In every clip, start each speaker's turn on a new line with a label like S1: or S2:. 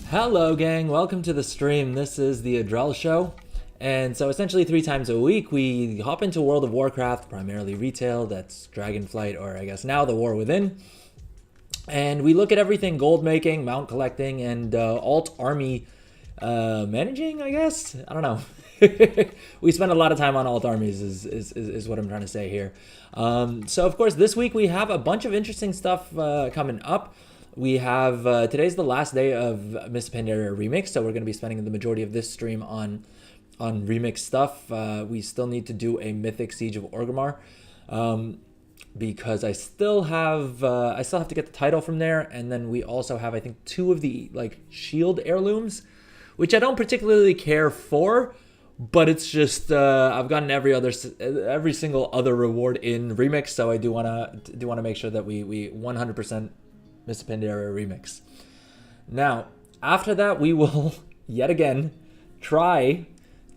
S1: Hello gang, welcome to the stream. This is the Adrel Show. And so essentially 3 times a week we hop into World of Warcraft, primarily retail, that's Dragonflight, or I guess now the War Within. And we look at everything gold making, mount collecting, and alt army managing, I guess? I don't know. We spend a lot of time on alt armies is what I'm trying to say here. So of course this week we have a bunch of interesting stuff coming up. We have, today's the last day of Mists of Pandaria Remix, so we're going to be spending the majority of this stream on remix stuff. We still need to do a Mythic Siege of Orgrimmar, because I still have to get the title from there, and then we also have, I think, 2 of the, like, shield heirlooms, which I don't particularly care for, but it's just, I've gotten every single other reward in Remix, so I do want to make sure that we 100% Mists of Pandaria Remix. Now, after that, we will yet again try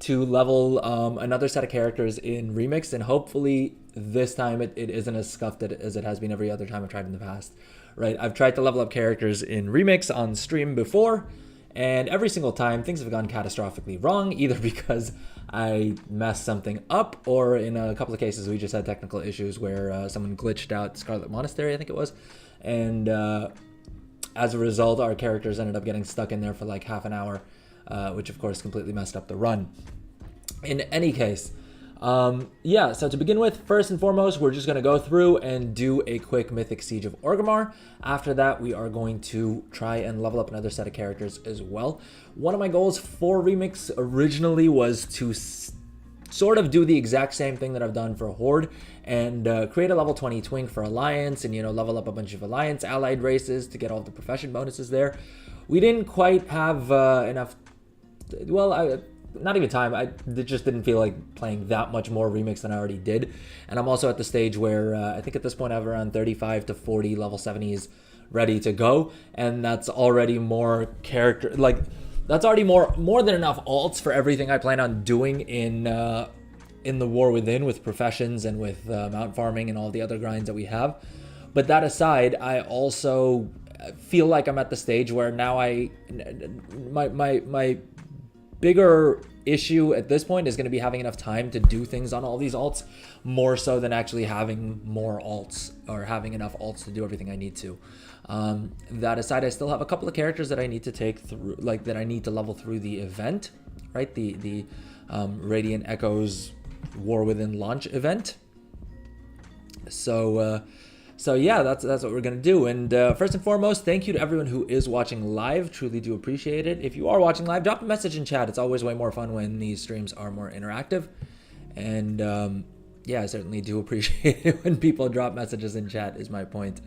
S1: to level another set of characters in Remix, and hopefully this time it isn't as scuffed as it has been every other time I've tried in the past. Right? I've tried to level up characters in Remix on stream before, and every single time things have gone catastrophically wrong, either because I messed something up, or in a couple of cases we just had technical issues where someone glitched out Scarlet Monastery, I think it was, and as a result our characters ended up getting stuck in there for like half an hour, which of course completely messed up the run. In any case, yeah, so to begin with, first and foremost, we're just going to go through and do a quick Mythic Siege of Orgrimmar. After that, we are going to try and level up another set of characters as well. One of my goals for Remix originally was to sort of do the exact same thing that I've done for Horde, and create a level 20 twink for Alliance, and, you know, level up a bunch of Alliance allied races to get all the profession bonuses there. We didn't quite have enough, well, not even time. I just didn't feel like playing that much more Remix than I already did. And I'm also at the stage where I think at this point I have around 35 to 40 level 70s ready to go, and that's already more character, like, that's already more than enough alts for everything I plan on doing in the War Within, with professions and with mount farming and all the other grinds that we have. But that aside, I also feel like I'm at the stage where now my bigger issue at this point is going to be having enough time to do things on all these alts, more so than actually having more alts or having enough alts to do everything I need to. That aside, I still have a couple of characters that I need to take through, like, that I need to level through the event, right? The Radiant Echoes War Within launch event. So yeah, that's what we're gonna do. And first and foremost, thank you to everyone who is watching live. Truly do appreciate it. If you are watching live, drop a message in chat. It's always way more fun when these streams are more interactive. And yeah, I certainly do appreciate it when people drop messages in chat, is my point.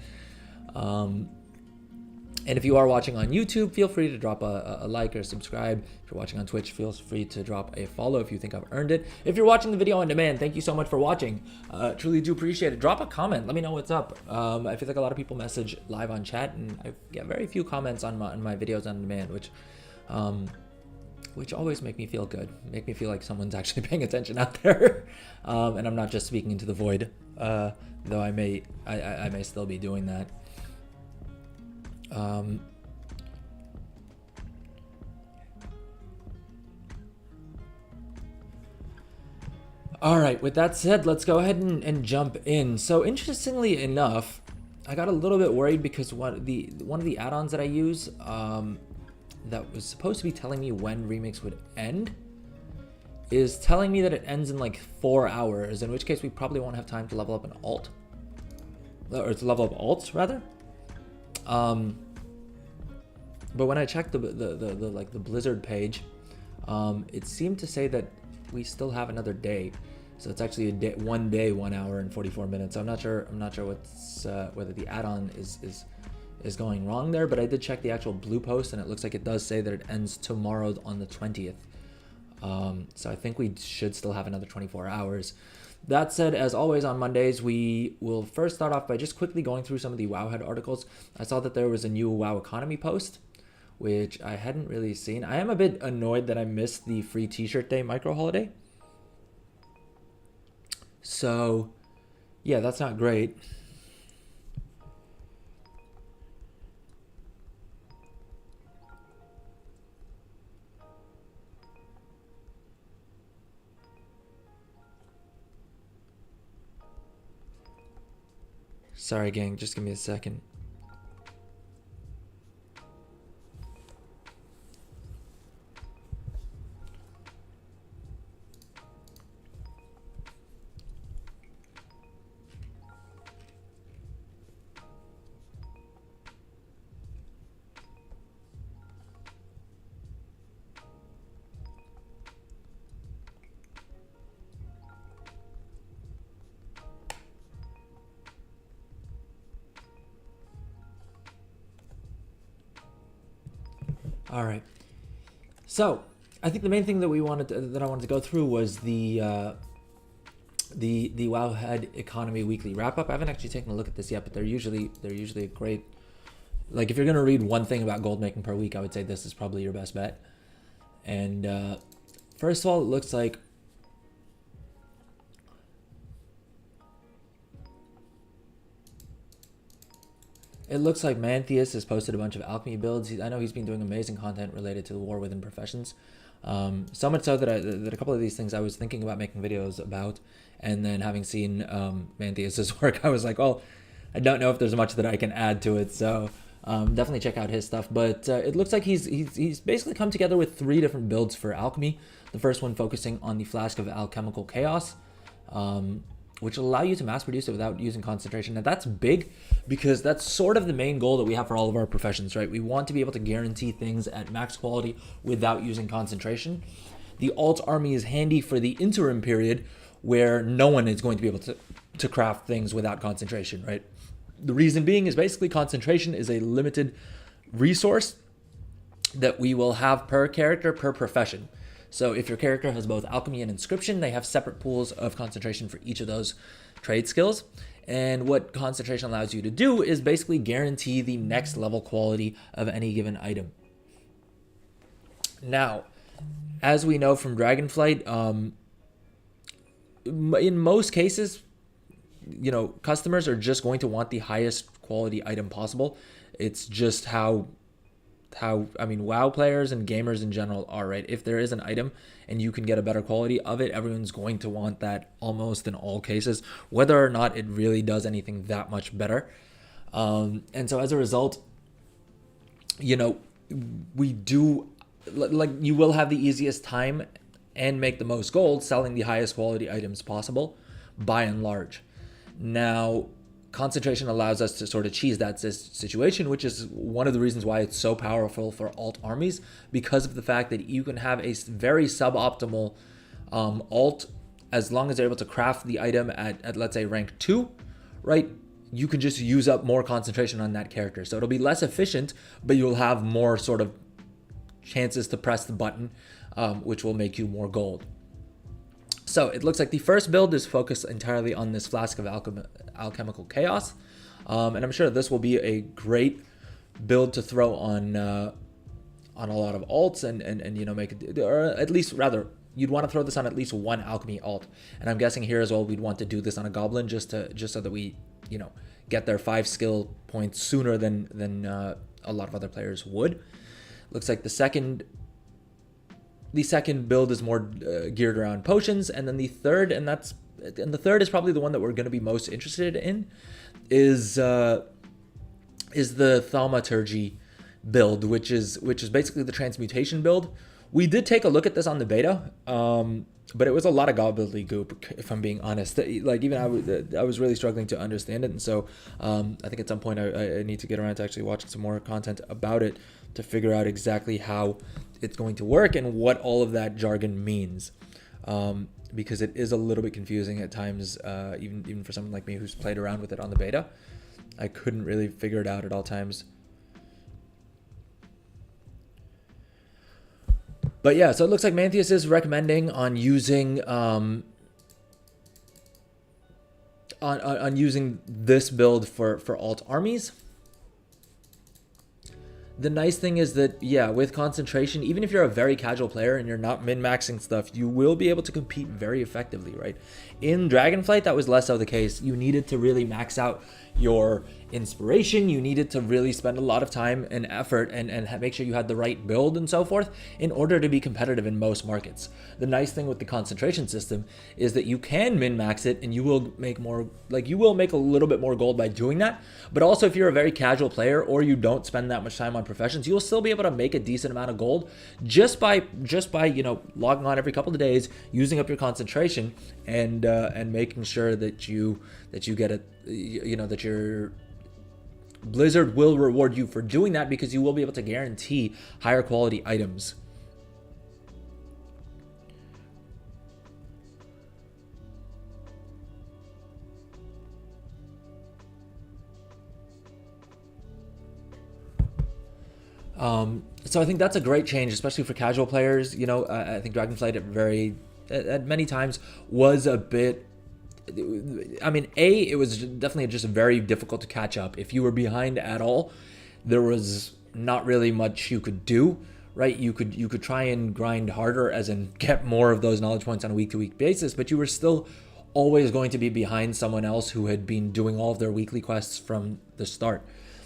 S1: And if you are watching on YouTube, feel free to drop a like or subscribe. If you're watching on Twitch, feel free to drop a follow if you think I've earned it. If you're watching the video on demand, thank you so much for watching. Truly do appreciate it. Drop a comment. Let me know what's up. I feel like a lot of people message live on chat, and I get very few comments on my videos on demand, which always make me feel good. Make me feel like someone's actually paying attention out there. And I'm not just speaking into the void, though I may still be doing that. All right, with that said, let's go ahead and jump in. So interestingly enough, I got a little bit worried because one of the add-ons that I use, that was supposed to be telling me when Remix would end, is telling me that it ends in like 4 hours, in which case we probably won't have time to level up an alt, or to level up alts rather. But when I checked the Blizzard page, it seemed to say that we still have another day, so it's actually a day, 1 day, 1 hour and 44 minutes. So I'm not sure what's whether the add-on is going wrong there, but I did check the actual blue post, and it looks like it does say that it ends tomorrow on the 20th. So I think we should still have another 24 hours. That said, as always on Mondays, we will first start off by just quickly going through some of the Wowhead articles. I saw that there was a new WoW economy post, which I hadn't really seen. I am a bit annoyed that I missed the free t-shirt day micro holiday. So yeah, that's not great. Sorry, gang. Just give me a second. All right. So I think the main thing that I wanted to go through was the Wowhead Economy Weekly Wrap Up. I haven't actually taken a look at this yet, but they're usually a great. Like, if you're gonna read one thing about gold making per week, I would say this is probably your best bet. And first of all, it looks like Mantheus has posted a bunch of alchemy builds. I know he's been doing amazing content related to the war within professions. So much so that a couple of these things I was thinking about making videos about, and then having seen Mantheus's work, I was like, well, I don't know if there's much that I can add to it. So definitely check out his stuff. But it looks like he's basically come together with 3 different builds for alchemy. The first one focusing on the Flask of Alchemical Chaos, which will allow you to mass produce it without using concentration. Now that's big because that's sort of the main goal that we have for all of our professions, right? We want to be able to guarantee things at max quality without using concentration. The alt army is handy for the interim period where no one is going to be able to craft things without concentration, right? The reason being is basically concentration is a limited resource that we will have per character, per profession. So if your character has both alchemy and inscription, they have separate pools of concentration for each of those trade skills. And what concentration allows you to do is basically guarantee the next level quality of any given item. Now, as we know from Dragonflight, in most cases, customers are just going to want the highest quality item possible. It's just how WoW players and gamers in general are, right? If there is an item and you can get a better quality of it, everyone's going to want that almost in all cases, whether or not it really does anything that much better. And so as a result, we do, like, you will have the easiest time and make the most gold selling the highest quality items possible by and large. Now, concentration allows us to sort of cheese that situation, which is one of the reasons why it's so powerful for alt armies, because of the fact that you can have a very suboptimal alt, as long as they're able to craft the item at let's say rank 2, right? You can just use up more concentration on that character. So it'll be less efficient, but you'll have more sort of chances to press the button, which will make you more gold. So it looks like the first build is focused entirely on this Flask of Alchemical Chaos. And I'm sure this will be a great build to throw on a lot of alts and make it, or at least rather, you'd want to throw this on at least one alchemy alt. And I'm guessing here as well, we'd want to do this on a goblin just so that we, get their 5 skill points sooner than a lot of other players would. Looks like the second build is more geared around potions, and then the third, and the third is probably the one that we're going to be most interested in, is the Thaumaturgy build, which is basically the transmutation build. We did take a look at this on the beta, but it was a lot of gobbledygook, if I'm being honest. Like, even I was really struggling to understand it, and so I think at some point I need to get around to actually watching some more content about it to figure out exactly how it's going to work and what all of that jargon means, because it is a little bit confusing at times, even for someone like me who's played around with it on the beta. I couldn't really figure it out at all times. But yeah, so it looks like Mantheus is recommending on using on using this build for alt armies. the nice thing is that, yeah, with concentration, even if you're a very casual player and you're not min-maxing stuff, you will be able to compete very effectively, right? In Dragonflight, that was less so the case. You needed to really max out your inspiration. You needed to really spend a lot of time and effort and make sure you had the right build and so forth in order to be competitive in most markets. The nice thing with the concentration system is that you can min-max it and you will make more, like you will make a little bit more gold by doing that. But also if you're a very casual player or you don't spend that much time on professions, you'll still be able to make a decent amount of gold just by you know, logging on every couple of days, using up your concentration and making sure that you get it, you know, that your Blizzard will reward you for doing that because you will be able to guarantee higher quality items. So I think that's a great change, especially for casual players. You know, I think Dragonflight at many times was a bit, I mean, it was definitely just very difficult to catch up. If you were behind at all, there was not really much you could do, right? You could try and grind harder, as in get more of those knowledge points on a week-to-week basis, but you were still always going to be behind someone else who had been doing all of their weekly quests from the start.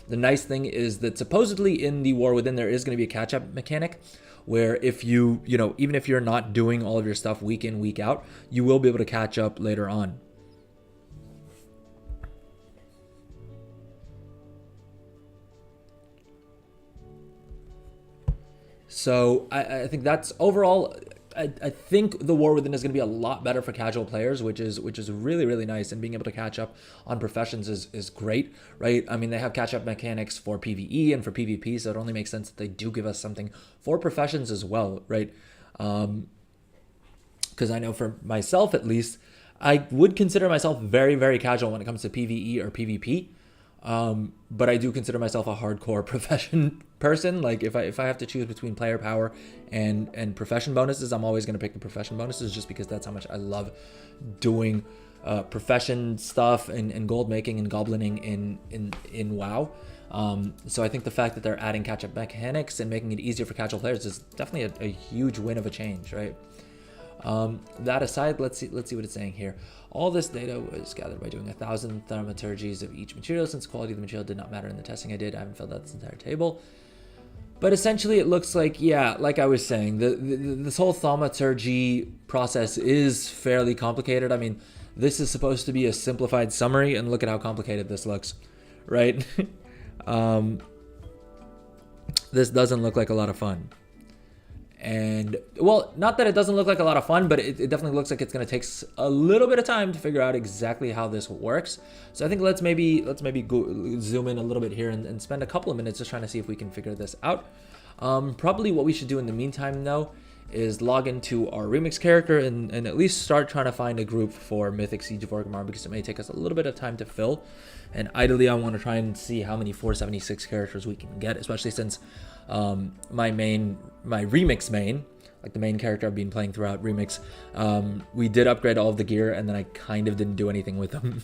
S1: The nice thing is that supposedly in the War Within there is going to be a catch-up mechanic where if you know, even if you're not doing all of your stuff week in, week out, you will be able to catch up later on. So I think that's overall, I think the War Within is going to be a lot better for casual players, which is really, really nice. And being able to catch up on professions is great, right? I mean, they have catch up mechanics for PvE and for PvP, so it only makes sense that they do give us something for professions as well, right? Because I know for myself at least, I would consider myself very, very casual when it comes to PvE or PvP. But I do consider myself a hardcore profession person. Like if I have to choose between player power and profession bonuses, I'm always going to pick the profession bonuses just because that's how much I love doing profession stuff and gold making and goblining in WoW. So I think the fact that they're adding catch-up mechanics and making it easier for casual players is definitely a huge win of a change, right? That aside, let's see what it's saying here. All this data was gathered by doing 1,000 thaumaturgies of each material. Since the quality of the material did not matter in the testing I did, I haven't filled out this entire table. But essentially it looks like, yeah, like I was saying, this whole thaumaturgy process is fairly complicated. I mean, this is supposed to be a simplified summary, and look at how complicated this looks, right? This doesn't look like a lot of fun. And, well, not that it doesn't look like a lot of fun, but it definitely looks like it's going to take a little bit of time to figure out exactly how this works. So I think let's maybe go zoom in a little bit here and spend a couple of minutes just trying to see if we can figure this out. Probably what we should do in the meantime, though, is log into our remix character and at least start trying to find a group for Mythic Siege of Orgrimmar, because it may take us a little bit of time to fill. And ideally, I want to try and see how many 476 characters we can get, especially since my remix main, like the main character I've been playing throughout remix, we did upgrade all of the gear and then I kind of didn't do anything with them,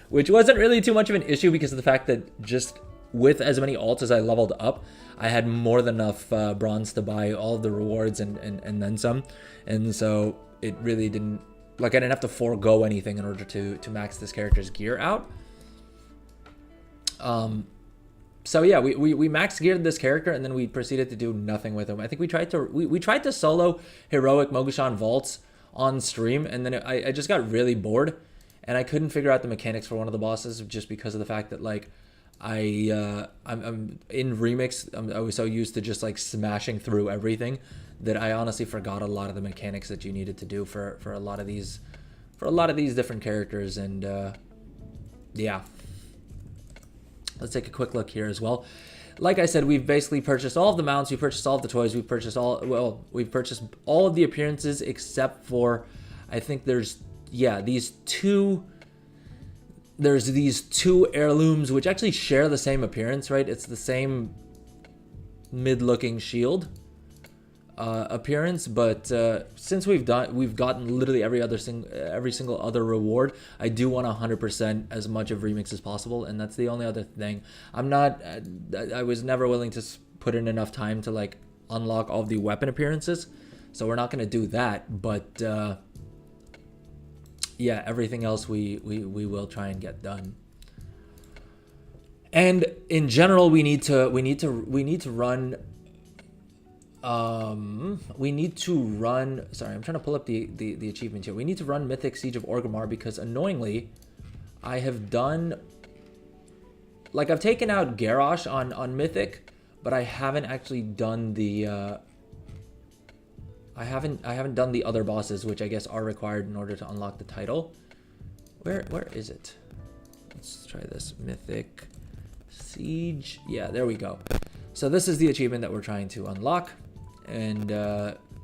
S1: which wasn't really too much of an issue because of the fact that just with as many alts as I leveled up, I had more than enough bronze to buy all of the rewards and then some. And so it really didn't, like I didn't have to forego anything in order to max this character's gear out. So yeah, we max geared this character and then we proceeded to do nothing with him. I think we tried to solo heroic Mogushan vaults on stream, and then I just got really bored and I couldn't figure out the mechanics for one of the bosses just because of the fact that like I'm in remix. I was so used to just like smashing through everything that I honestly forgot a lot of the mechanics that you needed to do for a lot of these different characters. And yeah. Let's take a quick look here as well. Like I said, we've basically purchased all of the mounts, we've purchased all of the toys, we've purchased all of the appearances except for, I think there's these two heirlooms which actually share the same appearance, right? It's the same mid-looking shield appearance, but since we've gotten literally every single other reward, I do want 100% as much of remix as possible, and that's the only other thing. I was never willing to put in enough time to like unlock all the weapon appearances. So we're not going to do that, but yeah, everything else we will try and get done. And in general, we need to run. Sorry, I'm trying to pull up the achievement here. We need to run Mythic Siege of Orgrimmar because annoyingly, I have done, like, I've taken out Garrosh on Mythic, but I haven't actually done the I haven't done the other bosses, which I guess are required in order to unlock the title. Where is it? Let's try this. Mythic Siege. Yeah, there we go. So this is the achievement that we're trying to unlock, and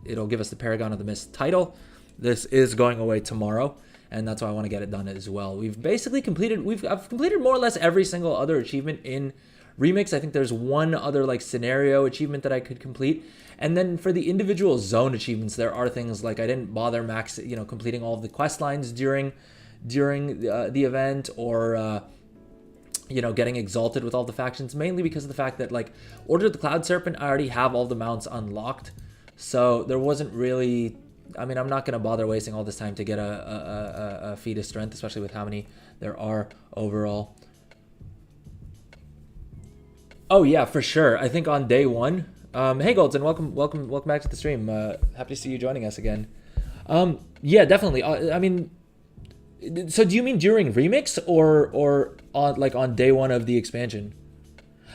S1: it'll give us the Paragon of the Mist title. This is going away tomorrow, and that's why I want to get it done as well. We've basically completed, I've completed more or less every single other achievement in Remix. I think there's one other like scenario achievement that I could complete. And then for the individual zone achievements, there are things like I didn't bother completing all of the quest lines during the event, or getting exalted with all the factions, mainly because of the fact that like Order of the Cloud Serpent, I already have all the mounts unlocked. So there wasn't really, I mean, I'm not going to bother wasting all this time to get a feat of strength, especially with how many there are overall. Oh yeah, for sure. I think on day one, hey Golden, welcome back to the stream. Happy to see you joining us again. Yeah, definitely. I mean, so do you mean during Remix or on day one of the expansion?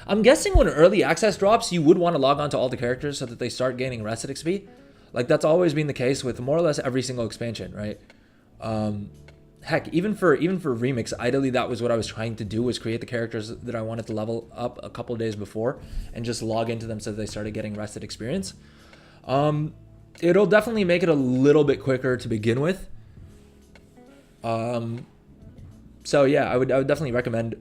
S1: I'm guessing when early access drops, you would want to log on to all the characters so that they start gaining rested XP. Like that's always been the case with more or less every single expansion, right? Heck, even for Remix, ideally that was what I was trying to do, was create the characters that I wanted to level up a couple days before and just log into them so that they started getting rested experience. It'll definitely make it a little bit quicker to begin with. So yeah, I would definitely recommend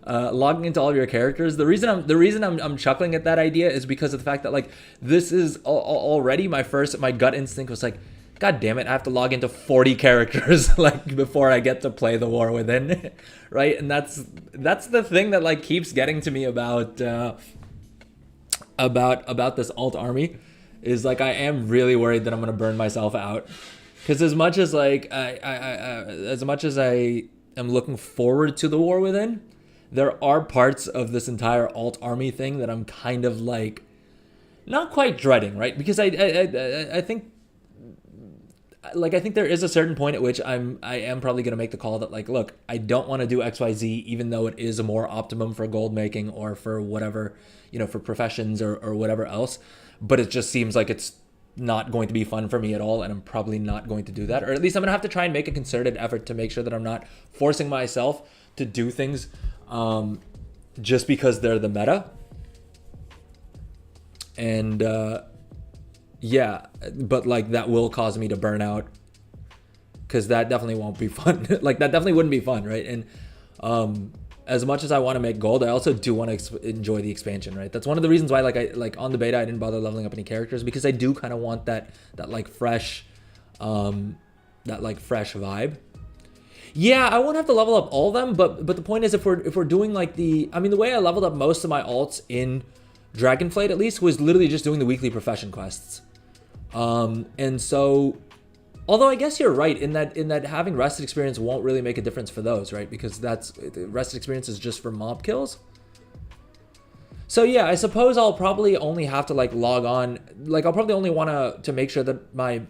S1: logging into all of your characters. The reason I'm chuckling at that idea is because of the fact that like this is already my gut instinct was like, God damn it, I have to log into 40 characters like before I get to play the War Within, right? And that's the thing that like keeps getting to me about this alt army, is like I am really worried that I'm gonna burn myself out. Because as much as like as much as I am looking forward to the War Within, there are parts of this entire alt army thing that I'm kind of like not quite dreading, right? Because I think. Like I think there is a certain point at which I am probably going to make the call that like, look, I don't want to do XYZ, even though it is a more optimum for gold making or for whatever, for professions or whatever else. But it just seems like it's not going to be fun for me at all, and I'm probably not going to do that. Or at least I'm going to have to try and make a concerted effort to make sure that I'm not forcing myself to do things just because they're the meta. And yeah, but like that will cause me to burn out, because that definitely won't be fun. Like that definitely wouldn't be fun, right? And as much as I want to make gold, I also do want to enjoy the expansion, right? That's one of the reasons why like on the beta I didn't bother leveling up any characters, because I do kind of want that fresh vibe. Yeah, I won't have to level up all of them, but the point is if we're doing like the way I leveled up most of my alts in Dragonflight at least was literally just doing the weekly profession quests. And so, although I guess you're right in that having rested experience won't really make a difference for those, right? Because rested experience is just for mob kills. So yeah, I suppose I'll probably only have to like log on. Like I'll probably only want to make sure that my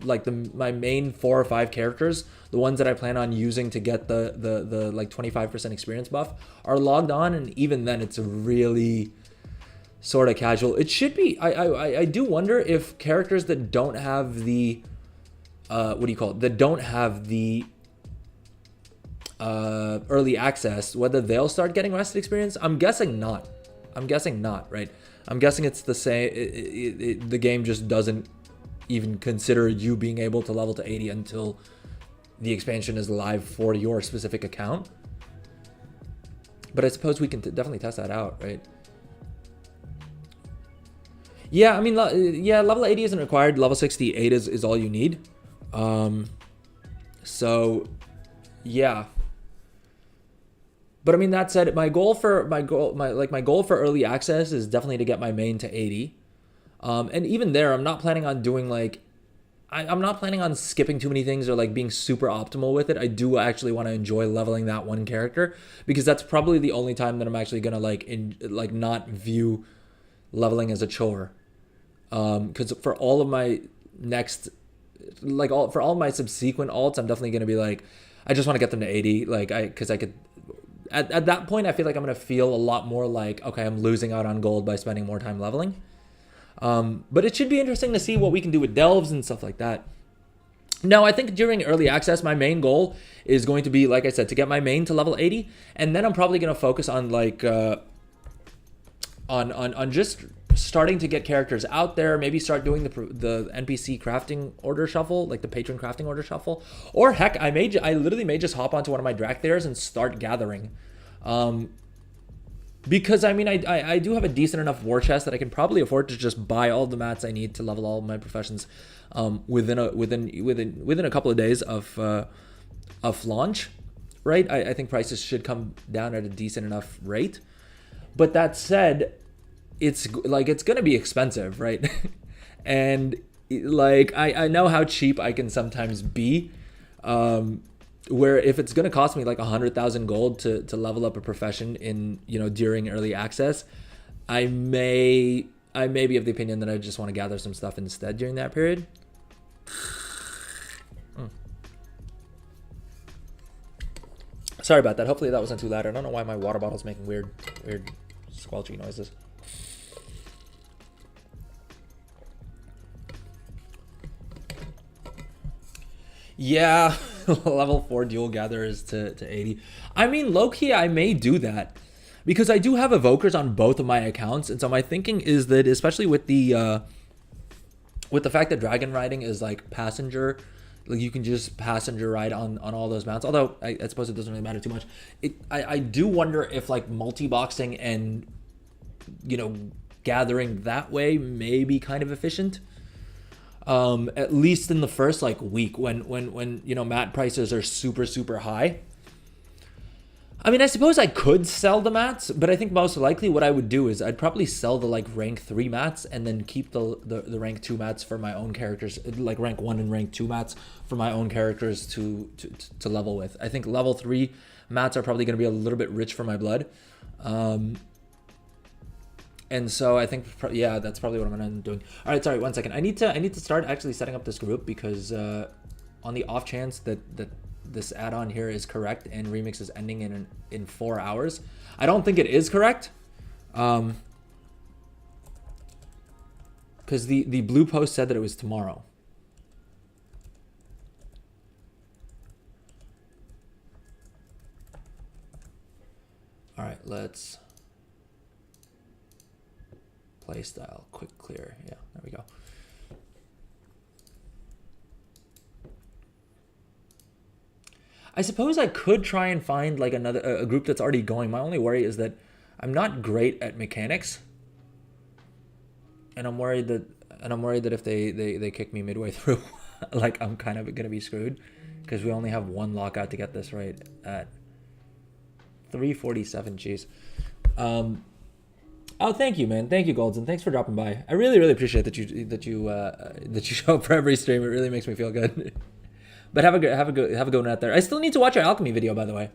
S1: main 4 or 5 characters, the ones that I plan on using to get the like 25% experience buff, are logged on, and even then it's really sort of casual. It should be. I do wonder if characters that don't have the that don't have the early access, whether they'll start getting rested experience. I'm guessing not, right? I'm guessing it's the same. The game just doesn't even consider you being able to level to 80 until the expansion is live for your specific account. But I suppose we can definitely test that out, right? Yeah, I mean, yeah, level 80 isn't required. Level 68 is all you need. So, yeah. But I mean, that said, my goal for early access is definitely to get my main to 80. And even there, I'm not planning on doing like I'm not planning on skipping too many things or like being super optimal with it. I do actually want to enjoy leveling that one character because that's probably the only time that I'm actually gonna like not view leveling as a chore. Because for all of my next, for all of my subsequent alts, I'm definitely gonna be like, I just want to get them to 80. Because I could. At that point, I feel like I'm gonna feel a lot more like, okay, I'm losing out on gold by spending more time leveling. But it should be interesting to see what we can do with delves and stuff like that. Now, I think during early access, my main goal is going to be, like I said, to get my main to level 80, and then I'm probably going to focus on on just starting to get characters out there. Maybe start doing the NPC crafting order shuffle, like the patron crafting order shuffle, or heck, I literally may just hop onto one of my Drakthairs and start gathering. Because I mean, I do have a decent enough war chest that I can probably afford to just buy all the mats I need to level all of my professions within a couple of days of launch, right? I think prices should come down at a decent enough rate. But that said, it's gonna be expensive, right? And like I know how cheap I can sometimes be. Where if it's gonna cost me like 100,000 gold to level up a profession in during early access, I may be of the opinion that I just want to gather some stuff instead during that period. Sorry about that. Hopefully that wasn't too loud. I don't know why my water bottle's making weird squelchy noises. Yeah, level 4 dual gatherers to 80. I mean, low-key, I may do that. Because I do have evokers on both of my accounts. And so my thinking is that, especially with the fact that dragon riding is like passenger, like you can just passenger ride on all those mounts. Although, I suppose it doesn't really matter too much. I do wonder if like multi-boxing and, gathering that way may be kind of efficient. At least in the first like week when mat prices are super high. I mean, I suppose I could sell the mats, but I think most likely what I would do is I'd probably sell the like rank 3 mats and then keep the rank 2 mats for my own characters, like rank 1 and rank 2 mats for my own characters to level with. I think level 3 mats are probably going to be a little bit rich for my blood. And so I think, yeah, that's probably what I'm gonna end up doing. All right, sorry, 1 second. I need to start actually setting up this group because on the off chance that this add-on here is correct and Remix is ending in 4 hours, I don't think it is correct. Because the blue post said that it was tomorrow. All right, let's. Play style, quick clear. Yeah, there we go. I suppose I could try and find like a group that's already going. My only worry is that I'm not great at mechanics, and I'm worried that if they kick me midway through, like I'm kind of gonna be screwed because we only have 1 lockout to get this right at 347. Jeez. Oh, thank you, man. Thank you, Golds, and thanks for dropping by. I really appreciate that you show up for every stream. It really makes me feel good. But have a good one out there. I still need to watch our alchemy video, by the way.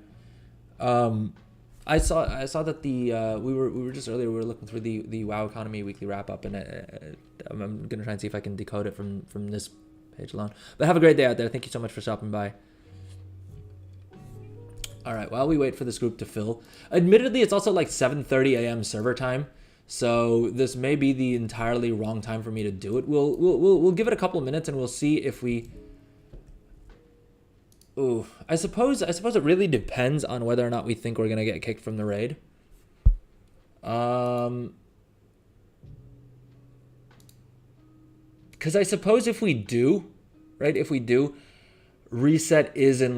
S1: I saw that we were just earlier. We were looking through the WoW economy weekly wrap up, and I'm gonna try and see if I can decode it from this page alone. But have a great day out there. Thank you so much for stopping by. All right, while we wait for this group to fill, admittedly, it's also like 7:30 a.m. server time, so this may be the entirely wrong time for me to do it. We'll give it a couple of minutes and we'll see if we. Ooh, I suppose it really depends on whether or not we think we're gonna get kicked from the raid. Because I suppose if we do, right? If we do, reset is in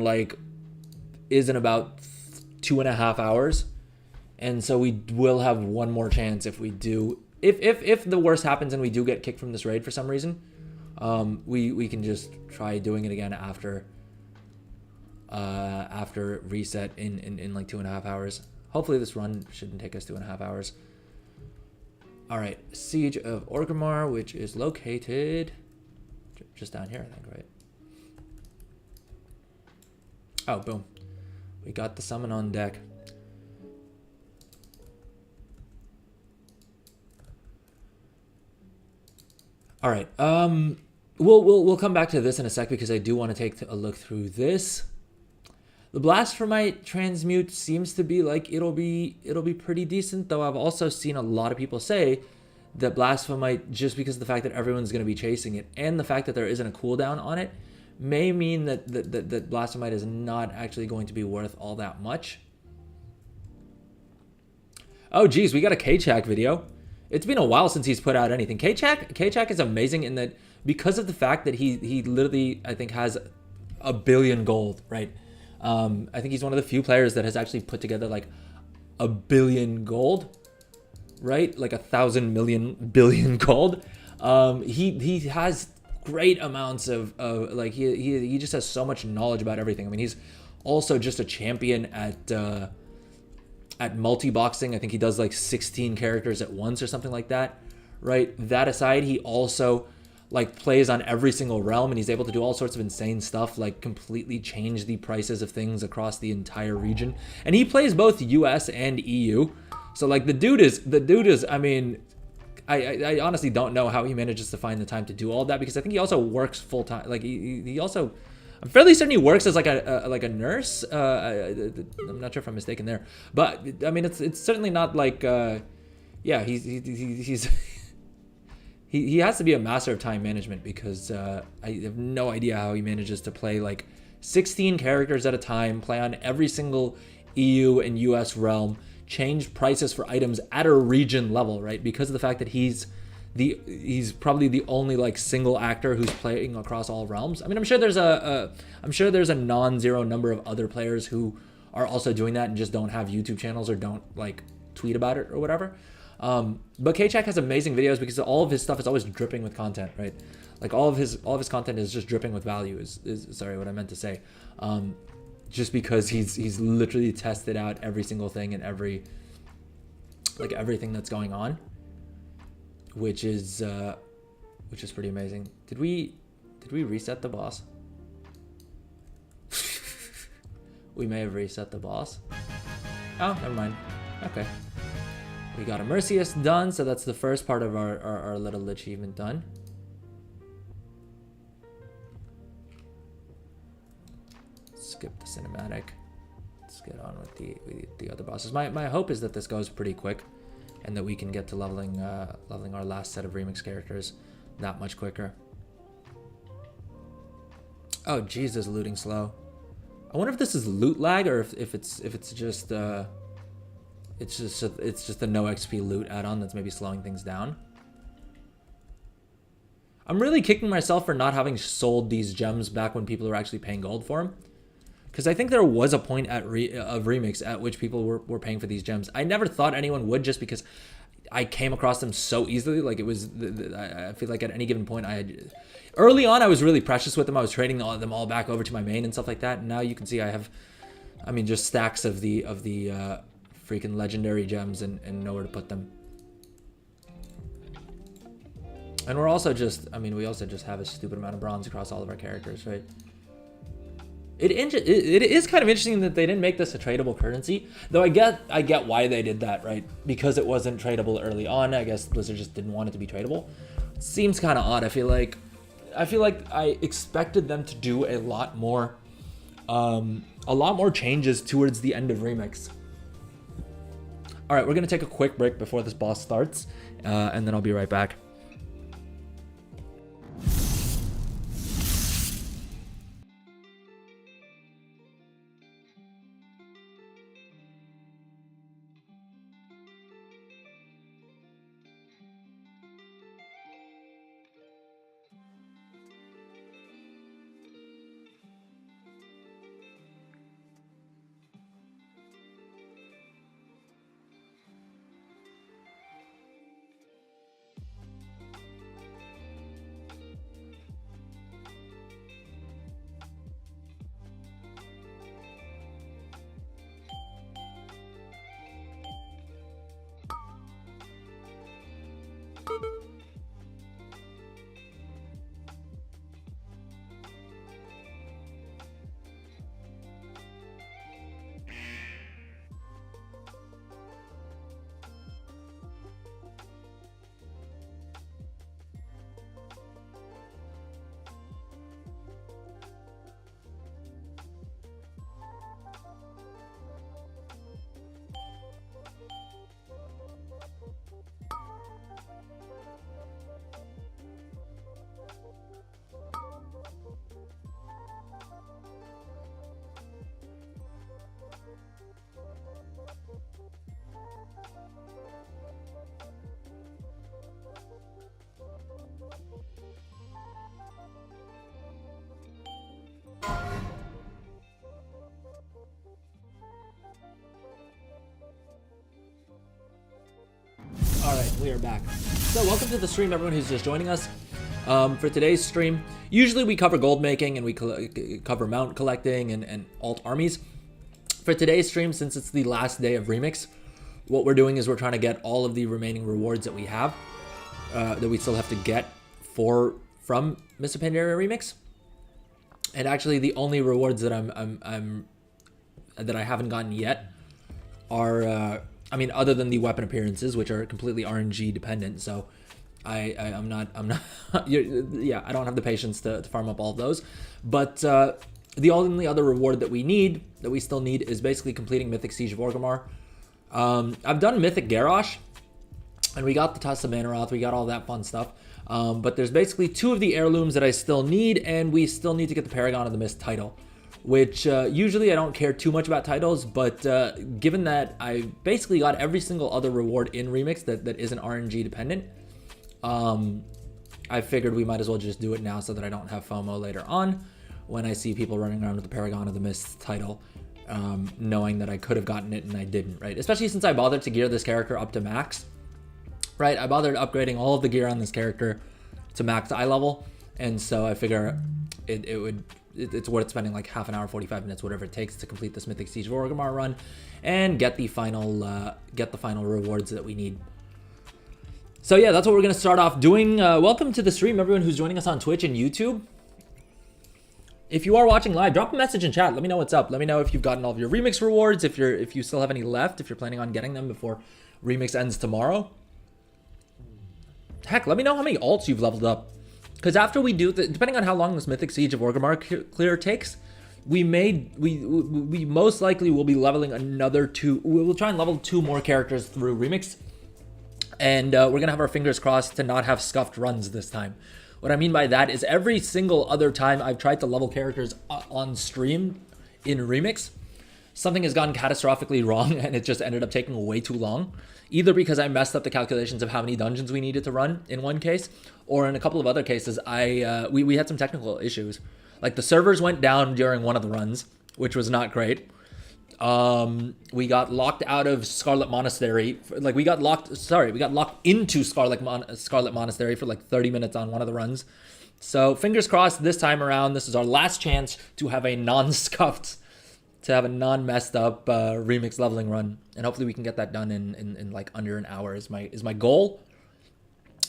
S1: about 2.5 hours, and so we will have one more chance if we do. If the worst happens and we do get kicked from this raid for some reason, we can just try doing it again after after reset in like 2.5 hours. Hopefully this run shouldn't take us 2.5 hours. All right, Siege of Orgrimmar, which is located just down here, I think, right? Oh, boom. We got the summon on deck. All right. We'll come back to this in a sec because I do want to take a look through this. The Blasphemite transmute seems to be like it'll be pretty decent, though I've also seen a lot of people say that Blasphemite, just because of the fact that everyone's going to be chasing it and the fact that there isn't a cooldown on it, may mean that Blasphemite is not actually going to be worth all that much. Oh geez, we got a K-Chak video. It's been a while since he's put out anything. K-Chak is amazing in that because of the fact that he literally, I think, has 1 billion gold, right? I think he's one of the few players that has actually put together like 1 billion gold, right? Like 1,000 million billion gold. He has great amounts of like he just has so much knowledge about everything. I mean, he's also just a champion at multi-boxing. I think he does like 16 characters at once or something like that, right? That aside, he also like plays on every single realm, and he's able to do all sorts of insane stuff, like completely change the prices of things across the entire region. And he plays both US and EU. So like the dude is, I mean, I honestly don't know how he manages to find the time to do all that, because I think he also works full time. Like he also, I'm fairly certain he works as like a nurse. I'm not sure if I'm mistaken there, but I mean it's certainly not like yeah, he's he has to be a master of time management, because I have no idea how he manages to play like 16 characters at a time, play on every single EU and US realm, change prices for items at a region level, right? Because of the fact that he's probably the only like single actor who's playing across all realms. I mean, I'm sure there's a non-zero number of other players who are also doing that and just don't have YouTube channels or don't like tweet about it or whatever. But K-Chak has amazing videos because all of his stuff is always dripping with content, right? Like all of his content is just dripping with value. Is sorry, what I meant to say. Just because he's literally tested out every single thing and everything that's going on, which is pretty amazing. Did we reset the boss? We may have reset the boss. Oh, never mind. Okay. We got a Mercius done, so that's the first part of our little achievement done. Skip the cinematic. Let's get on with the other bosses. My hope is that this goes pretty quick, and that we can get to leveling our last set of remix characters that much quicker. Oh Jesus, looting slow. I wonder if this is loot lag or if it's just it's just a no XP loot add-on that's maybe slowing things down. I'm really kicking myself for not having sold these gems back when people were actually paying gold for them, because I think there was a point of remix at which people were paying for these gems. I never thought anyone would, just because I came across them so easily. Like it was, I feel like at any given point early on I was really precious with them. I was trading them all back over to my main and stuff like that. And now you can see I have, I mean, just stacks of the freaking legendary gems and nowhere to put them. And we're also just, I mean, we also just have a stupid amount of bronze across all of our characters, right? It is kind of interesting that they didn't make this a tradable currency, though I get why they did that, right? Because it wasn't tradable early on. I guess Blizzard just didn't want it to be tradable. It seems kind of odd. I feel like I expected them to do a lot more changes towards the end of Remix. All right, we're gonna take a quick break before this boss starts, and then I'll be right back. Alright, we are back. So welcome to the stream, everyone who's just joining us. For today's stream, usually we cover gold making and we cover mount collecting and alt armies. For today's stream, since it's the last day of Remix, what we're doing is we're trying to get all of the remaining rewards that we have, that we still have to get from Mists of Pandaria Remix. And actually, the only rewards that that I haven't gotten yet are, I mean, other than the weapon appearances, which are completely RNG dependent. So I'm not, yeah, I don't have the patience to farm up all of those. But the only other reward that we still need, is basically completing Mythic Siege of Orgrimmar. I've done Mythic Garrosh, and we got the Tusk of Manaroth, we got all that fun stuff. But there's basically 2 of the heirlooms that I still need, and we still need to get the Paragon of the Mist title, which usually I don't care too much about titles, but given that I basically got every single other reward in Remix that isn't RNG dependent, I figured we might as well just do it now so that I don't have FOMO later on when I see people running around with the Paragon of the Mist title, knowing that I could have gotten it and I didn't, right? Especially since I bothered to gear this character up to max, right? I bothered upgrading all of the gear on this character to max eye level, and so I figure it's worth spending like half an hour, 45 minutes, whatever it takes to complete this Mythic Siege of Orgrimmar run and get the final rewards that we need. So yeah, that's what we're gonna start off doing. Welcome to the stream, everyone who's joining us on Twitch and YouTube. If you are watching live, drop a message in chat. Let me know what's up. Let me know if you've gotten all of your Remix rewards, if you still have any left, if you're planning on getting them before Remix ends tomorrow. Heck, let me know how many alts you've leveled up. Because after we do, depending on how long this Mythic Siege of Orgrimmar clear takes, we most likely will be leveling another 2. We'll try and level 2 more characters through Remix. And we're going to have our fingers crossed to not have scuffed runs this time. What I mean by that is every single other time I've tried to level characters on stream in Remix, something has gone catastrophically wrong and it just ended up taking way too long. Either because I messed up the calculations of how many dungeons we needed to run in one case, or in a couple of other cases, we had some technical issues. Like the servers went down during one of the runs, which was not great. We got locked out of Scarlet Monastery. We got locked into Scarlet Monastery for like 30 minutes on one of the runs. So fingers crossed this time around, this is our last chance to have a non-scuffed, to have a non-messed up Remix leveling run, and hopefully we can get that done in like under an hour is my goal.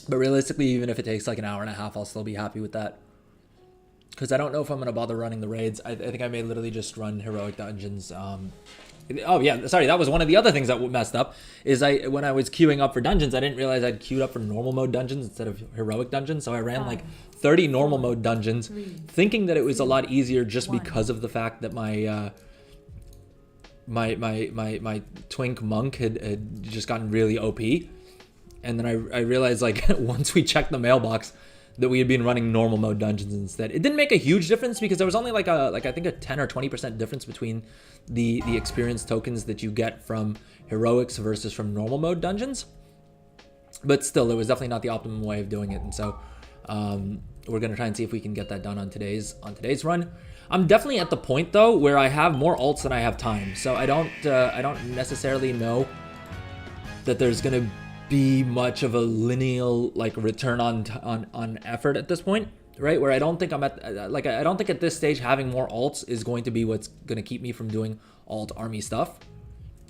S1: But realistically, even if it takes like an hour and a half, I'll still be happy with that, because I don't know if I'm gonna bother running the raids. I think I may literally just run heroic dungeons. Oh yeah, sorry, that was one of the other things that messed up, is when I was queuing up for dungeons, I didn't realize I'd queued up for normal mode dungeons instead of heroic dungeons. So I ran like 30 normal mode dungeons, thinking that it was a lot easier just because of the fact that my my twink monk had just gotten really OP. And then I realized, like, once we checked the mailbox, that we had been running normal mode dungeons instead. It didn't make a huge difference because there was only like I think a 10 or 20% difference between the experience tokens that you get from heroics versus from normal mode dungeons. But still, it was definitely not the optimum way of doing it. And so we're gonna try and see if we can get that done on today's run. I'm definitely at the point though where I have more alts than I have time. So I don't necessarily know that there's gonna be much of a linear like return on effort at this point, right? Where I don't think I'm at, like, I don't think at this stage having more alts is going to be what's going to keep me from doing alt army stuff.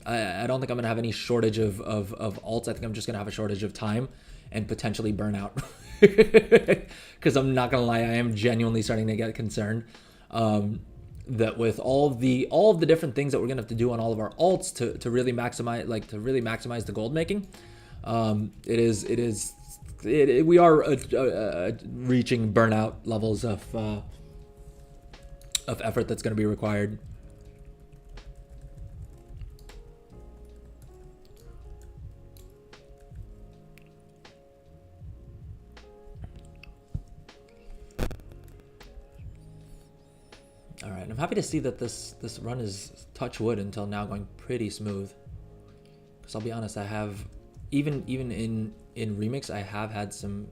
S1: I don't think I'm going to have any shortage of alts. I think I'm just going to have a shortage of time and potentially burnout. Because I'm not going to lie, I am genuinely starting to get concerned that with all of the different things that we're going to have to do on all of our alts to really maximize the gold making. We are reaching burnout levels of effort that's going to be required. All right, I'm happy to see that this run is, touch wood until now, going pretty smooth. Because I'll be honest, I have even in Remix, I have had some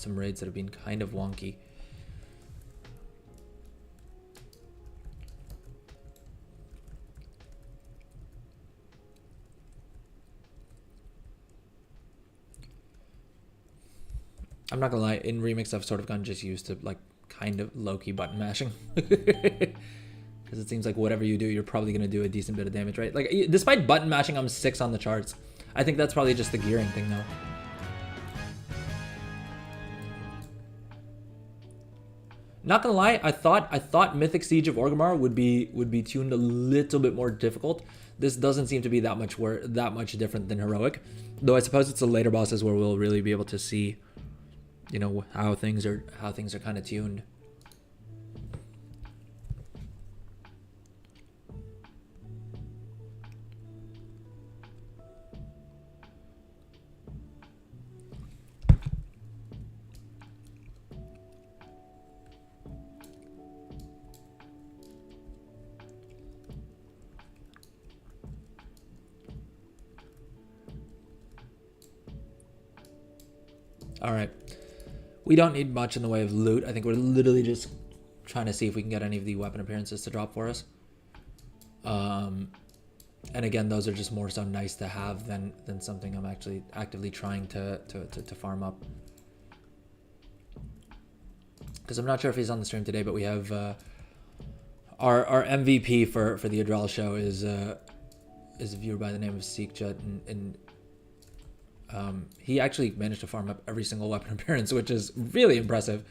S1: raids that have been kind of wonky. I'm not gonna lie, in Remix I've sort of gotten just used to like kind of low-key button mashing. Because it seems like whatever you do, you're probably gonna do a decent bit of damage, right? Like, despite button mashing, I'm 6 on the charts. I think that's probably just the gearing thing though. Not gonna lie, I thought Mythic Siege of Orgrimmar would be tuned a little bit more difficult. This doesn't seem to be that much different than Heroic, though I suppose it's the later bosses where we'll really be able to see, you know, how things are kind of tuned. All right, we don't need much in the way of loot. I think we're literally just trying to see if we can get any of the weapon appearances to drop for us. And again, those are just more so nice to have than something I'm actually actively trying to farm up. Because I'm not sure if he's on the stream today, but we have our MVP for the Adral show is a viewer by the name of Seekjut, and he actually managed to farm up every single weapon appearance, which is really impressive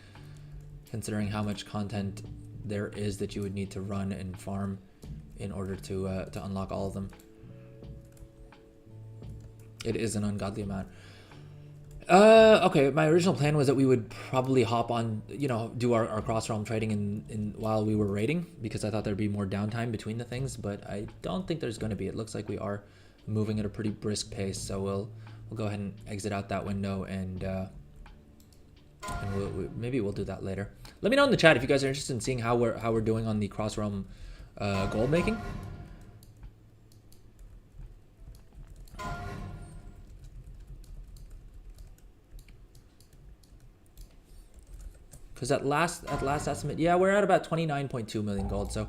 S1: considering how much content there is that you would need to run and farm in order to unlock all of them. It is an ungodly amount. Okay, my original plan was that we would probably hop on, you know, do our cross-realm trading in while we were raiding, because I thought there'd be more downtime between the things, but I don't think there's going to be. It looks like we are moving at a pretty brisk pace, so we'll go ahead and exit out that window, and maybe we'll do that later. Let me know in the chat if you guys are interested in seeing how we're doing on the cross-realm gold making. Because at last estimate, yeah, we're at about 29.2 million gold. So,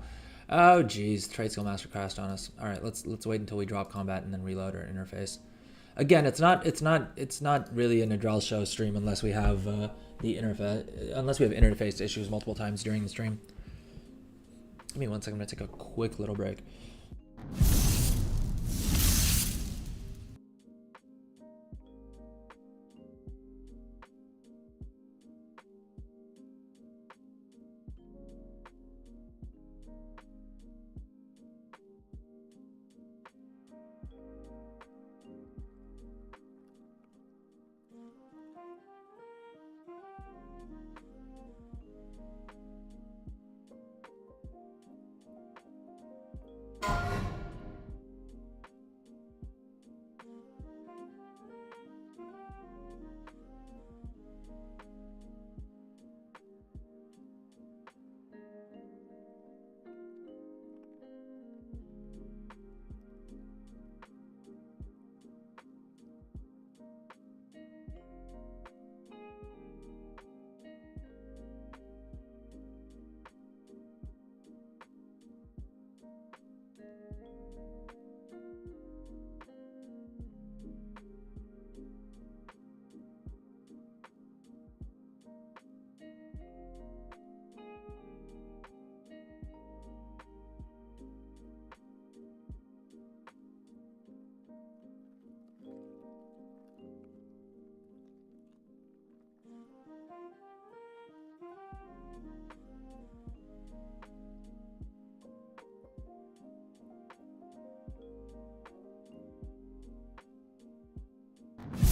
S1: oh geez, Trade Skill Master crashed on us. All right, let's wait until we drop combat and then reload our interface. Again, it's not really an Adral show stream unless we have interface issues multiple times during the stream. Give me 1 second. I'm gonna take a quick little break.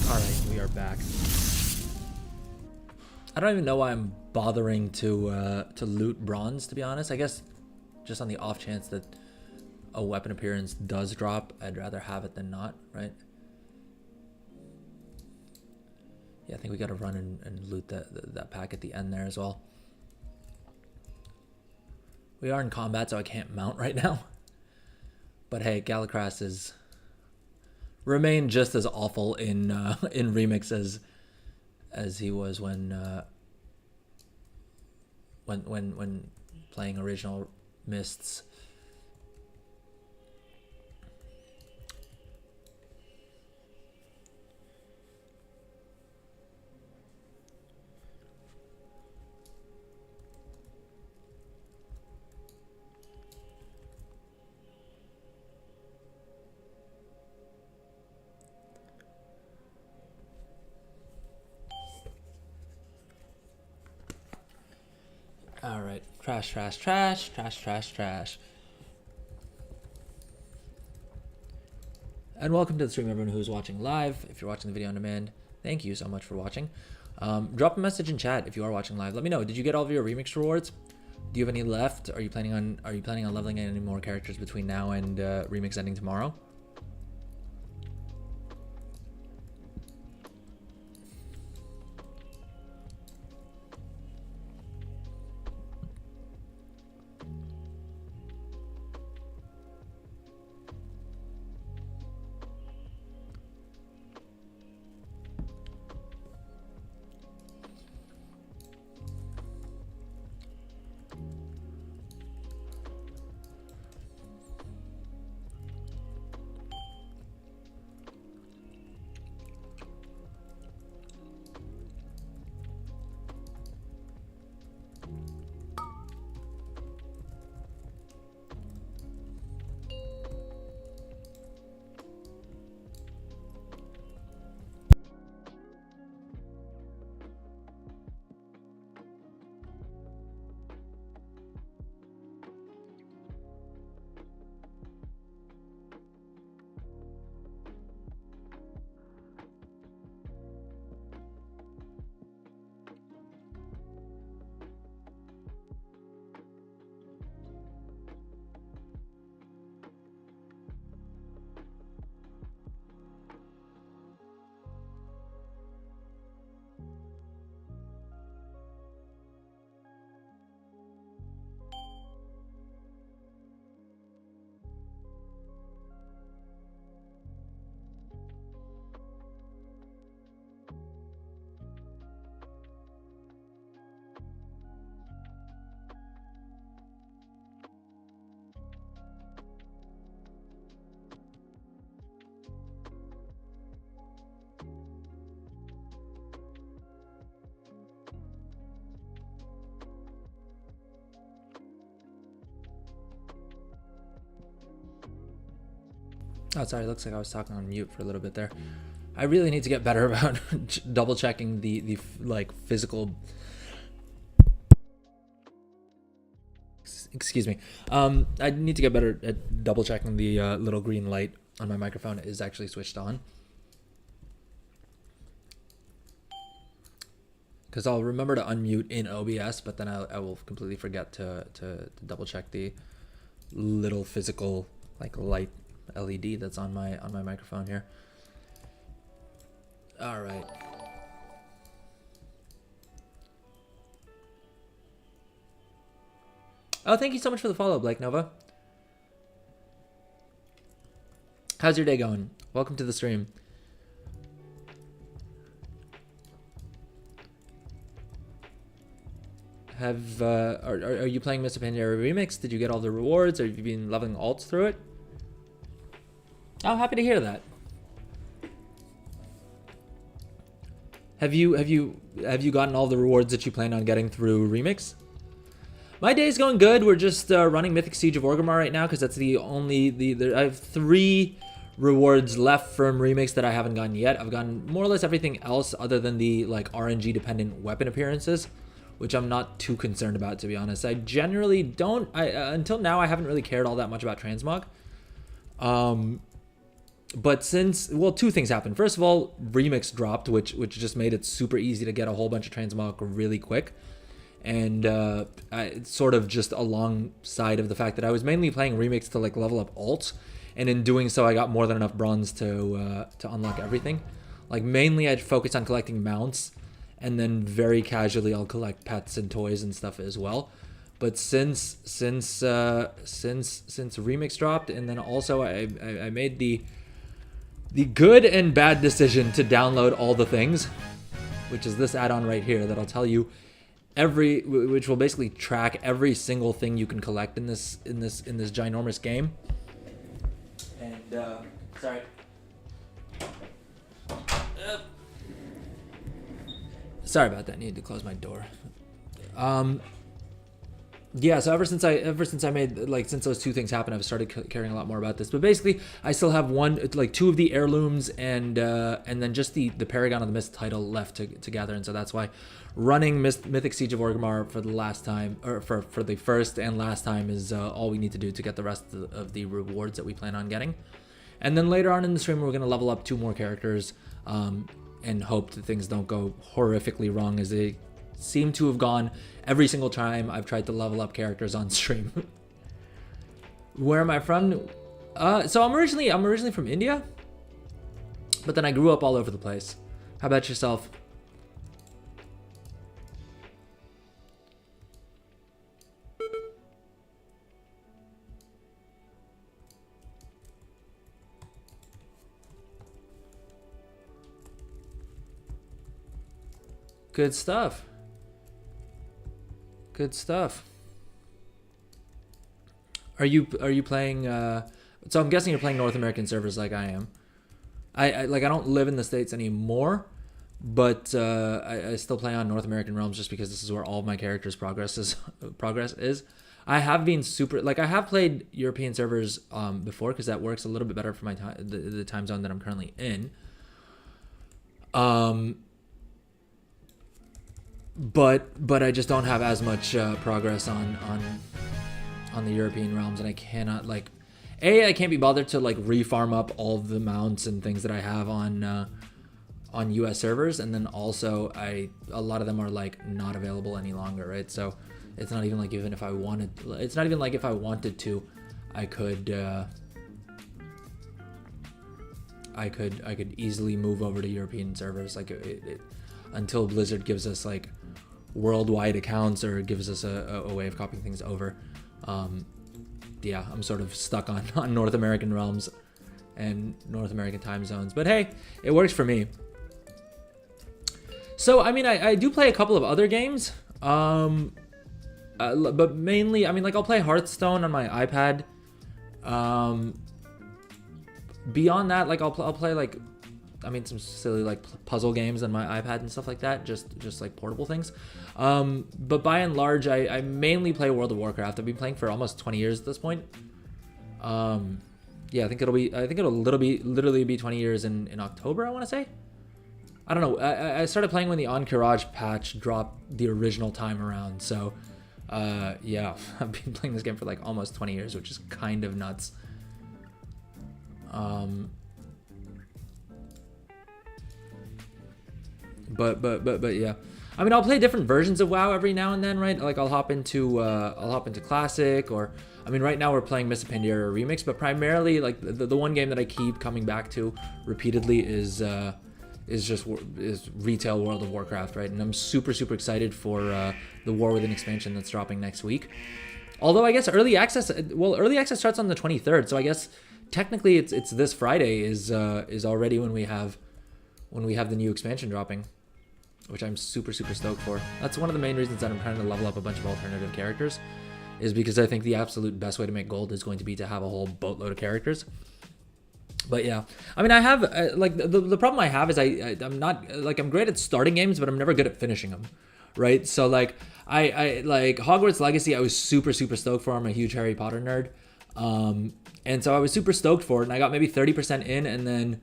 S1: Alright, we are back. I don't even know why I'm bothering to loot bronze, to be honest. I guess just on the off chance that a weapon appearance does drop, I'd rather have it than not, right? Yeah, I think we gotta run and loot that pack at the end there as well. We are in combat, so I can't mount right now. But hey, Galacras is remain just as awful in Remix as he was when playing original Mists. Trash, trash, trash, trash, trash, trash. And welcome to the stream, everyone who's watching live. If you're watching the video on demand, thank you so much for watching. Drop a message in chat if you are watching live. Let me know. Did you get all of your remix rewards? Do you have any left? Are you planning on leveling any more characters between now and remix ending tomorrow? Oh, sorry. Looks like I was talking on mute for a little bit there. I really need to get better about double checking the like physical. Excuse me. I need to get better at double checking the little green light on my microphone is actually switched on. Because I'll remember to unmute in OBS, but then I will completely forget to double check the little physical like light LED that's on my microphone here. All right. Oh, thank you so much for the follow, Blake Nova. How's your day going? Welcome to the stream. Are you playing Mists of Pandaria Remix? Did you get all the rewards? Or have you been leveling alts through it? Oh, happy to hear that. Have you gotten all the rewards that you plan on getting through Remix? My day's going good. We're just running Mythic Siege of Orgrimmar right now because that's the only I have 3 rewards left from Remix that I haven't gotten yet. I've gotten more or less everything else other than the like RNG dependent weapon appearances, which I'm not too concerned about, to be honest. I generally don't. Until now I haven't really cared all that much about transmog. But since, well, 2 things happened. First of all, Remix dropped, which just made it super easy to get a whole bunch of transmog really quick. And it's sort of just alongside of the fact that I was mainly playing Remix to like level up alts, and in doing so I got more than enough bronze to unlock everything. Like mainly I'd focus on collecting mounts, and then very casually I'll collect pets and toys and stuff as well. But since Remix dropped, and then also I made the good and bad decision to download all the things, which is this add-on right here that'll tell you which will basically track every single thing you can collect in this ginormous game. And sorry. Sorry about that. I needed to close my door. Yeah, so ever since I made, like, since those two things happened, I've started caring a lot more about this. But basically, I still have two of the heirlooms, and then just the Paragon of the Mist title left to gather, and so that's why running Mythic Siege of Orgrimmar for the last time, or for the first and last time, is all we need to do to get the rest of the rewards that we plan on getting. And then later on in the stream, we're gonna level up 2 more characters, and hope that things don't go horrifically wrong, as they seem to have gone every single time I've tried to level up characters on stream. Where am I from? So I'm originally from India, but then I grew up all over the place. How about yourself? Good stuff. Good stuff. Are you playing? So I'm guessing you're playing North American servers like I am. I don't live in the States anymore, but I still play on North American realms just because this is where all of my characters' progress is. I have been I have played European servers before, because that works a little bit better for my time, the time zone that I'm currently in. But I just don't have as much progress on the European realms, and I cannot, like, I can't be bothered to, like, refarm up all of the mounts and things that I have on US servers, and then also a lot of them are, like, not available any longer, right? So it's not even like if I wanted to, I could easily move over to European servers, like until Blizzard gives us, like, worldwide accounts, or gives us a way of copying things over. Yeah, I'm sort of stuck on North American realms and North American time zones, but hey, it works for me. So I mean, I do play a couple of other games, but mainly, I mean, like, I'll play Hearthstone on my iPad. Beyond that, like, I'll play, like, I mean, some silly, like, puzzle games on my iPad and stuff like that, just like portable things. But by and large, I mainly play World of Warcraft. I've been playing for almost 20 years at this point. Yeah, I think it'll literally be 20 years in October, I want to say. I don't know. I started playing when the Encourage patch dropped the original time around. So, yeah, I've been playing this game for, like, almost 20 years, which is kind of nuts. But yeah, I mean, I'll play different versions of WoW every now and then, right? Like, I'll hop into Classic, or, I mean, right now we're playing Mists of Pandaria Remix, but primarily, like, the one game that I keep coming back to repeatedly is retail World of Warcraft, right? And I'm super excited for the War Within expansion that's dropping next week. Although I guess early access starts on the 23rd, so I guess technically it's this Friday is already when we have the new expansion dropping, which I'm super stoked for. That's one of the main reasons that I'm trying to level up a bunch of alternative characters, is because I think the absolute best way to make gold is going to be to have a whole boatload of characters. But yeah, I mean, I have like the problem I have is I'm not, like, I'm great at starting games, but I'm never good at finishing them, right? So, like, I like Hogwarts Legacy, I was super stoked for. I'm a huge Harry Potter nerd, and so I was super stoked for it, and I got maybe 30% in, and then,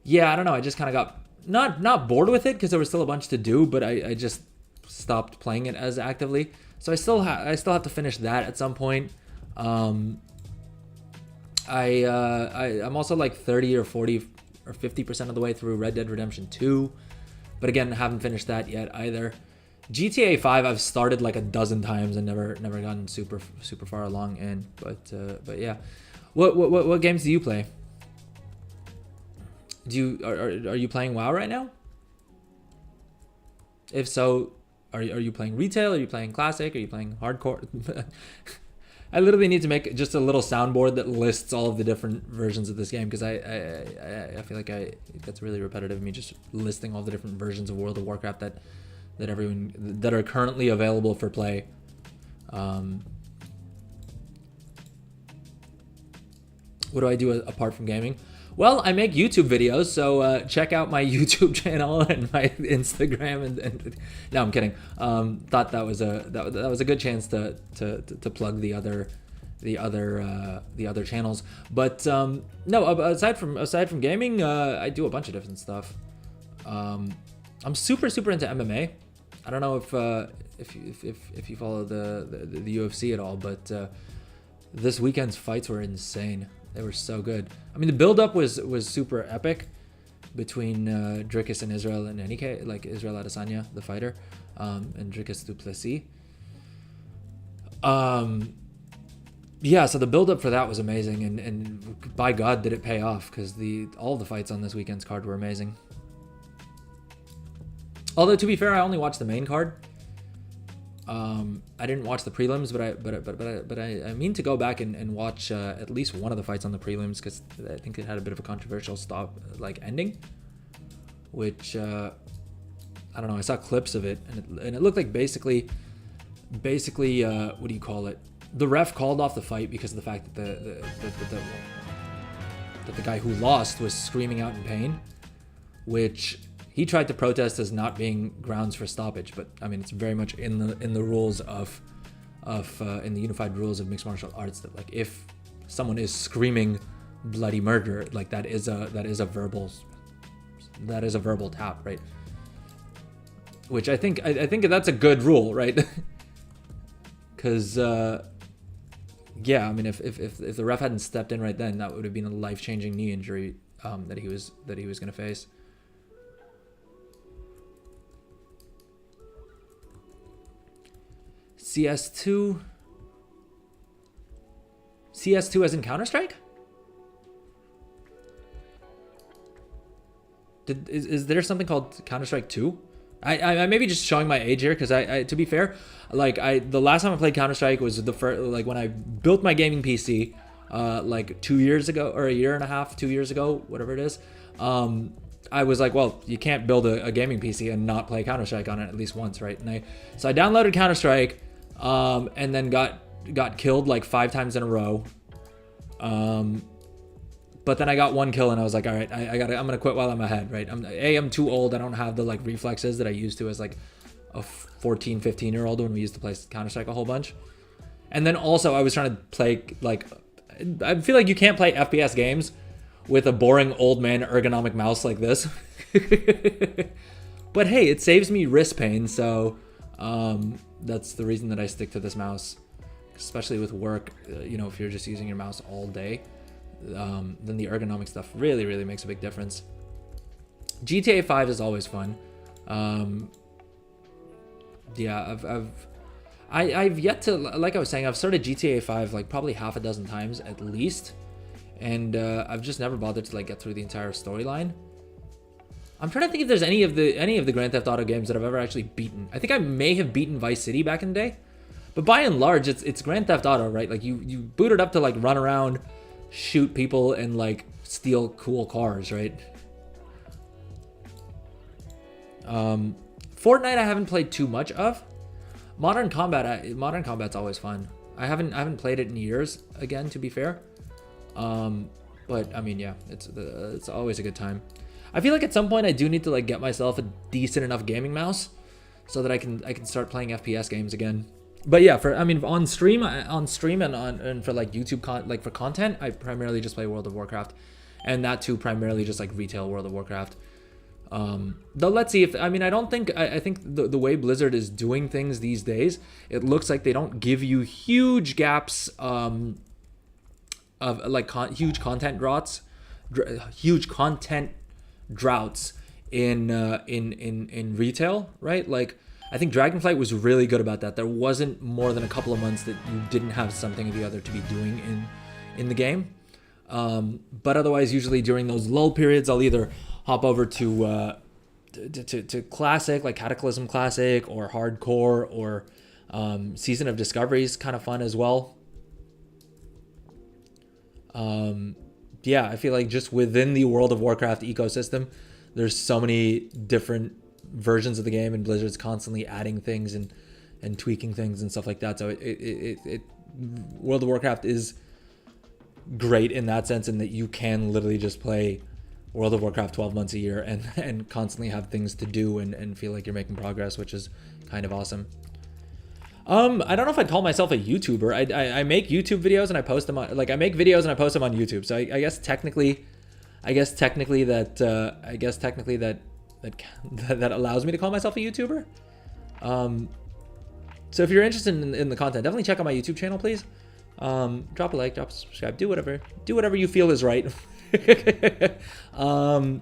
S1: yeah, I don't know, I just kind of got not bored with it, because there was still a bunch to do, but I just stopped playing it as actively. So I still have to finish that at some point. I'm also like 30 or 40 or 50% of the way through Red Dead Redemption 2, but again, haven't finished that yet either. GTA 5 I've started like a dozen times and never gotten super far along in, but yeah. What games do you play? Are you playing WoW right now? If so, are you playing retail? Are you playing classic? Are you playing hardcore? I literally need to make just a little soundboard that lists all of the different versions of this game, because I feel like it gets really repetitive, me just listing all the different versions of World of Warcraft that are currently available for play. What do I do apart from gaming? Well, I make YouTube videos, so check out my YouTube channel and my Instagram. And no, I'm kidding. Thought that was a good chance to plug the other channels. But no, aside from gaming, I do a bunch of different stuff. I'm super into MMA. I don't know if you follow the UFC at all, but this weekend's fights were insane. They were so good. I mean, the build-up was super epic between Dricus and Israel in any case, like Israel Adesanya, the fighter, and Dricus du Plessis. Yeah, so the build-up for that was amazing, and by God did it pay off, because all the fights on this weekend's card were amazing. Although, to be fair, I only watched the main card. I didn't watch the prelims, but I mean to go back and watch at least one of the fights on the prelims, because I think it had a bit of a controversial ending, which I don't know. I saw clips of it, and it looked like basically what do you call it? The ref called off the fight because of the fact that the guy who lost was screaming out in pain, which he tried to protest as not being grounds for stoppage, but I mean, it's very much in the rules of in the unified rules of mixed martial arts that, like, if someone is screaming bloody murder, like, that is a verbal tap, right? Which I think that's a good rule, right? Because yeah, I mean, if the ref hadn't stepped in right then, that would have been a life-changing knee injury that he was going to face. CS2 as in Counter-Strike? Is there something called Counter-Strike 2? I may be just showing my age here, because I to be fair, like, the last time I played Counter-Strike was the first, like, when I built my gaming PC like 2 years ago, or a year and a half, 2 years ago, whatever it is. I was like, well, you can't build a gaming PC and not play Counter-Strike on it at least once, right? So I downloaded Counter-Strike, and then got killed like 5 times in a row. But then I got 1 kill, and I was like, all right, I'm gonna quit while I'm ahead, right? I'm too old. I don't have the, like, reflexes that I used to as, like, a 14, 15-year-old when we used to play Counter-Strike a whole bunch. And then also I was trying to play, like, I feel like you can't play FPS games with a boring old man ergonomic mouse like this. But hey, it saves me wrist pain, so that's the reason that I stick to this mouse, especially with work. If you're just using your mouse all day, then the ergonomic stuff really makes a big difference. GTA 5 is always fun. Yeah, I've yet to, like I was saying, I've started GTA 5 like probably half a dozen times at least, and I've just never bothered to, like, get through the entire storyline. I'm trying to think if there's any of the Grand Theft Auto games that I've ever actually beaten. I think I may have beaten Vice City back in the day, but by and large, it's Grand Theft Auto, right? Like, you boot it up to, like, run around, shoot people, and, like, steal cool cars, right? Fortnite I haven't played too much of. Modern Combat's always fun. I haven't played it in years, again, to be fair. But I mean, yeah, it's always a good time. I feel like at some point I do need to, like, get myself a decent enough gaming mouse so that I can start playing FPS games again. But yeah, on stream and for, like, YouTube for content, I primarily just play World of Warcraft, and that too primarily just, like, retail World of Warcraft. Though let's see I think the way Blizzard is doing things these days, it looks like they don't give you huge gaps of, like, huge content droughts in retail, right? Like, I think Dragonflight was really good about that. There wasn't more than a couple of months that you didn't have something or the other to be doing in the game. But otherwise, usually during those lull periods, I'll either hop over to classic, like Cataclysm Classic, or Hardcore, or Season of Discovery is kind of fun as well. Yeah, I feel like just within the World of Warcraft ecosystem, there's so many different versions of the game, and Blizzard's constantly adding things and tweaking things and stuff like that. So it World of Warcraft is great in that sense, in that you can literally just play World of Warcraft 12 months a year and constantly have things to do and feel like you're making progress, which is kind of awesome. I don't know if I'd call myself a YouTuber. I make YouTube videos and I post them on, like, I make videos and I post them on YouTube. So I guess technically that allows me to call myself a YouTuber. So if you're interested in the content, definitely check out my YouTube channel, please. Drop a like, drop a subscribe, do whatever you feel is right. And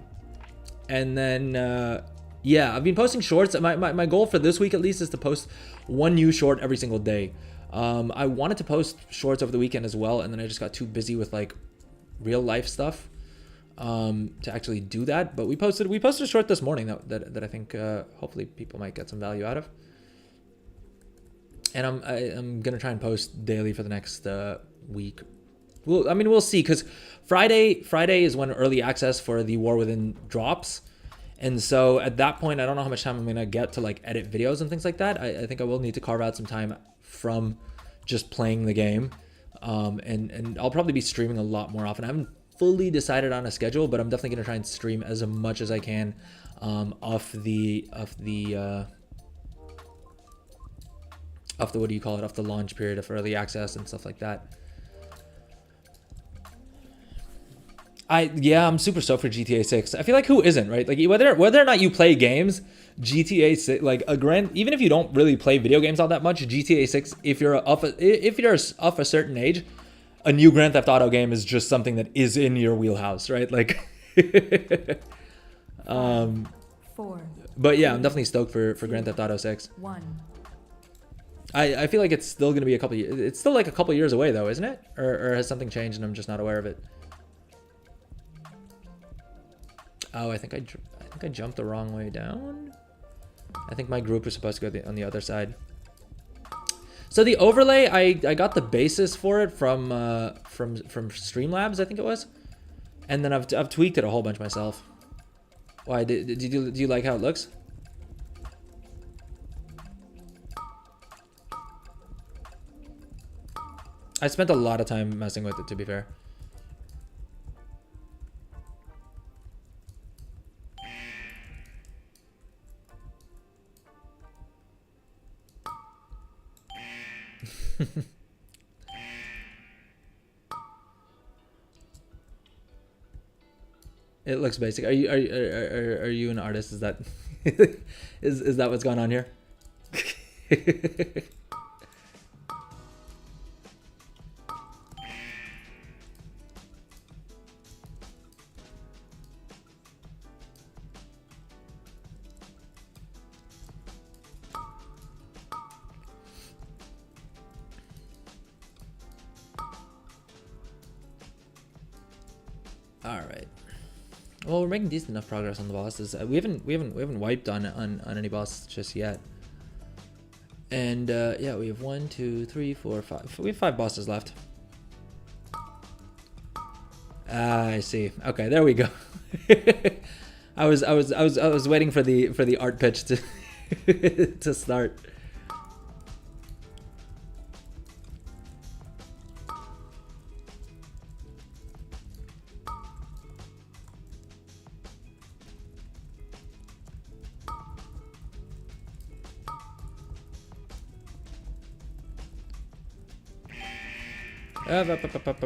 S1: then yeah, I've been posting shorts. My goal for this week at least is to post one new short every single day. I wanted to post shorts over the weekend as well, and then I just got too busy with like real life stuff to actually do that. But we posted a short this morning that I think hopefully people might get some value out of. And I'm gonna try and post daily for the next week. Well, I mean, we'll see, because Friday is when early access for the War Within drops. And so at that point, I don't know how much time I'm going to get to like edit videos and things like that. I think I will need to carve out some time from just playing the game. And I'll probably be streaming a lot more often. I haven't fully decided on a schedule, but I'm definitely going to try and stream as much as I can off the what do you call it? Off the launch period of early access and stuff like that. I'm super stoked for GTA 6. I feel like who isn't, right? Like whether or not you play games, GTA 6, like even if you don't really play video games all that much, GTA 6, if you're of a certain age, a new Grand Theft Auto game is just something that is in your wheelhouse, right? Like
S2: 4.
S1: But yeah, I'm definitely stoked for Grand Theft Auto 6.
S2: 1.
S1: I feel like it's still going to be a couple years. It's still like a couple years away though, isn't it? Or has something changed and I'm just not aware of it? Oh, I think I jumped the wrong way down. I think my group was supposed to go on the other side. So the overlay, I got the basis for it from Streamlabs, I think it was, and then I've tweaked it a whole bunch myself. Why do you like how it looks? I spent a lot of time messing with it, to be fair. It looks basic. Are you an artist? Is that is that what's going on here? All right. Well, we're making decent enough progress on the bosses. We haven't wiped on any bosses just yet. And yeah, we have 1, 2, 3, 4, 5. We have 5 bosses left. I see. Okay, there we go. I was waiting for the art pitch to to start.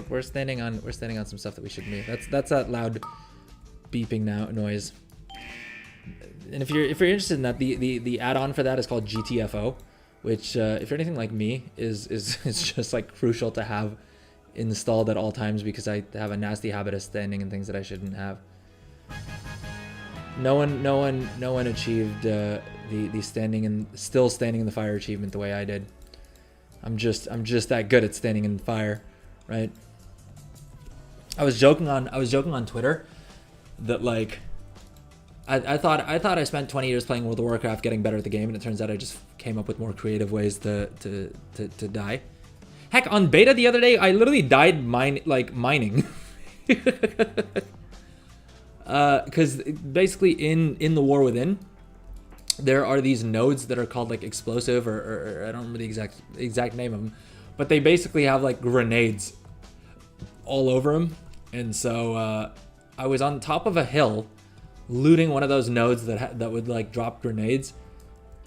S1: We're standing on some stuff that we shouldn't be. That's that loud beeping noise. And if you're interested in that, the add-on for that is called GTFO, which if you're anything like me is just like crucial to have installed at all times, because I have a nasty habit of standing in things that I shouldn't have. No one achieved the still standing in the fire achievement the way I did. I'm just that good at standing in fire, right? I was joking on Twitter that like I thought I spent 20 years playing World of Warcraft getting better at the game, and it turns out I just came up with more creative ways to die. Heck, on beta the other day, I literally died mining. Because basically in the War Within, there are these nodes that are called like explosive or I don't remember the exact name of them, but they basically have like grenades all over him. And so I was on top of a hill looting one of those nodes that would like drop grenades.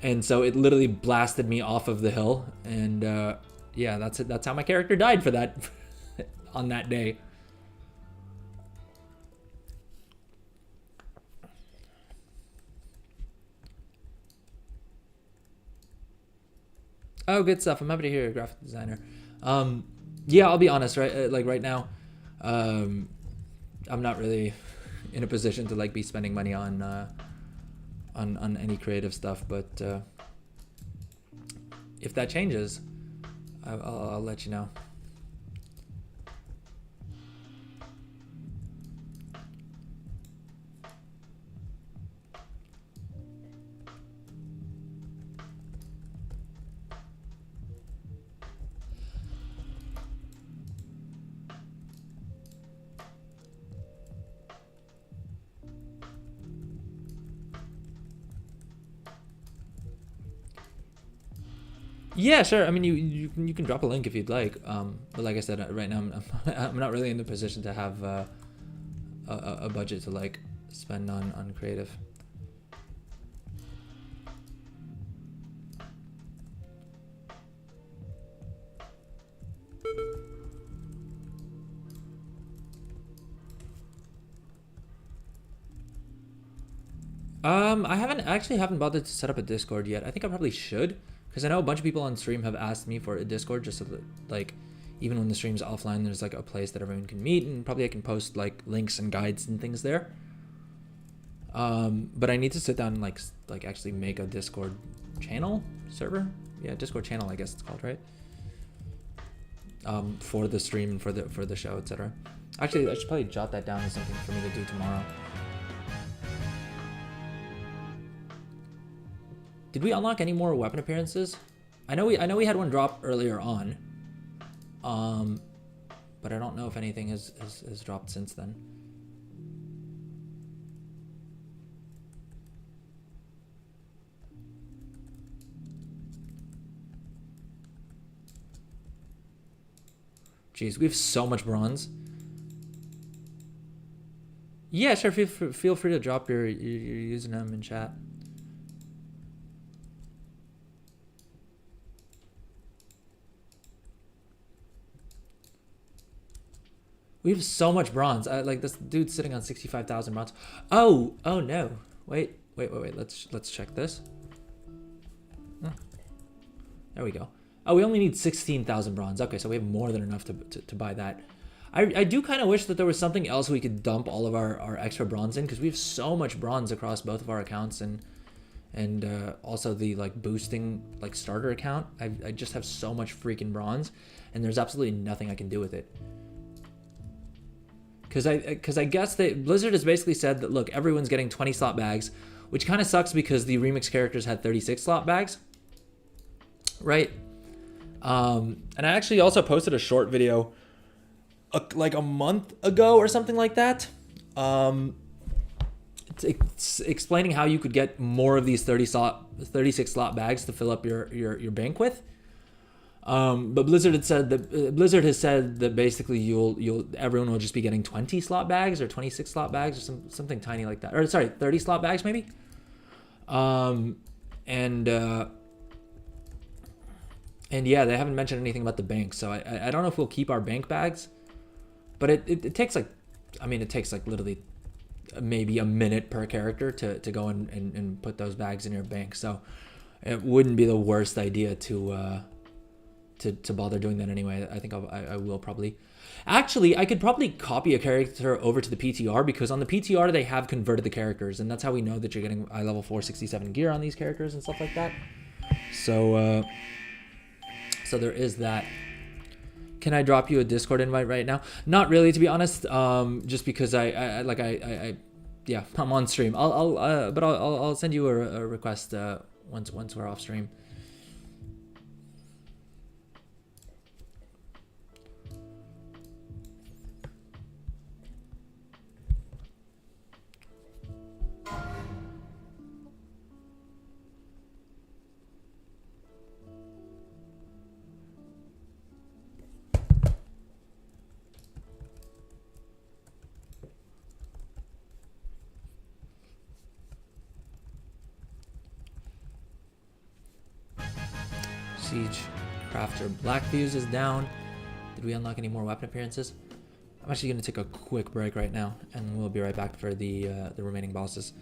S1: And so it literally blasted me off of the hill. And yeah, that's it. That's how my character died for that on that day. Oh, good stuff. I'm happy to hear, graphic designer. Yeah, I'll be honest, right? Like right now, I'm not really in a position to like be spending money on any creative stuff, but if that changes, I'll let you know. Yeah, sure. I mean, you can drop a link if you'd like. But like I said, right now I'm not really in the position to have a budget to like spend on creative. I haven't bothered to set up a Discord yet. I think I probably should, because I know a bunch of people on stream have asked me for a Discord, just so that, like, even when the stream's offline, there's like a place that everyone can meet, and probably I can post like links and guides and things there. But I need to sit down and like actually make a Discord channel server. Yeah, Discord channel, I guess it's called, right? For the stream and for the show, etc. Actually, I should probably jot that down as something for me to do tomorrow. Did we unlock any more weapon appearances? I know we had one drop earlier on. But I don't know if anything has dropped since then. Jeez, we have so much bronze. Yeah, sure. Feel free to drop your username in chat. We have so much bronze. Like this dude's sitting on 65,000 bronze. Oh no. Wait. Let's check this. There we go. Oh, we only need 16,000 bronze. Okay, so we have more than enough to buy that. I do kind of wish that there was something else we could dump all of our extra bronze in, because we have so much bronze across both of our accounts, and also the like boosting like starter account. I just have so much freaking bronze, and there's absolutely nothing I can do with it. Because I guess that Blizzard has basically said that, look, everyone's getting 20 slot bags, which kind of sucks because the remix characters had 36 slot bags, right? And I actually also posted a short video like a month ago or something like that, it's explaining how you could get more of these 36 slot bags to fill up your bank with. But Blizzard has said that basically everyone will just be getting 20 slot bags or 26 slot bags or something tiny like that. Or sorry, 30 slot bags maybe. And yeah, they haven't mentioned anything about the bank, so I don't know if we'll keep our bank bags, but it takes like, I mean, it takes like literally maybe a minute per character to go and put those bags in your bank, so it wouldn't be the worst idea to bother doing that anyway. I think I will probably. Actually, I could probably copy a character over to the PTR, because on the PTR they have converted the characters, and that's how we know that you're getting eye level 467 gear on these characters and stuff like that. So there is that. Can I drop you a Discord invite right now? Not really, to be honest. Just because yeah, I'm on stream. I'll send you a request once we're off stream. Siege Crafter Black Fuse is down. Did we unlock any more weapon appearances? I'm actually going to take a quick break right now, and we'll be right back for the remaining bosses.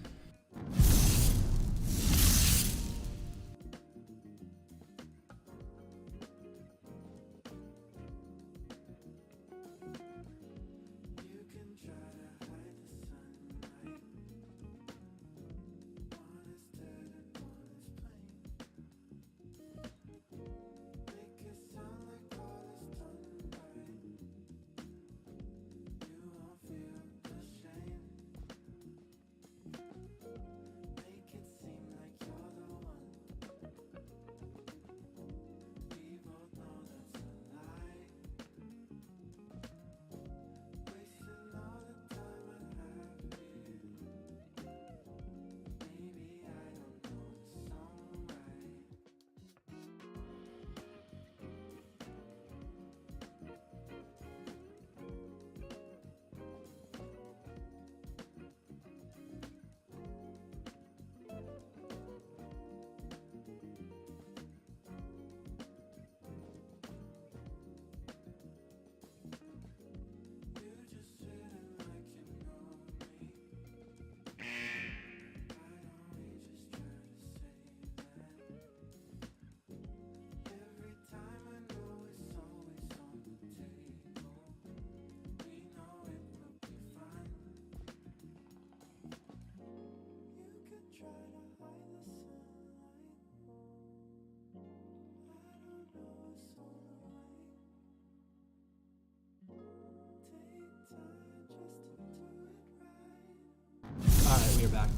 S1: Alright, we are back.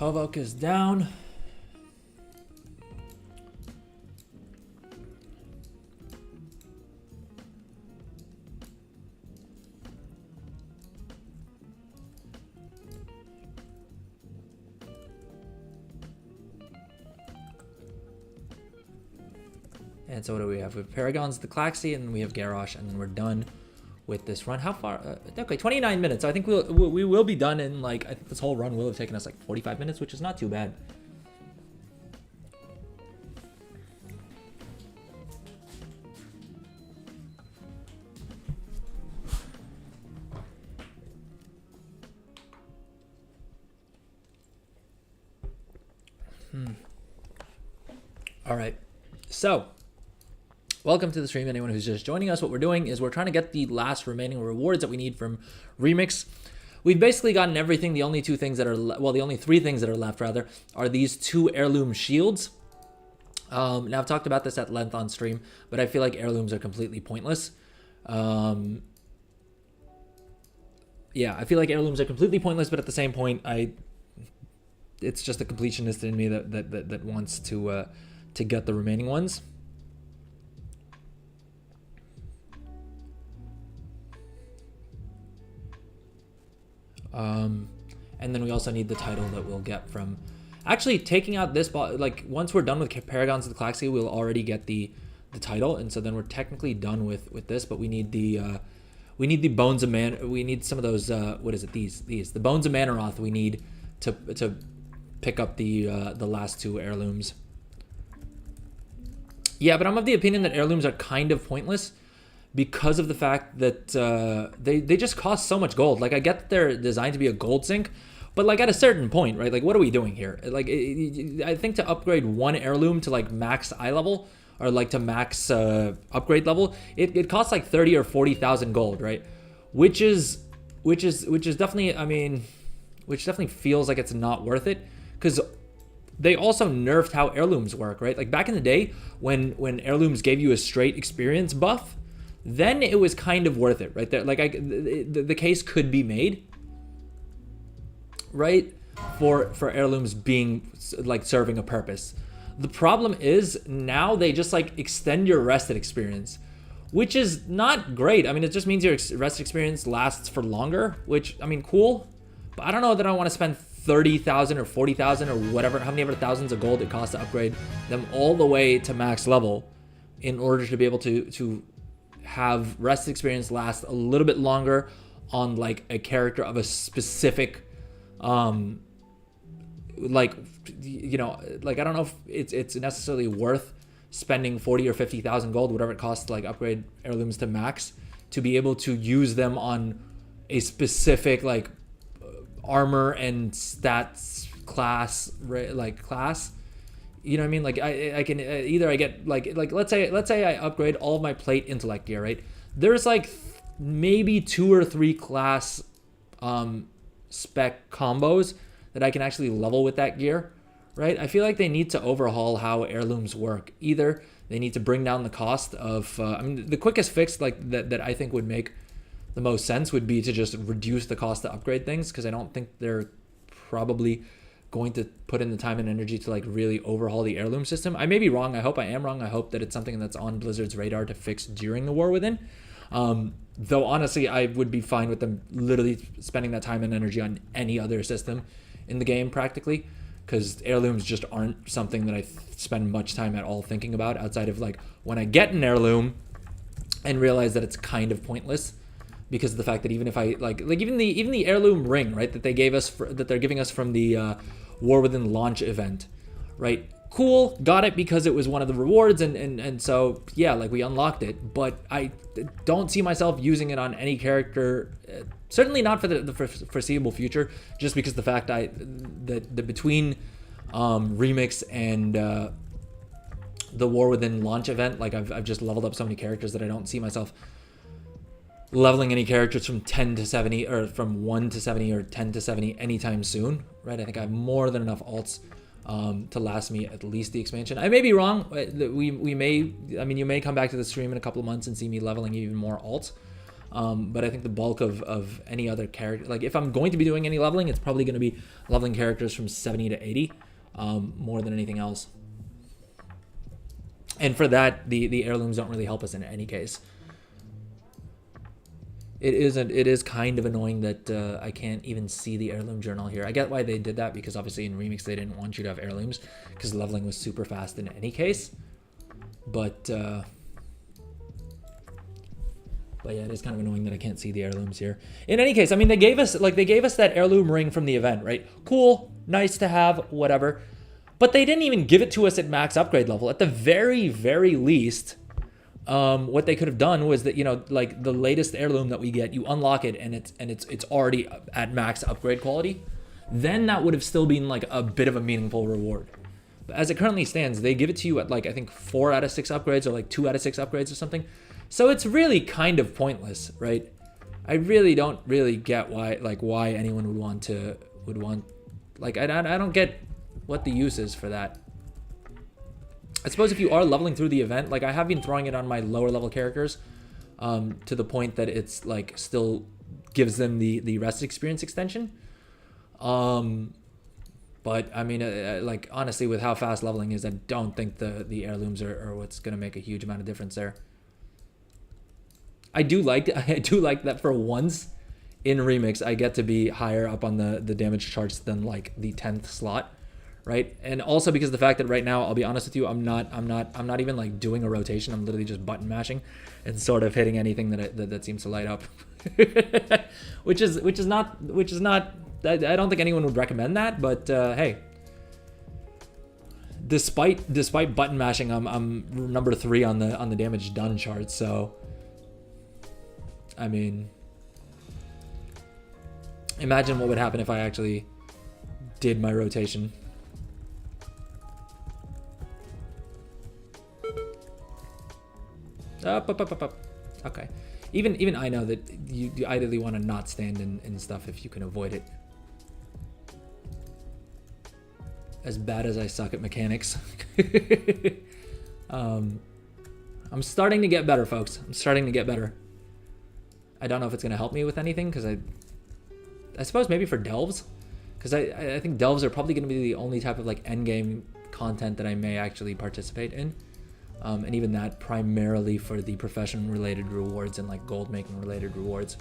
S1: Hovok is down. And so what do we have? We have Paragons, the Klaxi, and we have Garrosh, and then we're done with this run. How far? Okay, 29 minutes. So I think we will be done in like, I think this whole run will have taken us like 45 minutes, which is not too bad. All right, so welcome to the stream, anyone who's just joining us. What we're doing is we're trying to get the last remaining rewards that we need from Remix. We've basically gotten everything. The only two things that are, the only three things that are left, rather, are these two heirloom shields. Now, I've talked about this at length on stream, but I feel like heirlooms are completely pointless. Yeah, I feel like heirlooms are completely pointless, but at the same point, it's just the completionist in me that wants to get the remaining ones. And then we also need the title that we'll get from actually taking out this boss. Like, once we're done with Paragons of the Klaxi, we'll already get the title, and so then we're technically done with this. But we need the Bones of Man. We need some of those. What is it? These the Bones of Manaroth. We need to pick up the last two heirlooms. Yeah, but I'm of the opinion that heirlooms are kind of pointless, because of the fact that they just cost so much gold. Like, I get that they're designed to be a gold sink, but like at a certain point, right? Like, what are we doing here? Like, I think to upgrade one heirloom to like max eye level, or like to max upgrade level, it costs like 30 or 40,000 gold, right? Which is definitely, I mean, which definitely feels like it's not worth it, because they also nerfed how heirlooms work, right? Like, back in the day when heirlooms gave you a straight experience buff, then it was kind of worth it, right? There, like, the case could be made, right, for heirlooms being like serving a purpose. The problem is now they just like extend your rested experience, which is not great. I mean, it just means your rested experience lasts for longer, which, I mean, cool, but I don't know that I want to spend 30,000 or 40,000 or whatever, how many ever thousands of gold it costs to upgrade them all the way to max level in order to be able to have rest experience last a little bit longer on like a character of a specific like, you know, like, I don't know if it's necessarily worth spending 40 or 50,000 gold, whatever it costs to like upgrade heirlooms to max, to be able to use them on a specific like armor and stats class, class. You know what I mean? Like I can either I get like let's say I upgrade all of my plate intellect gear, right? There's like maybe 2 or 3 class spec combos that I can actually level with that gear, right? I feel like they need to overhaul how heirlooms work. Either they need to bring down the cost of I mean, the quickest fix like that I think would make the most sense would be to just reduce the cost to upgrade things, because I don't think they're probably going to put in the time and energy to like really overhaul the heirloom system. I may be wrong. I hope I am wrong. I hope that it's something that's on Blizzard's radar to fix during the War Within. Though honestly, I would be fine with them literally spending that time and energy on any other system in the game practically, because heirlooms just aren't something that I spend much time at all thinking about, outside of like when I get an heirloom and realize that it's kind of pointless because of the fact that even if I like even the heirloom ring, right, that they gave us that they're giving us from the War Within launch event, right? Cool, got it because it was one of the rewards, and so yeah, like we unlocked it, but I don't see myself using it on any character, certainly not for the foreseeable future, just because the fact that between Remix and the War Within launch event, like I've just leveled up so many characters that I don't see myself leveling any characters from 10 to 70 or from 1 to 70 or 10 to 70 anytime soon, right? I think I have more than enough alts to last me at least the expansion. I may be wrong. We may, I mean, you may come back to the stream in a couple of months and see me leveling even more alts. But I think the bulk of any other character, like if I'm going to be doing any leveling, it's probably going to be leveling characters from 70 to 80 more than anything else. And for that, the heirlooms don't really help us in any case. It is kind of annoying that I can't even see the heirloom journal here. I get why they did that, because obviously in Remix they didn't want you to have heirlooms because leveling was super fast in any case. But yeah, it is kind of annoying that I can't see the heirlooms here. In any case, I mean, they gave us that heirloom ring from the event, right? Cool, nice to have, whatever. But they didn't even give it to us at max upgrade level. At the very, very least, what they could have done was that, you know, like the latest heirloom that we get, you unlock it and it's already at max upgrade quality. Then that would have still been like a bit of a meaningful reward. But as it currently stands, they give it to you at like I think 4 out of 6 upgrades or like 2 out of 6 upgrades or something. So it's really kind of pointless, right? I really don't really get why anyone would want like I don't get what the use is for that. I suppose if you are leveling through the event, like I have been throwing it on my lower level characters to the point that it's like still gives them the rest experience extension. But I mean, like honestly, with how fast leveling is, I don't think the heirlooms are what's going to make a huge amount of difference there. I do like that for once in Remix, I get to be higher up on the damage charts than like the 10th slot. Right, and also because of the fact that right now, I'll be honest with you, I'm not even like doing a rotation. I'm literally just button mashing and sort of hitting anything that seems to light up, which is not. I don't think anyone would recommend that, but hey, despite button mashing, I'm number 3 on the damage done chart. So, I mean, imagine what would happen if I actually did my rotation. Up. Okay. Even I know that you ideally want to not stand in stuff if you can avoid it. As bad as I suck at mechanics. I'm starting to get better, folks. I'm starting to get better. I don't know if it's going to help me with anything, because I suppose maybe for delves. Because I think delves are probably going to be the only type of like endgame content that I may actually participate in. And even that primarily for the profession-related rewards and like gold-making-related rewards.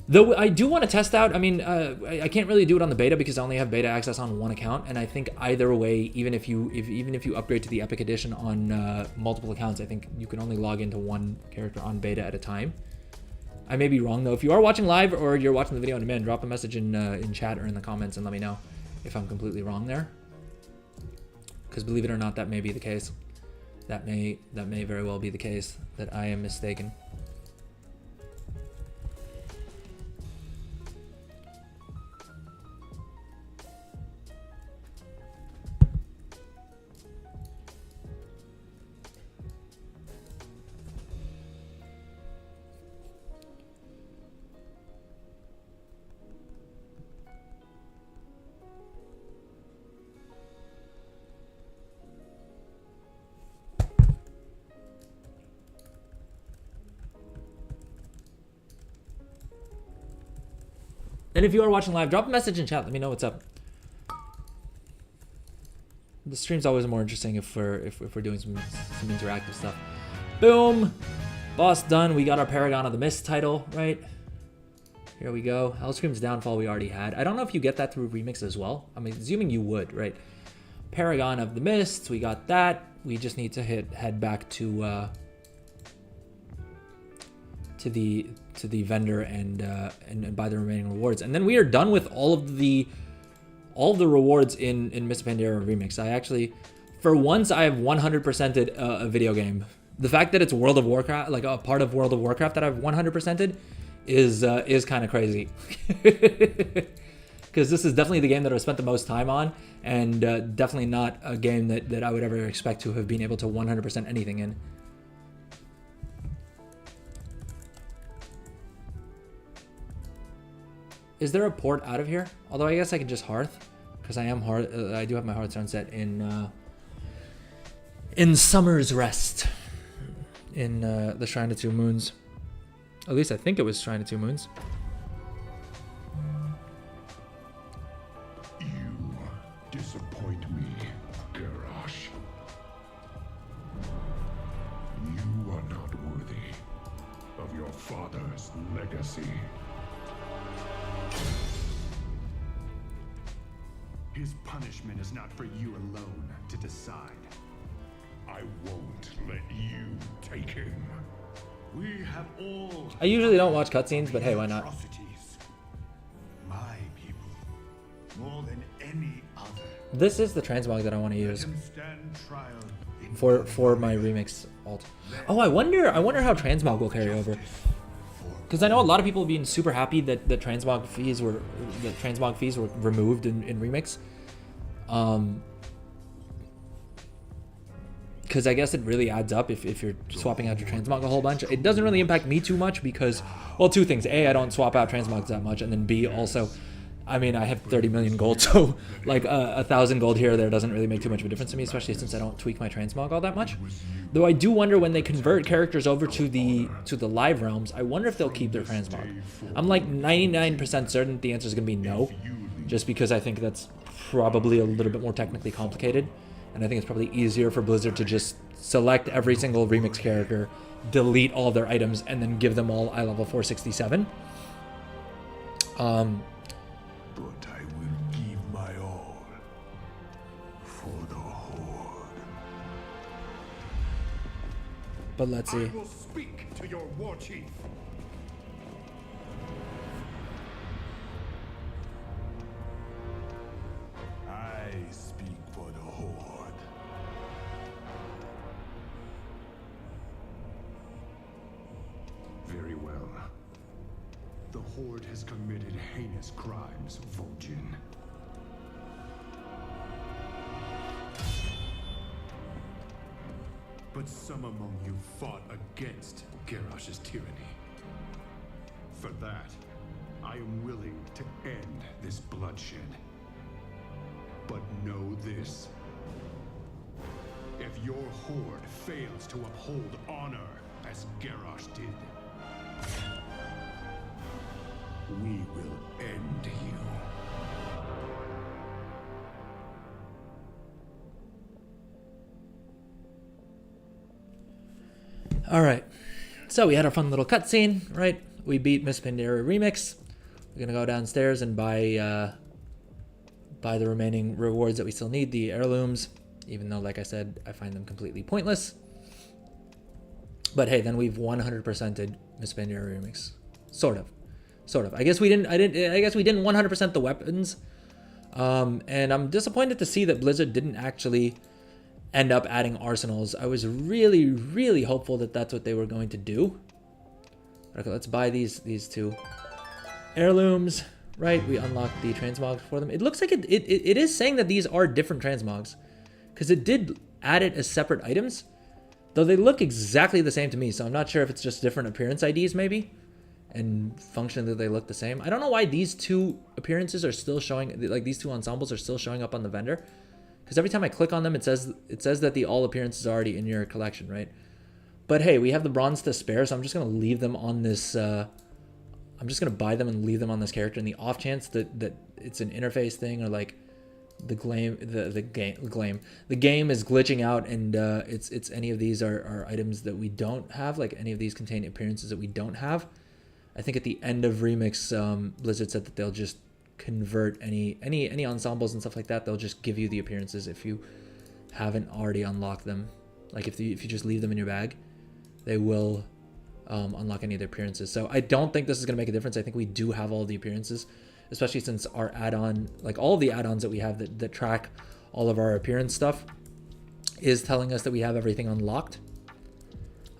S1: Though I do want to test out. I mean, I can't really do it on the beta because I only have beta access on one account, and I think either way, even if you upgrade to the Epic Edition on multiple accounts, I think you can only log into one character on beta at a time. I may be wrong though. If you are watching live or you're watching the video on demand, drop a message in chat or in the comments and let me know if I'm completely wrong there. because believe it or not, that may be the case. That may very well be the case, that I am mistaken. And if you are watching live, drop a message in chat. Let me know what's up. The stream's always more interesting if we're doing some interactive stuff. Boom, boss done. We got our Paragon of the Mist title, right? Here we go. Hellscream's Downfall we already had. I don't know if you get that through remix as well. I'm assuming you would, right? Paragon of the Mist, we got that. We just need to head back to the vendor and buy the remaining rewards, and then we are done with all of the rewards in Mists of Pandaria Remix. I actually, for once, I have 100%ed a video game. The fact that it's World of Warcraft, like a part of World of Warcraft that I've 100%ed, is kind of crazy. Because this is definitely the game that I've spent the most time on, and definitely not a game that I would ever expect to have been able to 100% anything in. Is there a port out of here? Although I guess I can just Hearth, because I am I do have my Hearthstone set in Summer's Rest, in the Shrine of Two Moons. At least I think it was Shrine of Two Moons.
S2: You disappoint me, Garrosh. You are not worthy of your father's legacy.
S3: His punishment is not for you alone to decide.
S2: I won't let you take him.
S3: We have all.
S1: I usually don't watch cutscenes, but hey, why not?
S3: Atrocities. My people, more than any other.
S1: This is the transmog that I want to use
S3: Let him stand trial in
S1: for my remix alt. Oh, I wonder how transmog will carry over. Because I know a lot of people being super happy that the transmog fees were removed in remix. Because I guess it really adds up if you're swapping out your transmog a whole bunch. It doesn't really impact me too much because, well, two things. A, I don't swap out transmogs that much, and then B, also, I mean, I have 30 million gold, so like 1,000 gold here or there doesn't really make too much of a difference to me, especially since I don't tweak my transmog all that much. Though I do wonder when they convert characters over to the live realms, I wonder if they'll keep their transmog. I'm like 99% certain the answer is going to be no, just because I think that's probably a little bit more technically complicated, and I think it's probably easier for Blizzard to just select every single remix character, delete all of their items, and then give them all eye level 467.
S2: But I will give my all for the Horde.
S1: But let's see.
S3: I will speak to your war chief.
S2: I speak for the Horde.
S3: Very well. The Horde has committed heinous crimes, Vol'jin. But some among you fought against Garrosh's tyranny. For that, I am willing to end this bloodshed. But know this. If your Horde fails to uphold honor as Garrosh did, we will end you.
S1: All right, so we had our fun little cutscene, right? We beat Mists of Pandaria Remix. We're gonna go downstairs and buy the remaining rewards that we still need, the heirlooms, even though, like I said, I find them completely pointless. But hey, then we've 100%ed Mists of Pandaria Remix, sort of. I guess we didn't 100% the weapons, and I'm disappointed to see that Blizzard didn't actually end up adding arsenals. I was really, really hopeful that that's what they were going to do. Okay, let's buy these two heirlooms. Right, we unlocked the transmogs for them. It looks like it is saying that these are different transmogs, because it did add it as separate items, though they look exactly the same to me. So I'm not sure if it's just different appearance IDs maybe, and functionally they look the same. I don't know why these two appearances are still showing, like these two ensembles are still showing up on the vendor, because every time I click on them, it says that the all appearances are already in your collection, right? But hey, we have the bronze to spare, so I'm just gonna leave them on this. I'm just gonna buy them and leave them on this character in the off chance that it's an interface thing, or like the game is glitching out and it's any of these are items that we don't have, like any of these contain appearances that we don't have. I think at the end of Remix, Blizzard said that they'll just convert any ensembles and stuff like that. They'll just give you the appearances if you haven't already unlocked them. Like if you just leave them in your bag, they will unlock any of their appearances. So I don't think this is going to make a difference. I think we do have all the appearances, especially since our add-on, like all of the add-ons that we have that track all of our appearance stuff, is telling us that we have everything unlocked.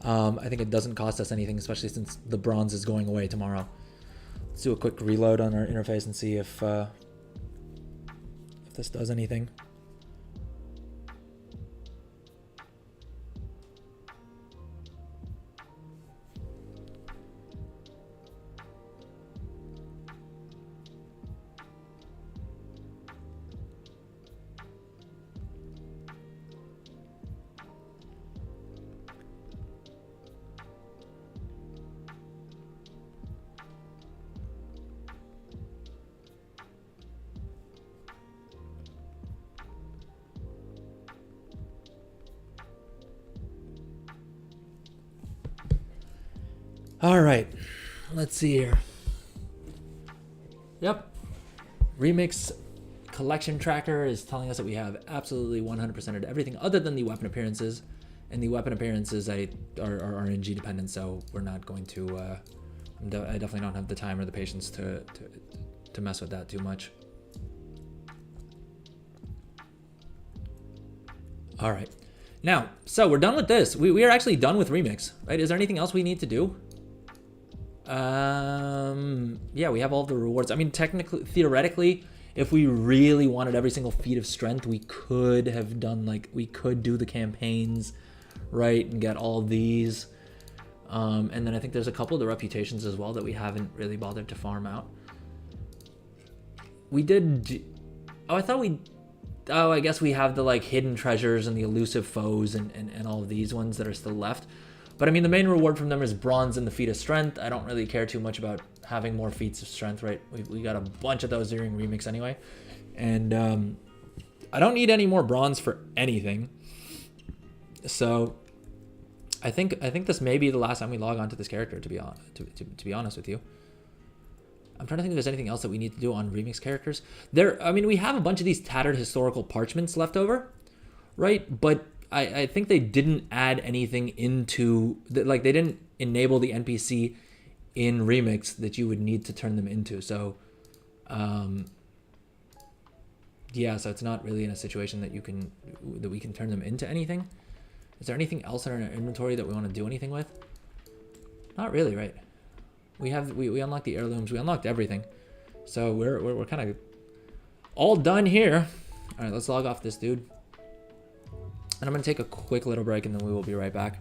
S1: I think it doesn't cost us anything, especially since the bronze is going away tomorrow. Let's do a quick reload on our interface and see if this does anything. All right, let's see here. Yep, Remix collection tracker is telling us that we have absolutely 100% of everything other than the weapon appearances, and the weapon appearances are RNG dependent, so we're not going to. I definitely don't have the time or the patience to mess with that too much. All right, now, so we're done with this. We are actually done with Remix, right? Is there anything else we need to do? Yeah, we have all the rewards. I mean, theoretically, if we really wanted every single feat of strength, we could have done, like, we could do the campaigns, right, and get all these. And then I think there's a couple of the reputations as well that we haven't really bothered to farm out. We did, I guess we have the, like, hidden treasures and the elusive foes and all of these ones that are still left. But I mean, the main reward from them is bronze and the feat of strength. I don't really care too much about having more feats of strength, right? We got a bunch of those during Remix anyway. And I don't need any more bronze for anything. So I think this may be the last time we log on to this character, to be honest with you. I'm trying to think if there's anything else that we need to do on Remix characters. I mean, we have a bunch of these tattered historical parchments left over, right? But I think they didn't add anything into, like, they didn't enable the NPC in Remix that you would need to turn them into. So, yeah, so it's not really in a situation that we can turn them into anything. Is there anything else in our inventory that we want to do anything with? Not really, right? We unlocked the heirlooms. We unlocked everything. So we're kind of all done here. All right, let's log off this dude. And I'm going to take a quick little break, and then we will be right back.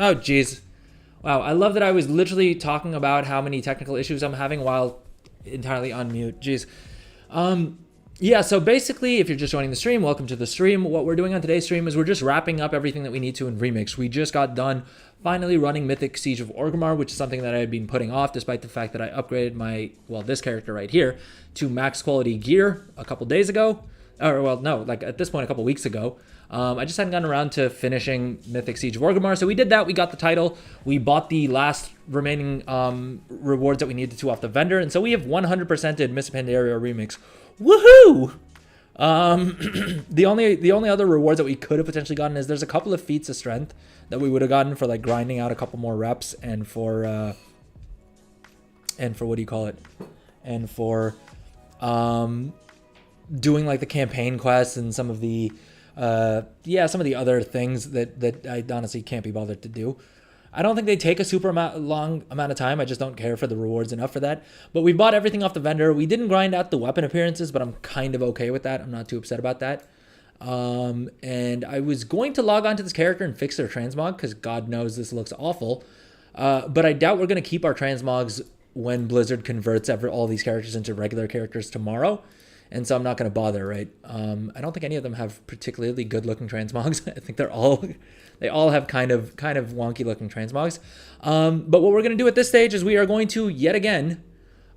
S1: Oh, jeez. Wow, I love that I was literally talking about how many technical issues I'm having while entirely on mute. Jeez. Yeah, so basically, if you're just joining the stream, welcome to the stream. What we're doing on today's stream is we're just wrapping up everything that we need to in Remix. We just got done finally running Mythic Siege of Orgrimmar, which is something that I had been putting off despite the fact that I upgraded my, well, this character right here to max quality gear a couple days ago. Or, well, no, like at this point, a couple weeks ago. I just hadn't gotten around to finishing Mythic Siege of Orgrimmar, so we did that. We got the title. We bought the last remaining rewards that we needed to off the vendor, and so we have 100%ed Mists of Pandaria Remix. Woohoo! The only other rewards that we could have potentially gotten is there's a couple of feats of strength that we would have gotten for like grinding out a couple more reps and for what do you call it? And for doing like the campaign quests and some of the some of the other things that I honestly can't be bothered to do. I don't think they take a super long amount of time. I just don't care for the rewards enough for that. But we bought everything off the vendor. We didn't grind out the weapon appearances, but I'm kind of okay with that. I'm not too upset about that. And I was going to log on to this character and fix their transmog because God knows this looks awful. But I doubt we're going to keep our transmogs when Blizzard converts all these characters into regular characters tomorrow. And so I'm not going to bother, right? I don't think any of them have particularly good-looking transmogs. I think they all have kind of wonky-looking transmogs. But what we're going to do at this stage is we are going to yet again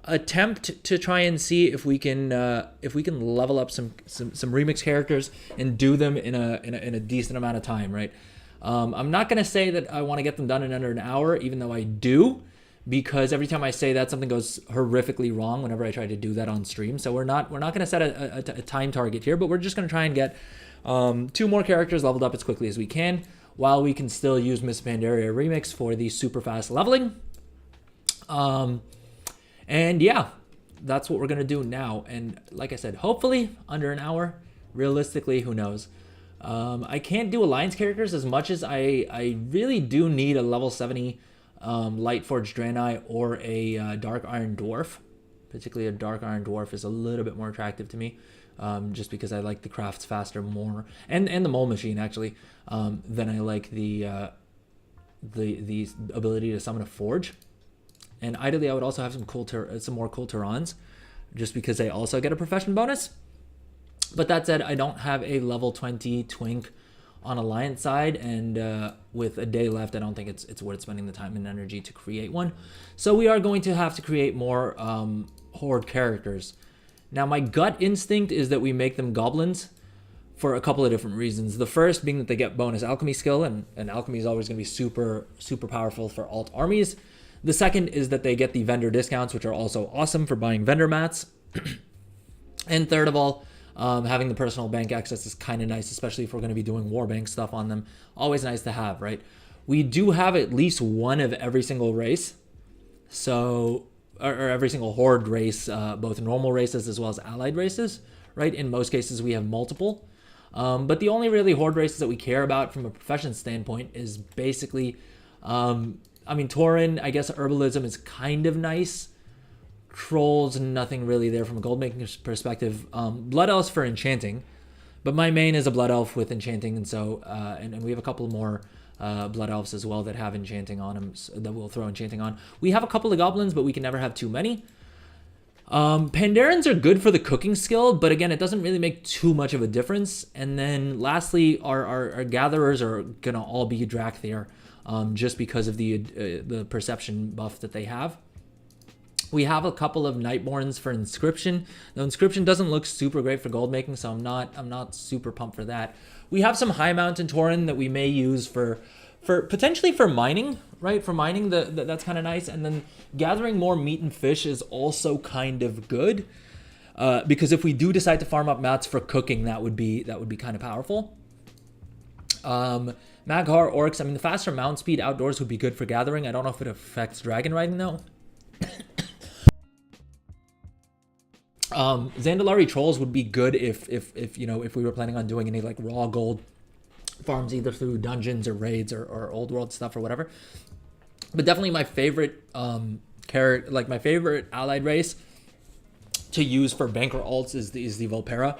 S1: attempt to try and see if we can level up some remix characters and do them in a decent amount of time, right? I'm not going to say that I want to get them done in under an hour, even though I do. Because every time I say that, something goes horrifically wrong whenever I try to do that on stream. So we're not going to set a time target here, but we're just going to try and get 2 more characters leveled up as quickly as we can, while we can still use Mists of Pandaria Remix for the super fast leveling. And yeah, that's what we're going to do now. And like I said, hopefully under an hour. Realistically, who knows? I can't do Alliance characters as much as I really do need a level 70 Lightforged Draenei or a Dark Iron Dwarf. Particularly a Dark Iron Dwarf is a little bit more attractive to me, just because I like the crafts faster more, and the mole machine actually, than I like the ability to summon a forge. And ideally, I would also have some more cool Terrans, just because they also get a profession bonus. But that said, I don't have a level 20 Twink on Alliance side, and with a day left, I don't think it's worth spending the time and energy to create one. So we are going to have to create more Horde characters. Now, my gut instinct is that we make them goblins for a couple of different reasons. The first being that they get bonus alchemy skill, and alchemy is always going to be super, super powerful for alt armies. The second is that they get the vendor discounts, which are also awesome for buying vendor mats. And third of all, having the personal bank access is kind of nice, especially if we're going to be doing warbank stuff on them. Always nice to have, right? We do have at least one of every single race, so or every single Horde race, both normal races as well as allied races, right? In most cases, we have multiple. But the only really Horde races that we care about from a profession standpoint is basically, Tauren, I guess herbalism is kind of nice. Trolls, nothing really there from a gold making perspective. Blood elves for enchanting, but my main is a blood elf with enchanting, and so and we have a couple more blood elves as well that have enchanting on them, that we'll throw enchanting on. We have a couple of goblins, but we can never have too many. Pandarians are good for the cooking skill, but again, it doesn't really make too much of a difference. And then lastly, our gatherers are gonna all be Drakthir, just because of the perception buff that they have. We have a couple of Nightborns for Inscription. The Inscription doesn't look super great for gold making, so I'm not super pumped for that. We have some High Mountain Tauren that we may use for potentially for mining, right? For mining, that's kind of nice. And then gathering more meat and fish is also kind of good, because if we do decide to farm up mats for cooking, that would be kind of powerful. Maghar Orcs. The faster mount speed outdoors would be good for gathering. I don't know if it affects dragon riding though. Zandalari Trolls would be good if we were planning on doing any like raw gold farms, either through dungeons or raids or old world stuff or whatever. But definitely my favorite my favorite allied race to use for banker alts is the Volpera.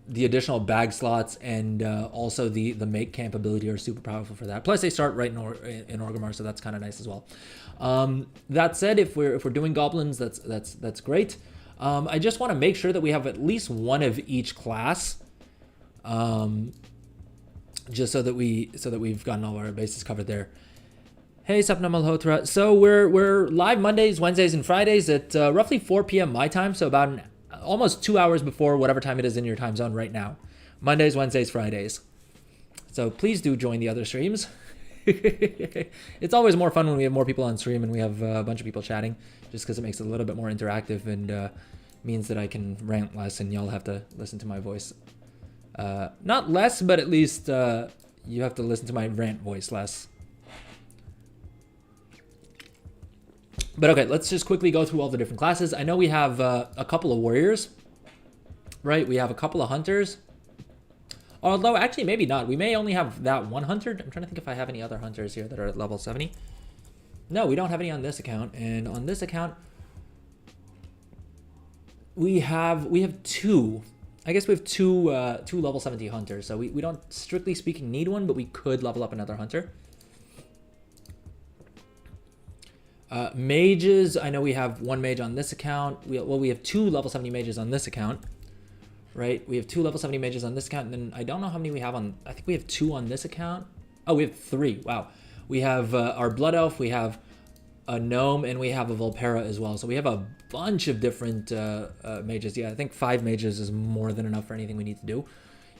S1: The additional bag slots and also the make camp ability are super powerful for that. Plus they start right in Orgrimmar, so that's kind of nice as well. That said, if we're doing goblins, that's great. I just want to make sure that we have at least one of each class, just so that we've gotten all our bases covered there. Hey, Sapna Malhotra. So we're live Mondays, Wednesdays, and Fridays at roughly 4 p.m. my time, so about almost 2 hours before whatever time it is in your time zone right now. Mondays, Wednesdays, Fridays. So please do join the other streams. It's always more fun when we have more people on stream and we have a bunch of people chatting, just because it makes it a little bit more interactive and means that I can rant less and y'all have to listen to my voice. Not less, but at least you have to listen to my rant voice less. But okay, let's just quickly go through all the different classes. I know we have a couple of warriors, right? We have a couple of hunters. Although, actually, maybe not. We may only have that one hunter. I'm trying to think if I have any other hunters here that are at level 70. No, we don't have any on this account. And on this account, we have two. I guess we have two level 70 hunters. So we don't, strictly speaking, need one, but we could level up another hunter. Mages, I know we have one mage on this account. We have two level 70 mages on this account, right? We have two level 70 mages on this account, and then I don't know how many we have on, I think we have two on this account. Oh, we have three, wow. We have our Blood Elf, we have a Gnome, and we have a Volpera as well. So we have a bunch of different mages. Yeah, I think 5 mages is more than enough for anything we need to do.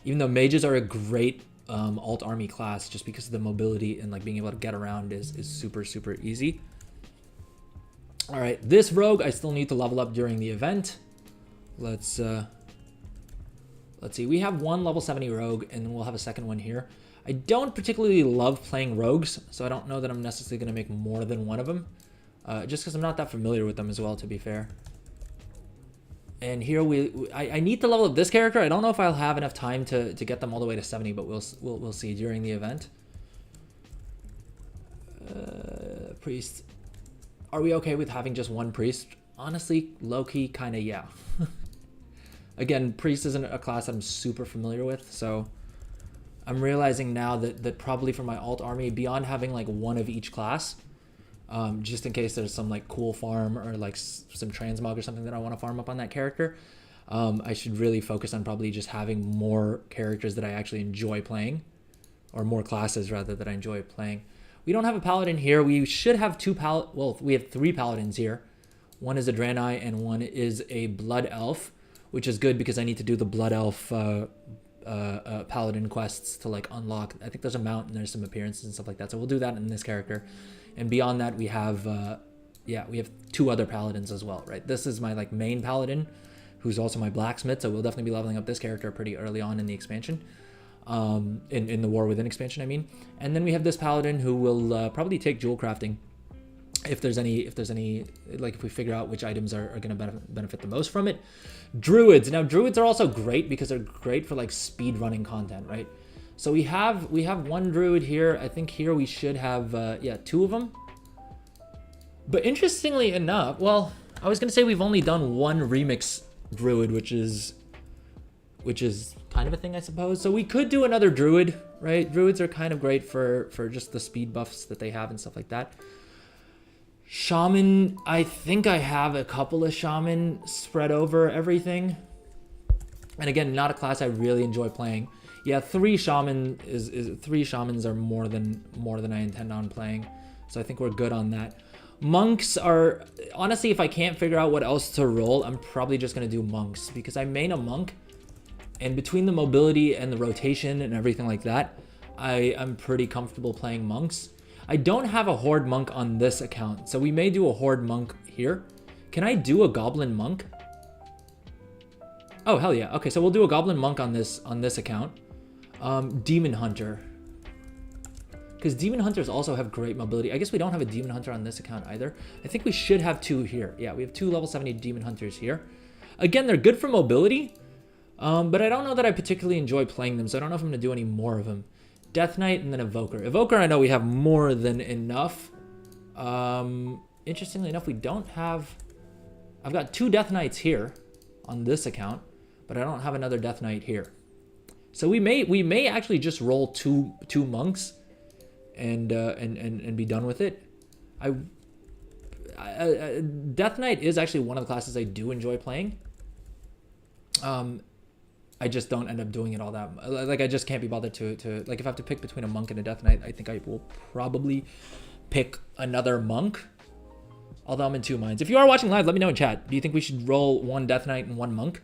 S1: Even though mages are a great alt army class, just because the mobility and like being able to get around is super, super easy. All right, this rogue I still need to level up during the event. Let's see. We have one level 70 rogue, and then we'll have a second one here. I don't particularly love playing rogues, so I don't know that I'm necessarily going to make more than one of them, just because I'm not that familiar with them as well, to be fair. And here I need to level up this character. I don't know if I'll have enough time to get them all the way to 70, but we'll see during the event. Priest. Are we okay with having just one priest? Honestly, low-key, kind of, yeah. Again, priest isn't a class I'm super familiar with, so I'm realizing now that probably for my alt army, beyond having like one of each class, just in case there's some like cool farm or like some transmog or something that I want to farm up on that character, I should really focus on probably just having more characters that I actually enjoy playing, or more classes rather that I enjoy playing. We don't have a paladin here. We should have we have 3 paladins here. One is a Draenei and one is a Blood Elf, which is good because I need to do the Blood Elf paladin quests to like unlock. I think there's a mount and there's some appearances and stuff like that. So we'll do that in this character. And beyond that, we have, we have 2 other paladins as well, right? This is my like main paladin, who's also my blacksmith. So we'll definitely be leveling up this character pretty early on in the expansion. In the War Within expansion, I mean. And then we have this paladin who will probably take jewel crafting if there's any like if we figure out which items are going to benefit the most from it. Druids. Now druids are also great because they're great for like speed running content, right? So we have one druid here. I think here we should have 2 of them. But interestingly enough, well, I was going to say we've only done one remix druid, which is kind of a thing, I suppose. So we could do another druid, right? Druids are kind of great for just the speed buffs that they have and stuff like that. Shaman, I think I have a couple of shaman spread over everything. And again, not a class I really enjoy playing. Yeah, 3 shaman is 3 shamans are more than I intend on playing. So I think we're good on that. Monks are, honestly, if I can't figure out what else to roll, I'm probably just going to do monks because I main a monk. And between the mobility and the rotation and everything like that, I'm pretty comfortable playing monks. I don't have a horde monk on this account, so we may do a horde monk here. Can I do a goblin monk? Oh, hell yeah. Okay, so we'll do a goblin monk on this account. Demon hunter. Because demon hunters also have great mobility. I guess we don't have a demon hunter on this account either. I think we should have 2 here. Yeah, we have 2 level 70 demon hunters here. Again, they're good for mobility. But I don't know that I particularly enjoy playing them, so I don't know if I'm going to do any more of them. Death Knight and then Evoker. Evoker, I know we have more than enough. Interestingly enough, we don't have... I've got 2 Death Knights here on this account, but but I don't have another Death Knight here. So we may actually just roll two monks and be done with it. Death Knight is actually one of the classes I do enjoy playing. I just don't end up doing it all that. Like, I just can't be bothered to like, if I have to pick between a monk and a Death Knight, I think I will probably pick another monk. Although I'm in two minds. If you are watching live, let me know in chat. Do you think we should roll one Death Knight and one monk?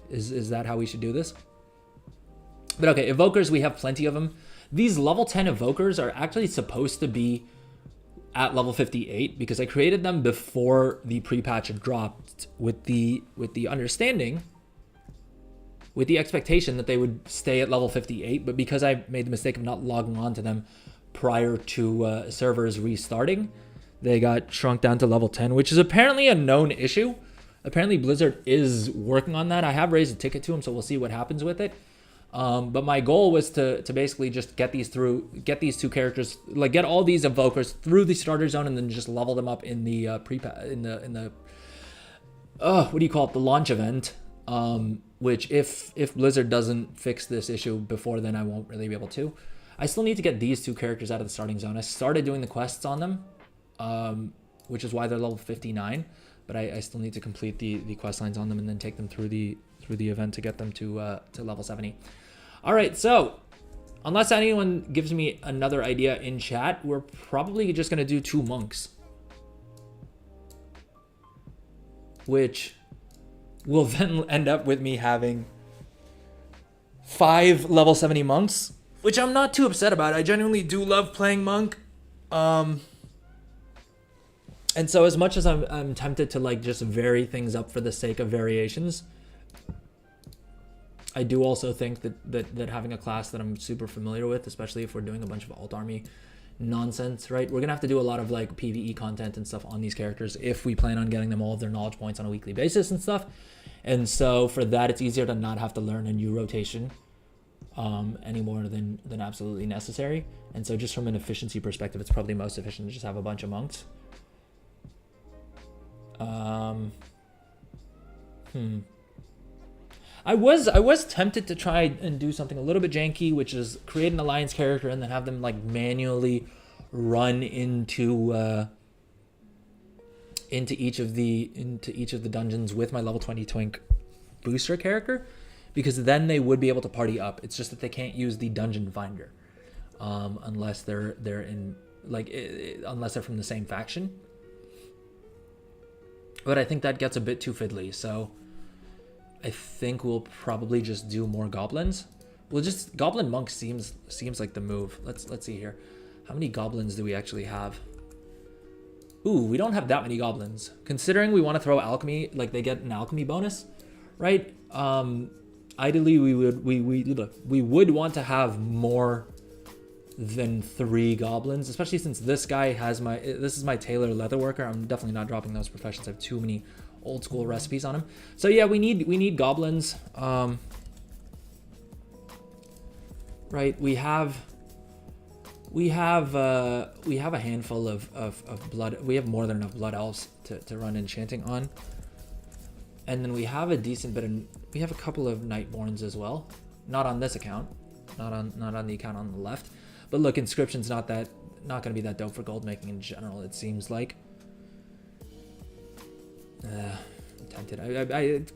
S1: Is that how we should do this? But okay, evokers, we have plenty of them. These level 10 evokers are actually supposed to be at level 58 because I created them before the pre-patch dropped with the understanding, with the expectation that they would stay at level 58, but because I made the mistake of not logging on to them prior to servers restarting, they got shrunk down to level 10, which is apparently a known issue. Apparently Blizzard is working on that. I have raised a ticket to them, so we'll see what happens with it. But my goal was to basically just get these two characters, like get all these evokers through the starter zone and then just level them up in the what do you call it, the launch event. Which if Blizzard doesn't fix this issue before then, I won't really be able to. I still need to get these two characters out of the starting zone. I started doing the quests on them, which is why they're level 59. But I still need to complete the quest lines on them and then take them through the event to get them to level 70. All right, so unless anyone gives me another idea in chat, we're probably just gonna do two monks, which will then end up with me having 5 level 70 monks, which I'm not too upset about. I genuinely do love playing monk. And so as much as I'm tempted to like just vary things up for the sake of variations, I do also think that having a class that I'm super familiar with, especially if we're doing a bunch of alt army nonsense, right? We're gonna have to do a lot of like PvE content and stuff on these characters if we plan on getting them all of their knowledge points on a weekly basis and stuff. And so for that, it's easier to not have to learn a new rotation any more than absolutely necessary. And so just from an efficiency perspective, it's probably most efficient to just have a bunch of monks. I was tempted to try and do something a little bit janky, which is create an alliance character and then have them like manually run into each of the dungeons with my level 20 twink booster character, because then they would be able to party up. It's just that they can't use the dungeon finder unless they're in like unless they're from the same faction. But I think that gets a bit too fiddly, so I think we'll probably just do more goblins. We'll just goblin monk seems like the move. Let's see here. How many goblins do we actually have? Ooh, we don't have that many goblins. Considering we want to throw alchemy, like they get an alchemy bonus, right? Ideally we would want to have more than 3 goblins, especially since this guy has this is my tailor leatherworker. I'm definitely not dropping those professions. I have too many old school recipes on him. So yeah, we need goblins. Right, we have a handful of blood. We have more than enough blood elves to run enchanting on. And then we have a decent bit of, we have a couple of Nightborns as well. Not on this account, not on the account on the left. But look, inscription's not gonna be that dope for gold making in general, it seems like. I'm tempted.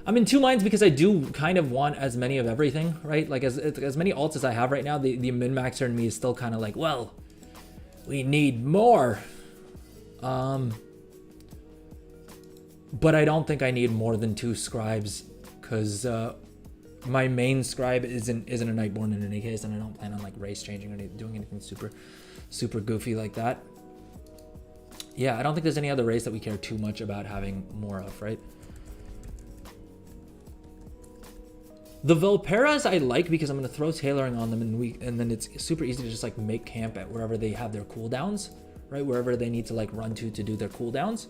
S1: I'm in two minds because I do kind of want as many of everything, right? Like as many alts as I have right now, the min-maxer in me is still kind of like, well, we need more. But I don't think I need more than 2 scribes, because my main scribe isn't a Nightborn in any case, and I don't plan on like race changing or doing anything super goofy like that. Yeah, I don't think there's any other race that we care too much about having more of, right? The Volperas I like because I'm going to throw tailoring on them, and then it's super easy to just like make camp at wherever they have their cooldowns, right? Wherever they need to like run to do their cooldowns.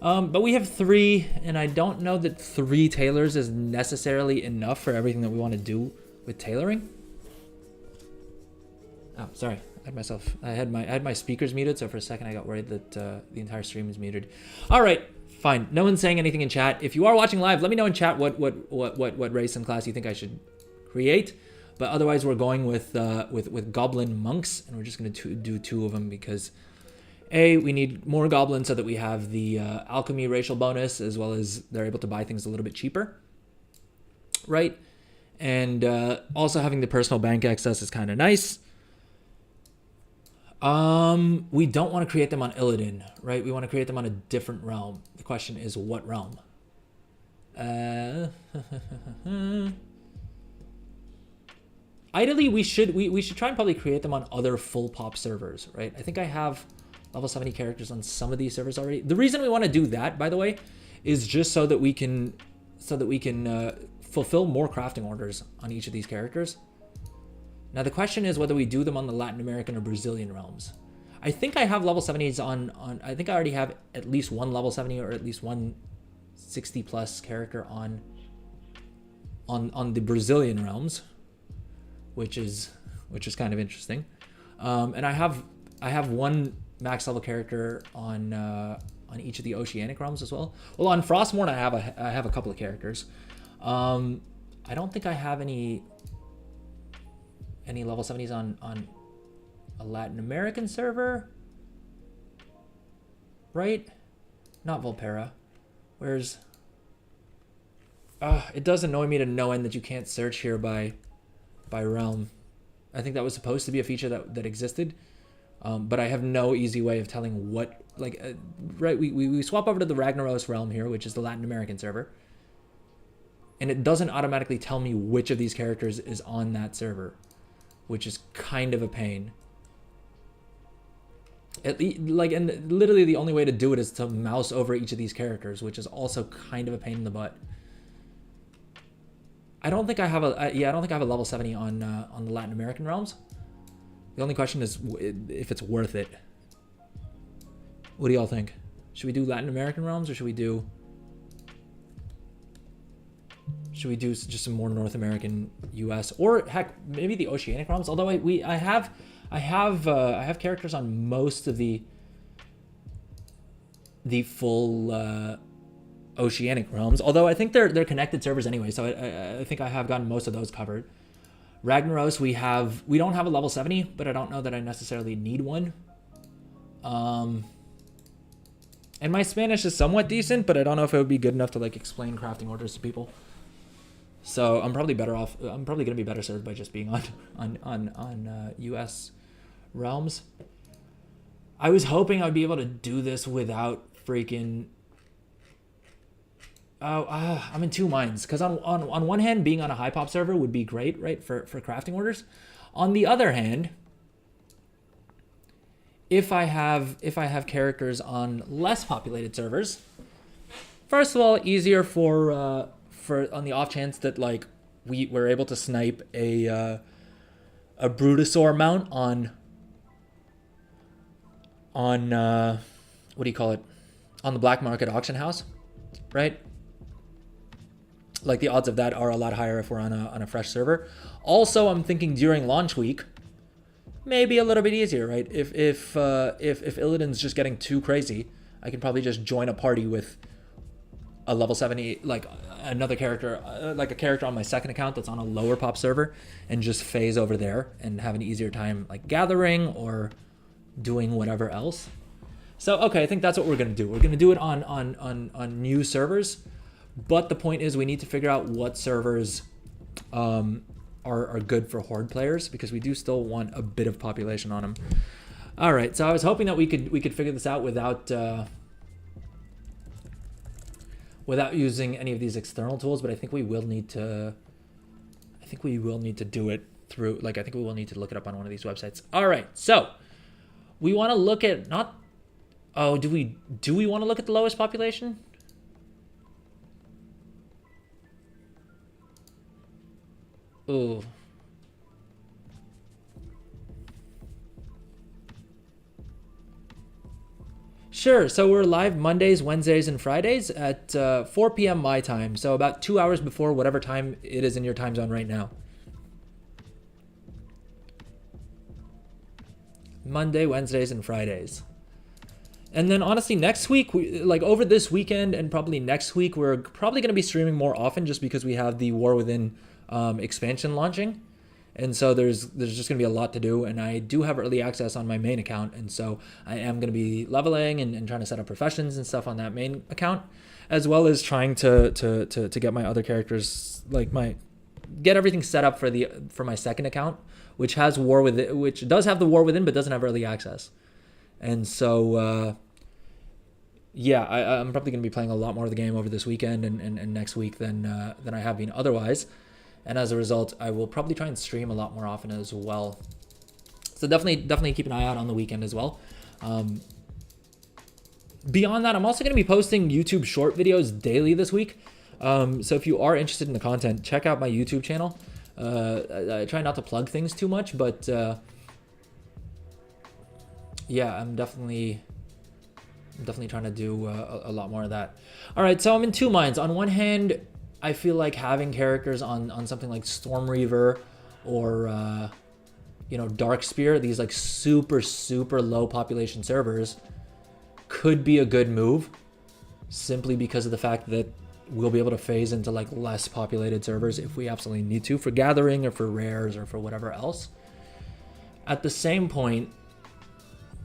S1: But we have 3, and I don't know that 3 tailors is necessarily enough for everything that we want to do with tailoring. Oh, sorry. I had my speakers muted, so for a second I got worried that the entire stream is muted. All right, Fine. No one's saying anything in chat. If you are watching live, let me know in chat what race and class you think I should create. But otherwise, we're going with goblin monks, and we're just going to do 2 of them because we need more goblins so that we have the alchemy racial bonus, as well as they're able to buy things a little bit cheaper, right? And also having the personal bank access is kind of nice. We don't want to create them on Illidan, right? We want to create them on a different realm. The question is what realm? Ideally, we should try and probably create them on other full pop servers, right? I think I have level 70 characters on some of these servers already. The reason we want to do that, by the way, is just so that we can fulfill more crafting orders on each of these characters. Now the question is whether we do them on the Latin American or Brazilian realms. I think I have level 70s on I think I already have at least one level 70 or at least one 60 plus character on the Brazilian realms, which is kind of interesting. And I have one max level character on each of the Oceanic realms as well. Well, on Frostmourne I have a couple of characters. I don't think I have any level 70s on a Latin American server, right? Not Volpera. Where's it does annoy me to no end that you can't search here by realm. I think that was supposed to be a feature that existed, but I have no easy way of telling what, right? We swap over to the Ragnaros realm here, which is the Latin American server, and it doesn't automatically tell me which of these characters is on that server, which is kind of a pain. And literally the only way to do it is to mouse over each of these characters, which is also kind of a pain in the butt. I don't think I have a level 70 on the Latin American realms. The only question is if it's worth it. What do y'all think? Should we do Latin American realms, or should we do just some more North American, US, or heck, maybe the Oceanic realms? Although I have characters on most of the full Oceanic realms. Although I think they're connected servers anyway, so I think I have gotten most of those covered. Ragnaros, we don't have a level 70, but I don't know that I necessarily need one. And my Spanish is somewhat decent, but I don't know if it would be good enough to explain crafting orders to people. So I'm probably better off. I'm probably gonna be better served by just being on US realms. I was hoping I'd be able to do this without freaking. I'm in 2 minds, because on one hand, being on a high pop server would be great, right, for crafting orders. On the other hand, if I have characters on less populated servers, first of all, easier for on the off chance that we're able to snipe a Brutosaur mount on what do you call it, on the black market auction house, right? The odds of that are a lot higher if we're on a fresh server. Also, I'm thinking during launch week, maybe a little bit easier, right? If Illidan's just getting too crazy, I can probably just join a party with a level 70, another character, a character on my second account that's on a lower pop server, and just phase over there and have an easier time gathering or doing whatever else. So okay, I think that's what we're gonna do. We're gonna do it on new servers, but the point is we need to figure out what servers are good for Horde players, because we do still want a bit of population on them. All right, so I was hoping that we could figure this out without using any of these external tools, but I think we will need to. I think we will need to do it through. I think we will need to look it up on one of these websites. All right, so we want to look at not. Oh, do we want to look at the lowest population? Ooh. Sure, so we're live Mondays, Wednesdays, and Fridays at 4 p.m. my time, so about 2 hours before whatever time it is in your time zone right now. Monday, Wednesdays, and Fridays. And then honestly, next week, like over this weekend and probably next week, we're probably going to be streaming more often just because we have the War Within expansion launching. And so there's just going to be a lot to do. And I do have early access on my main account. And so I am going to be leveling and trying to set up professions and stuff on that main account, as well as trying to get my other characters, like get everything set up for my second account, which does have the War Within, but doesn't have early access. And so, yeah, I'm probably going to be playing a lot more of the game over this weekend and next week than I have been otherwise. And as a result, I will probably try and stream a lot more often as well. So definitely keep an eye out on the weekend as well. Beyond that, I'm also going to be posting YouTube short videos daily this week. So if you are interested in the content, check out my YouTube channel. I try not to plug things too much, but yeah, I'm definitely trying to do a lot more of that. All right, so I'm in two minds. On one hand, I feel like having characters on something like Storm Reaver or Darkspear, these like super low population servers, could be a good move, simply because of the fact that we'll be able to phase into like less populated servers if we absolutely need to, for gathering or for rares or for whatever else. At the same point,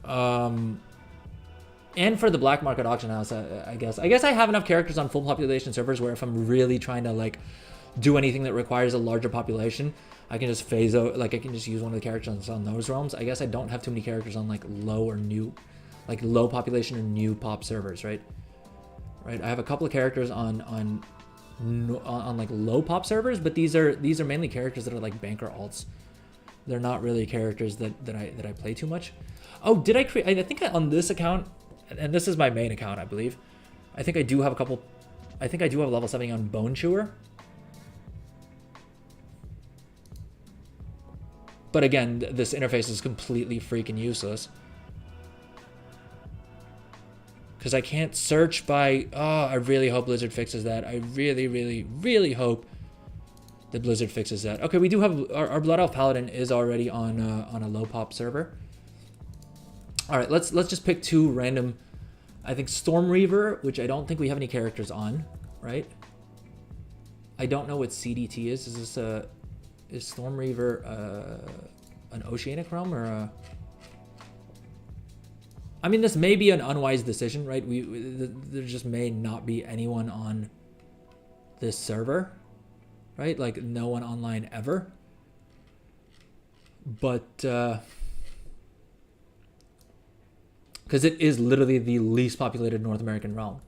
S1: and for the black market auction house, I guess I have enough characters on full population servers where if I'm really trying to like do anything that requires a larger population, I can just phase out, like I can just use one of the characters on those realms. I guess I don't have too many characters on like low population or new pop servers, right? I have a couple of characters on like low pop servers, but these are mainly characters that are like banker alts. They're not really characters that I play too much. Oh, did I create? I think on this account, and this is my main account, I believe. I think I do have a level 70 on Bone Chewer. But again, this interface is completely freaking useless. Because I can't search by... Oh, I really hope Blizzard fixes that. I really hope that Blizzard fixes that. Okay, we do have... Our Blood Elf Paladin is already on a low pop server. All right, let's just pick two random... I think Storm Reaver, which I don't think we have any characters on, right? I don't know what CDT is. Is this is Storm Reaver an Oceanic realm or a... I mean, this may be an unwise decision, right? There just may not be anyone on this server, right? Like no one online ever. But because it is literally the least populated North American realm.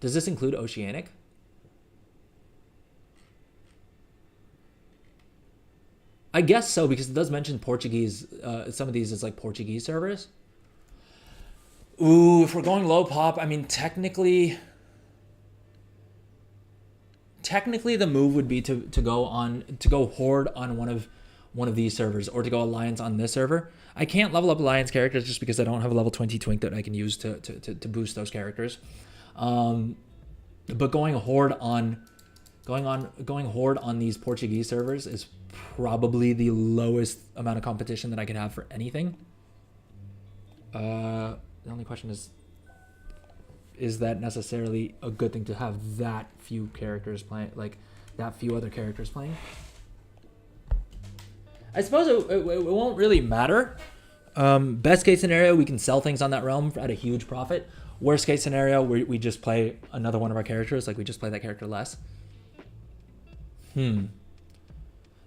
S1: Does this include Oceanic? I guess so, because it does mention Portuguese. Some of these is like Portuguese servers. Ooh, if we're going low pop, I mean, technically the move would be to go Horde on one of these servers, or to go Alliance on this server. I can't level up Alliance characters just because I don't have a level 20 Twink that I can use to boost those characters. But going Horde on these Portuguese servers is probably the lowest amount of competition that I could have for anything. The only question is that necessarily a good thing to have that few characters playing, like that few other characters playing? I suppose it won't really matter. Best case scenario, we can sell things on that realm at a huge profit. Worst case scenario, we just play another one of our characters, like we just play that character less.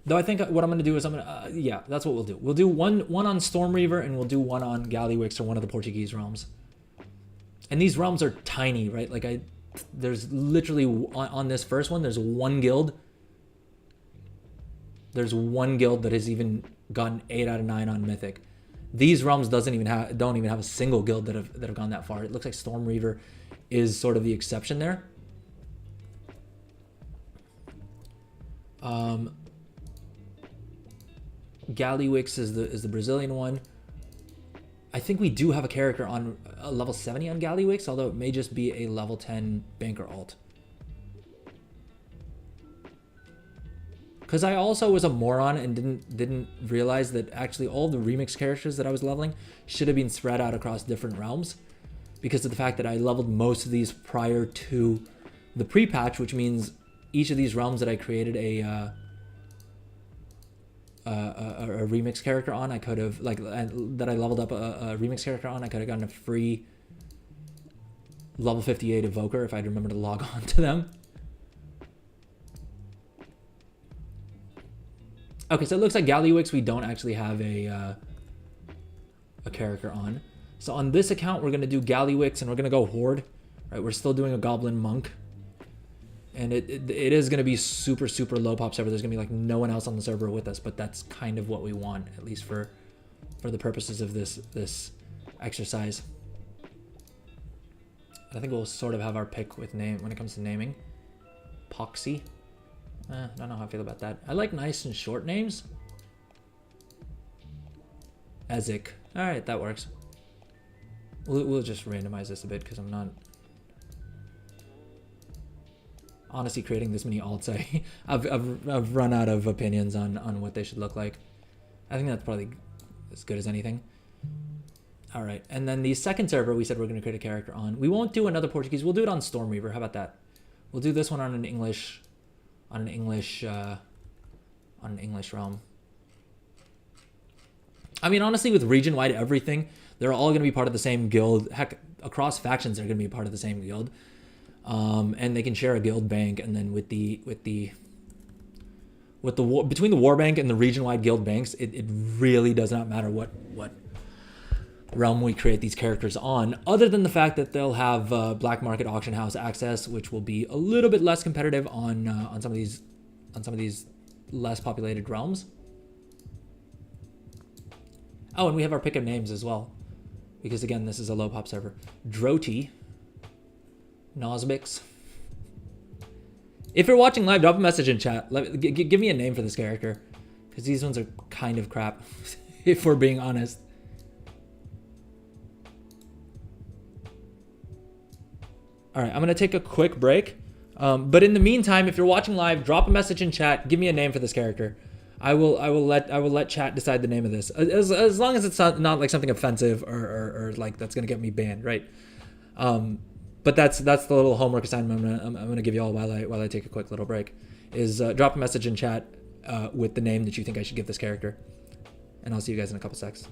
S1: Though I think what I'm going to do is yeah, that's what we'll do. We'll do one on Storm Reaver, and we'll do one on Gallywix or one of the Portuguese realms. And these realms are tiny, right? Like there's literally on this first one, there's one guild. There's one guild that has even gotten 8 out of 9 on Mythic. These realms don't even have a single guild that have gone that far. It looks like Storm Reaver is sort of the exception there. Gallywix is the Brazilian one. I think we do have a character on a level 70 on Gallywix, although it may just be a level 10 banker alt. Because I also was a moron and didn't realize that actually all the remix characters that I was leveling should have been spread out across different realms. because of the fact that I leveled most of these prior to the pre-patch, which means each of these realms that I created a remix character on, I could have, like, that I leveled up a remix character on, I could have gotten a free level 58 evoker if I'd remember to log on to them. Okay, so it looks like Gallywix we don't actually have a character on. So on this account, we're going to do Gallywix and we're going to go Horde. Right, we're still doing a Goblin Monk. And it is going to be super, super low pop server. There's going to be like no one else on the server with us, but that's kind of what we want, at least for the purposes of this exercise. I think we'll sort of have our pick with name when it comes to naming. Poxy. I don't know how I feel about that. I like nice and short names. Ezek. All right, that works. We'll just randomize this a bit because I'm not honestly creating this many alts. I've run out of opinions on what they should look like. I think that's probably as good as anything. All right, and then the second server we said we're going to create a character on. We won't do another Portuguese. We'll do it on Stormreaver. How about that? We'll do this one on an English realm. I mean, honestly, with region-wide everything, they're all going to be part of the same guild. Heck, across factions, they're going to be part of the same guild, and they can share a guild bank. And then between the war bank and the region-wide guild banks, it really does not matter what realm we create these characters on, other than the fact that they'll have black market auction house access, which will be a little bit less competitive on some of these less populated realms. Oh, and we have our pick of names as well, because again, this is a low pop server. Droti, Nosbix. If you're watching live, drop a message in chat. Give me a name for this character, because these ones are kind of crap, if we're being honest. All right, I'm gonna take a quick break, but in the meantime, if you're watching live, drop a message in chat. Give me a name for this character. I will let chat decide the name of this, as long as it's not like something offensive or like that's gonna get me banned, right? But that's the little homework assignment I'm gonna give you all while I take a quick little break. Is drop a message in chat with the name that you think I should give this character, and I'll see you guys in a couple secs.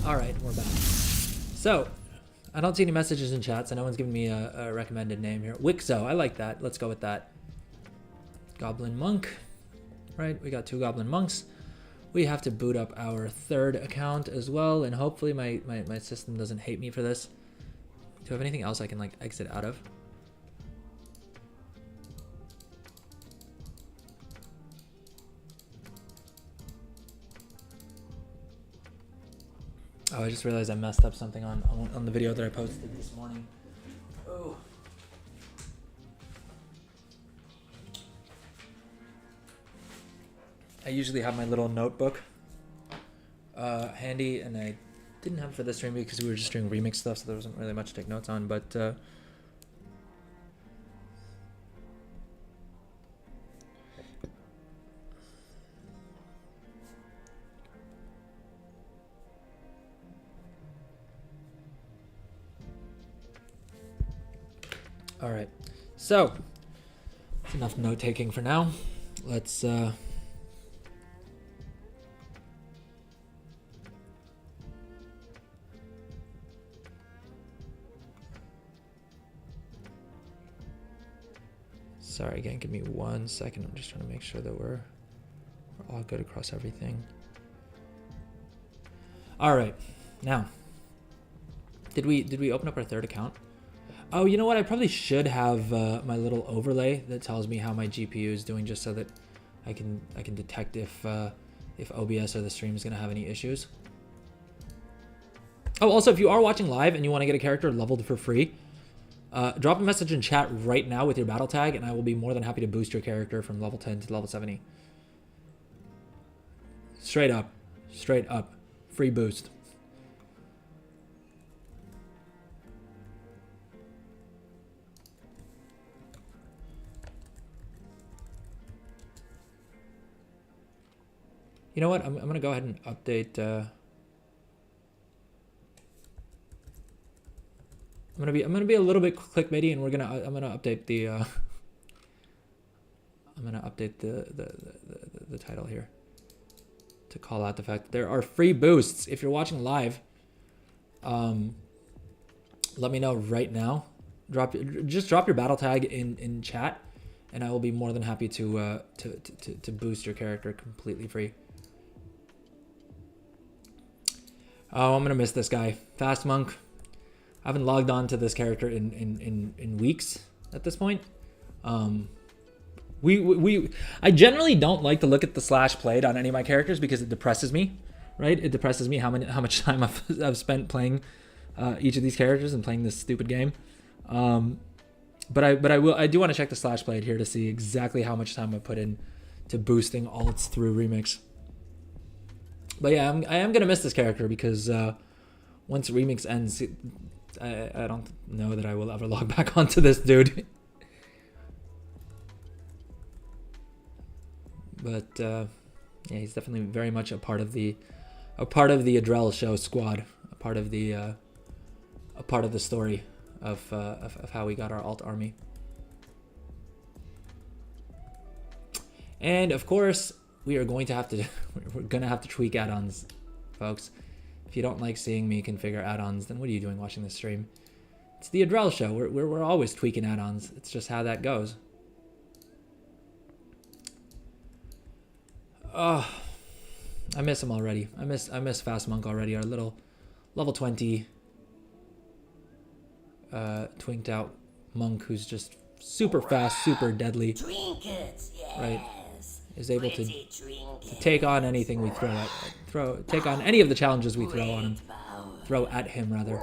S1: All right, we're back. So, I don't see any messages in chat, so no one's giving me a recommended name here. Wixo, I like that. Let's go with that. Goblin Monk. Right, we got 2 Goblin Monks. we have to boot up our third account as well, and hopefully my system doesn't hate me for this. Do I have anything else I can like exit out of? Oh, I just realized I messed up something on the video that I posted this morning. Oh. I usually have my little notebook handy, and I didn't have it for this stream because we were just doing remix stuff, so there wasn't really much to take notes on, but all right, so that's enough note taking for now. Let's sorry again, give me 1 second. I'm just trying to make sure that we're all good across everything. All right, now did we open up our third account? Oh, you know what? I probably should have my little overlay that tells me how my GPU is doing, just so that I can detect if OBS or the stream is gonna have any issues. Oh, also, if you are watching live and you want to get a character leveled for free, drop a message in chat right now with your battle tag, and I will be more than happy to boost your character from level 10 to level 70. Straight up, free boost. You know what? I'm gonna go ahead and update. I'm gonna be a little bit clickbaity, and I'm gonna update the the title here to call out the fact that there are free boosts. If you're watching live, let me know right now. Just drop your battle tag in chat, and I will be more than happy to boost your character completely free. Oh, I'm gonna miss this guy, Fast Monk. I haven't logged on to this character in weeks at this point. I generally don't like to look at the slash played on any of my characters because it depresses me, right? It depresses me how much time I've spent playing each of these characters and playing this stupid game. But I do want to check the slash played here to see exactly how much time I put in to boosting alts through remix. But yeah, I am gonna miss this character because once remix ends, I don't know that I will ever log back onto this dude. But yeah, he's definitely very much a part of the Adrel show squad, a part of the story of how we got our alt army. And of course, we're gonna have to tweak add-ons, folks. If you don't like seeing me configure add-ons, then what are you doing watching this stream? It's the Adrel show. We're always tweaking add-ons. It's just how that goes. Oh, I miss him already. I miss Fast Monk already. Our little level 20 twinked out monk who's just super fast, super deadly.
S4: Trinkets, yes.
S1: Right? Is able to take on anything we take on any of the challenges we throw at him rather.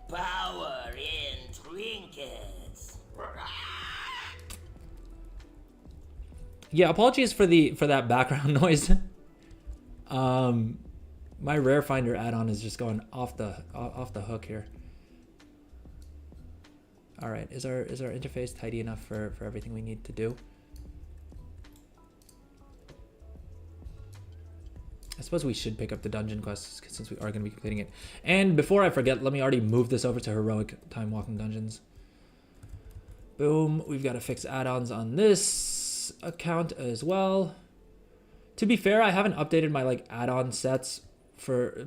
S4: Power in trinkets.
S1: Yeah, apologies for that background noise. My Rare Finder add-on is just going off the hook here. All right, is our interface tidy enough for everything we need to do? I suppose we should pick up the dungeon quests since we are going to be completing it. And before I forget, let me already move this over to heroic time walking dungeons. Boom. We've got to fix add-ons on this account as well. To be fair, I haven't updated my add-on sets for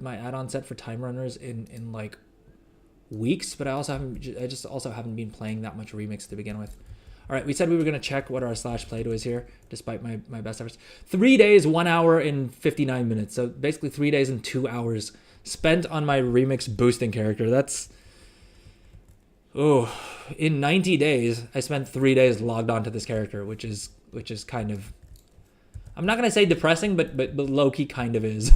S1: time runners in like weeks, but I just also haven't been playing that much remix to begin with. All right, we said we were going to check what our slash played was here, despite my best efforts. 3 days, 1 hour, and 59 minutes. So basically 3 days and 2 hours spent on my remix boosting character. That's... Oh, in 90 days, I spent 3 days logged onto this character, which is kind of... I'm not going to say depressing, but low-key kind of is.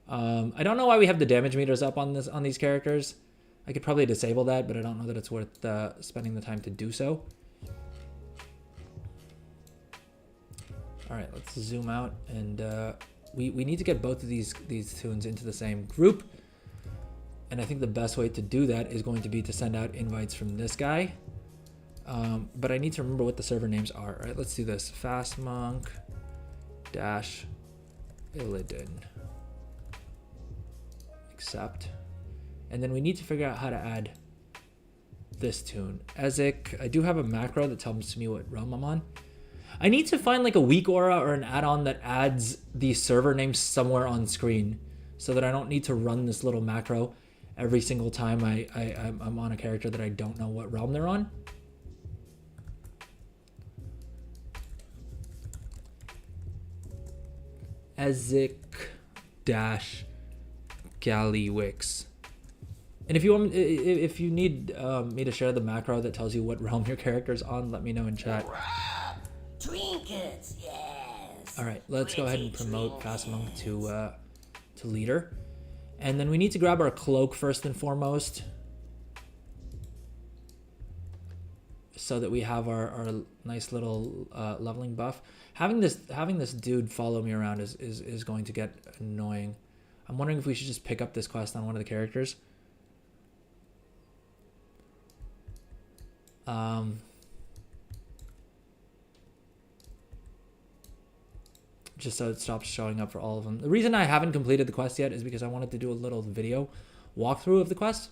S1: I don't know why we have the damage meters up on these characters. I could probably disable that, but I don't know that it's worth spending the time to do so. All right, let's zoom out, and we need to get both of these tunes into the same group. And I think the best way to do that is going to be to send out invites from this guy. But I need to remember what the server names are. All right, let's do this. Fastmonk dash Illidan. Accept. And then we need to figure out how to add this tune. Ezek, I do have a macro that tells me what realm I'm on. I need to find like a weak aura or an add-on that adds the server names somewhere on screen so that I don't need to run this little macro every single time I'm on a character that I don't know what realm they're on. Ezek dash Gallywix. And if you need me to share the macro that tells you what realm your character's on, let me know in chat.
S4: Trinkets, yes.
S1: All right, let's go ahead and promote Fastmonk to leader. And then we need to grab our cloak first and foremost, so that we have our nice little leveling buff. Having this dude follow me around is going to get annoying. I'm wondering if we should just pick up this quest on one of the characters. Just so it stops showing up for all of them. The reason I haven't completed the quest yet is because I wanted to do a little video walkthrough of the quest.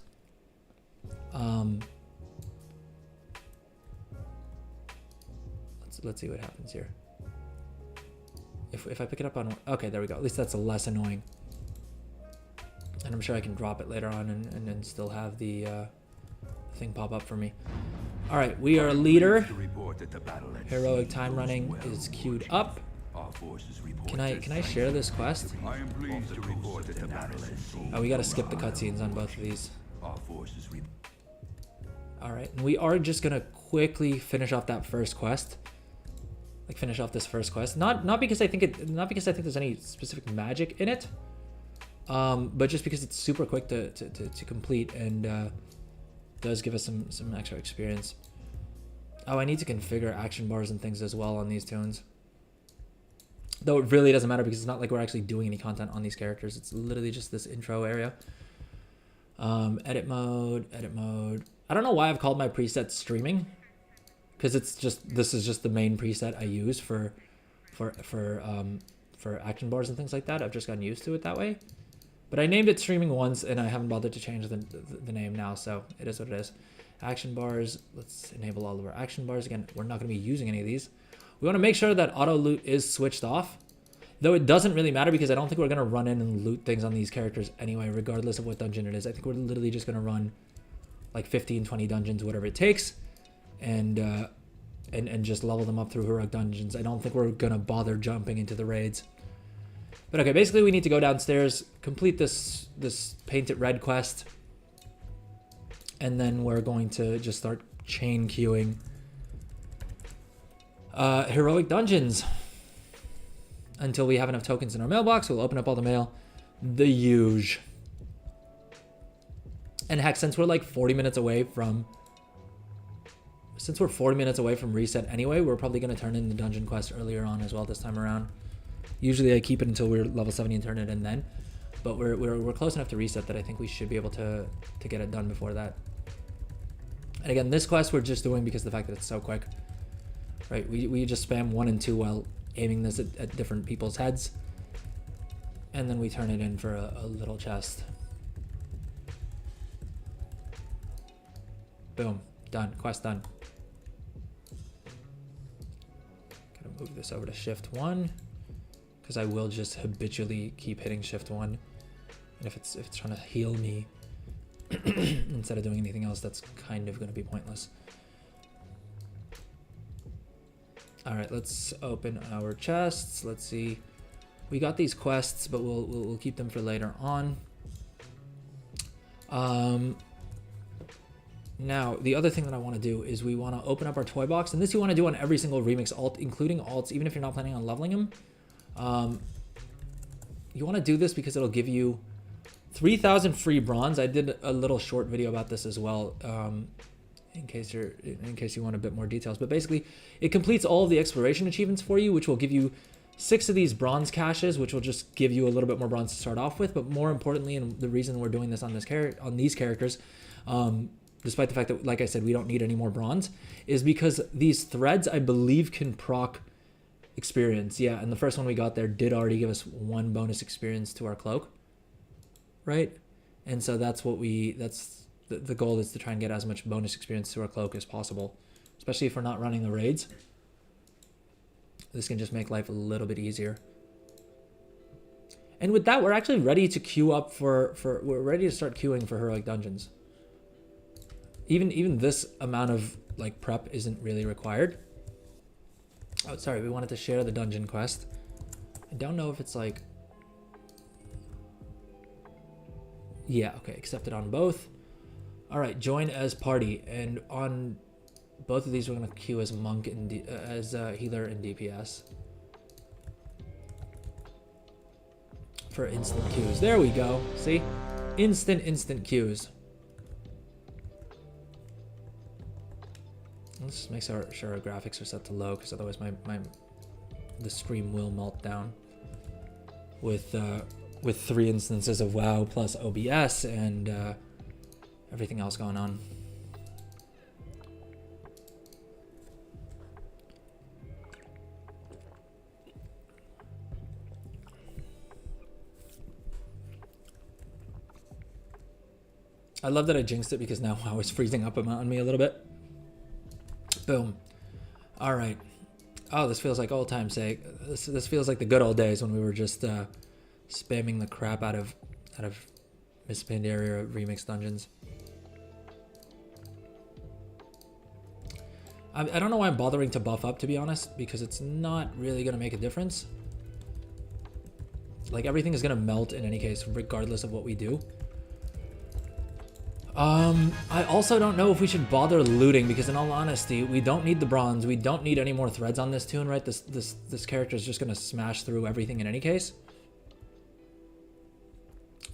S1: Let's see what happens here. If I pick it up on... Okay, there we go. At least that's less annoying. And I'm sure I can drop it later on and then still have the thing pop up for me. All right, we are a leader. Heroic time running is queued up. Can I share this quest? Oh, we gotta skip the cutscenes on both of these. All right, and we are just gonna quickly finish off that first quest. Like finish off this first quest. Not because I think there's any specific magic in it. But just because it's super quick to complete and does give us some extra experience. Oh, I need to configure action bars and things as well on these tunes. Though it really doesn't matter because it's not like we're actually doing any content on these characters. It's literally just this intro area. Edit mode. I don't know why I've called my preset streaming, because this is just the main preset I use for action bars and things like that. I've just gotten used to it that way. But I named it streaming once, and I haven't bothered to change the name now, so it is what it is. Action bars. Let's enable all of our action bars. Again, we're not going to be using any of these. We want to make sure that auto loot is switched off, though it doesn't really matter because I don't think we're going to run in and loot things on these characters anyway, regardless of what dungeon it is. I think we're literally just going to run like 15, 20 dungeons, whatever it takes, and just level them up through heroic dungeons. I don't think we're going to bother jumping into the raids. But okay, basically we need to go downstairs, complete this Paint It Red quest, and then we're going to just start chain queuing heroic dungeons until we have enough tokens in our mailbox. We'll open up all the mail, the huge. And heck, since we're like 40 minutes away from reset anyway, we're probably going to turn in the dungeon quest earlier on as well this time around. Usually I keep it until we're level 70 and turn it in then, but we're close enough to reset that I think we should be able to get it done before that. And again, this quest we're just doing because of the fact that it's so quick. Right, we just spam 1 and 2 while aiming this at different people's heads, and then we turn it in for a little chest. Boom, done, quest done. Gotta move this over to shift 1, because I will just habitually keep hitting shift 1, and if it's trying to heal me instead of doing anything else, that's kind of going to be pointless. All right, let's open our chests. Let's see. We got these quests, but we'll keep them for later on. Now, the other thing that I want to do is we want to open up our toy box, and this you want to do on every single remix alt, including alts, even if you're not planning on leveling them. You want to do this because it'll give you 3,000 free bronze. I did a little short video about this as well, in case you want a bit more details. But basically, it completes all of the exploration achievements for you, which will give you 6 of these bronze caches, which will just give you a little bit more bronze to start off with. But more importantly, and the reason we're doing this on these characters, despite the fact that, like I said, we don't need any more bronze, is because these threads, I believe, can proc experience. Yeah, and the first one we got there did already give us 1 bonus experience to our cloak, right? And so that's what the goal is, to try and get as much bonus experience to our cloak as possible, especially if we're not running the raids. This can just make life a little bit easier. And with that, we're actually ready to queue up we're ready to start queuing for heroic dungeons. Even this amount of like prep isn't really required. Oh, sorry, we wanted to share the dungeon quest. I don't know if it's like... Yeah, okay, accepted on both. All right, join as party, and on both of these we're gonna queue as monk and healer and DPS for instant queues. There we go. See, instant queues. Let's just make sure our graphics are set to low, because otherwise the stream will melt down with 3 instances of WoW plus OBS and everything else going on. I love that I jinxed it, because now WoW is freezing up on me a little bit. Boom. All right. Oh, this feels like old time's sake. This feels like the good old days when we were just spamming the crap out of Mists of Pandaria remix dungeons. I don't know why I'm bothering to buff up, to be honest, because it's not really going to make a difference. Like, everything is going to melt in any case, regardless of what we do. I also don't know if we should bother looting, because in all honesty, we don't need the bronze. We don't need any more threads on this tune, right? This character is just going to smash through everything in any case.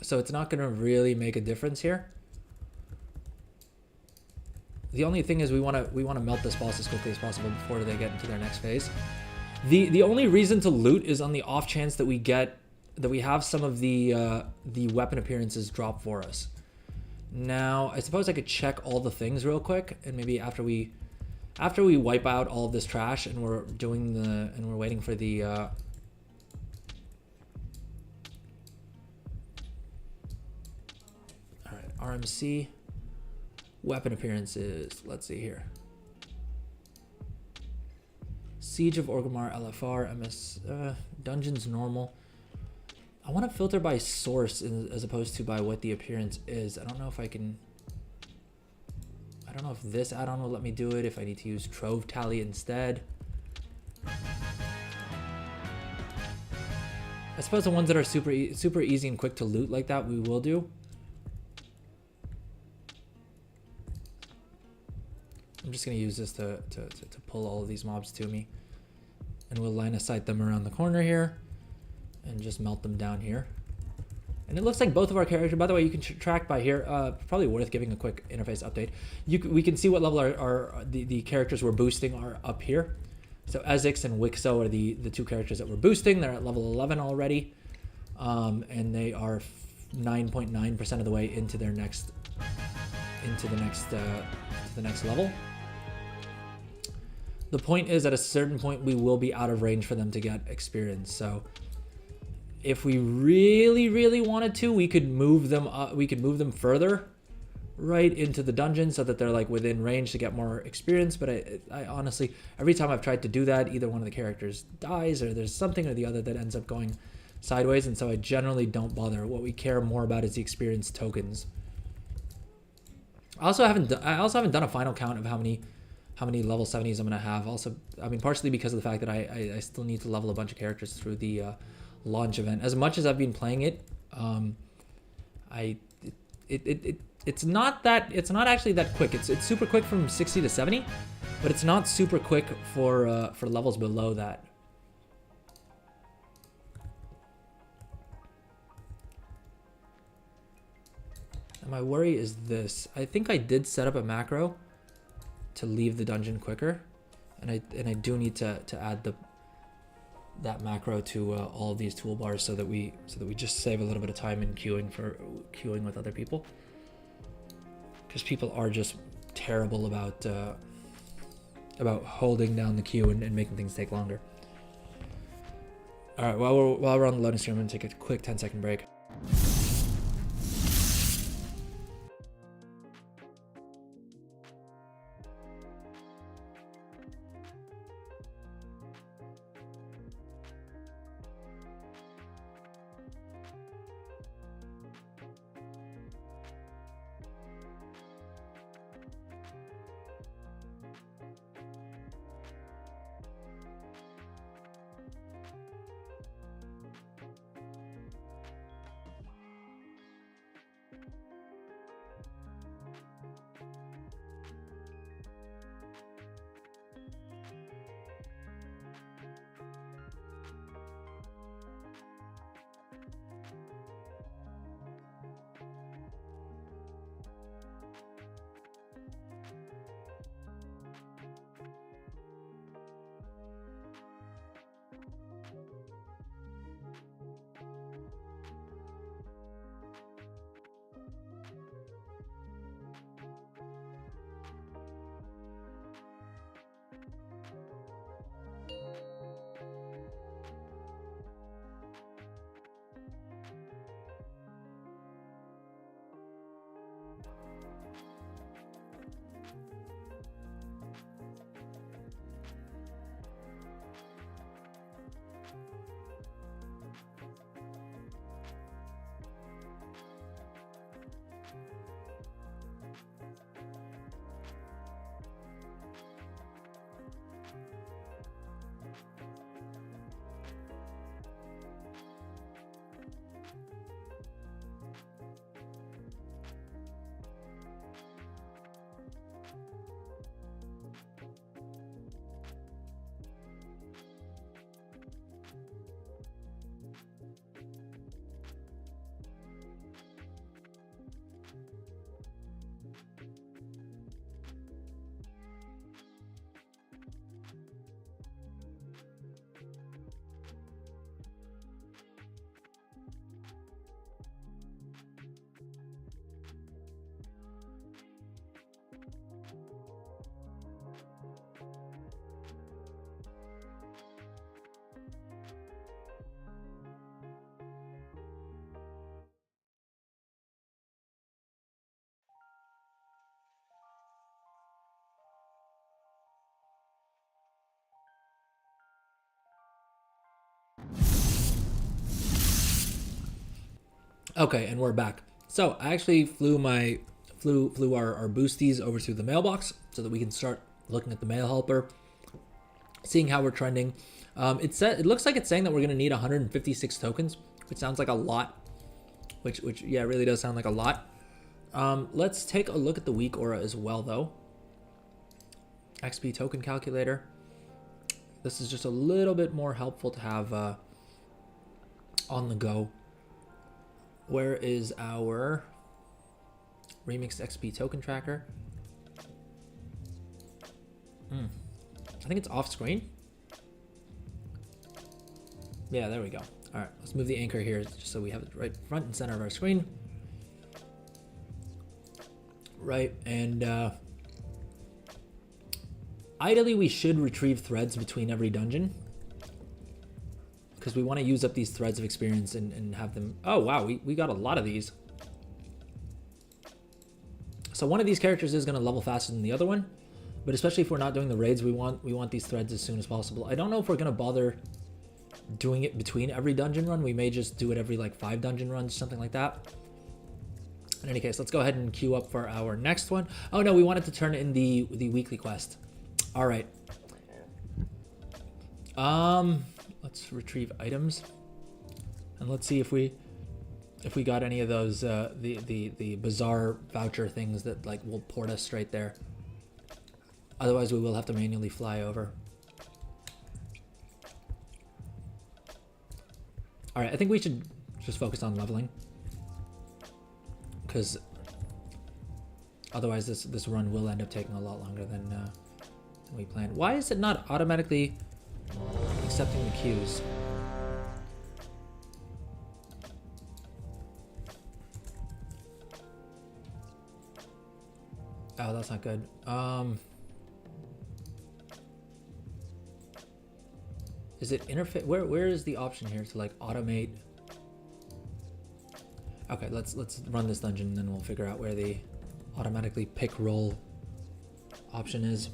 S1: So it's not going to really make a difference here. The only thing is we want to melt this boss as quickly as possible before they get into their next phase. The only reason to loot is on the off chance that we have some of the weapon appearances drop for us. Now, I suppose I could check all the things real quick, and maybe after we wipe out all of this trash and we're waiting for the all right, RMC weapon appearances. Let's see here. Siege of Orgrimmar, LFR, MS, Dungeons normal. I want to filter by source as opposed to by what the appearance is. I don't know if I can... I don't know if this add-on will let me do it, if I need to use Trove Tally instead. I suppose the ones that are super easy and quick to loot like that, we will do. I'm just going to use this to pull all of these mobs to me. And we'll line of sight them around the corner here. And just melt them down here. And it looks like both of our characters, by the way, you can track by here, probably worth giving a quick interface update. We can see what level the characters we're boosting are up here. So Ezix and Wixo are the 2 characters that we're boosting. They're at level 11 already. And they are 9.9% of the way into the next level. The point is, at a certain point, we will be out of range for them to get experience. So if we really wanted to, we could move them up, we could move them further right into the dungeon so that they're like within range to get more experience. But I honestly, every time I've tried to do that, either one of the characters dies or there's something or the other that ends up going sideways, and so I generally don't bother. What we care more about is the experience tokens. I also haven't done a final count of how how many level 70s I'm gonna have. Also, I mean, partially because of the fact that I still need to level a bunch of characters through the launch event. As much as I've been playing it, it's not actually that quick. It's super quick from 60 to 70, but it's not super quick for levels below that. And my worry is this. I think I did set up a macro to leave the dungeon quicker, and I do need to add that macro to all of these toolbars so that we just save a little bit of time in queuing with other people, because people are just terrible about holding down the queue and making things take longer. All right, while we're on the loading screen, I'm gonna take a quick 10-second break. Okay, and we're back. So I actually flew our boosties over to the mailbox so that we can start looking at the mail helper, seeing how we're trending. It looks like it's saying that we're gonna need 156 tokens, which sounds like a lot. Which yeah, it really does sound like a lot. Let's take a look at the week aura as well, though. XP token calculator. This is just a little bit more helpful to have on the go. Where is our remixed XP token tracker? I think it's off screen. Yeah, there we go. All right, let's move the anchor here just so we have it right front and center of our screen. Right, and ideally we should retrieve threads between every dungeon, because we want to use up these threads of experience and have them. Oh wow, we got a lot of these. So one of these characters is going to level faster than the other one, but especially if we're not doing the raids, we want these threads as soon as possible. I don't know if we're going to bother doing it between every dungeon run. We may just do it every like 5 dungeon runs, something like that. In any case, let's go ahead and queue up for our next one. Oh no, we wanted to turn in the weekly quest. All right. Let's retrieve items, and let's see if we got any of those the bizarre voucher things that like will port us straight there. Otherwise, we will have to manually fly over. All right, I think we should just focus on leveling, because otherwise this run will end up taking a lot longer than we planned. Why is it not automatically accepting the queues? Oh, that's not good. Is it interface? Where is the option here to like automate? Okay, let's run this dungeon and then we'll figure out where the automatically pick roll option is.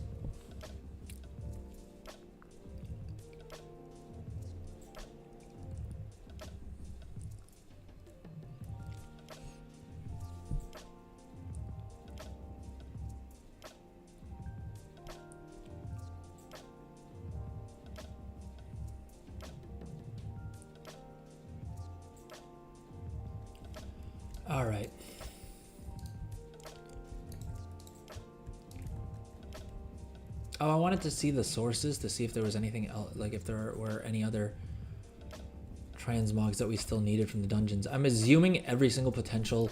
S1: All right. Oh, I wanted to see the sources to see if there was anything else, like if there were any other transmogs that we still needed from the dungeons. I'm assuming every single potential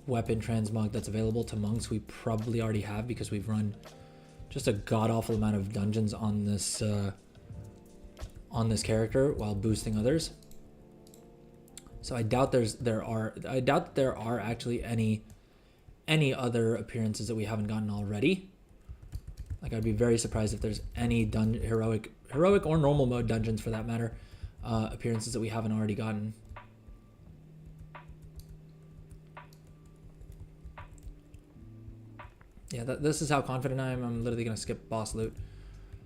S1: weapon transmog that's available to monks we probably already have, because we've run just a god-awful amount of dungeons on this character while boosting others. So I doubt there are actually any other appearances that we haven't gotten already. Like, I'd be very surprised if there's any heroic or normal mode dungeons, for that matter, appearances that we haven't already gotten. Yeah, this is how confident I am. I'm literally gonna skip boss loot,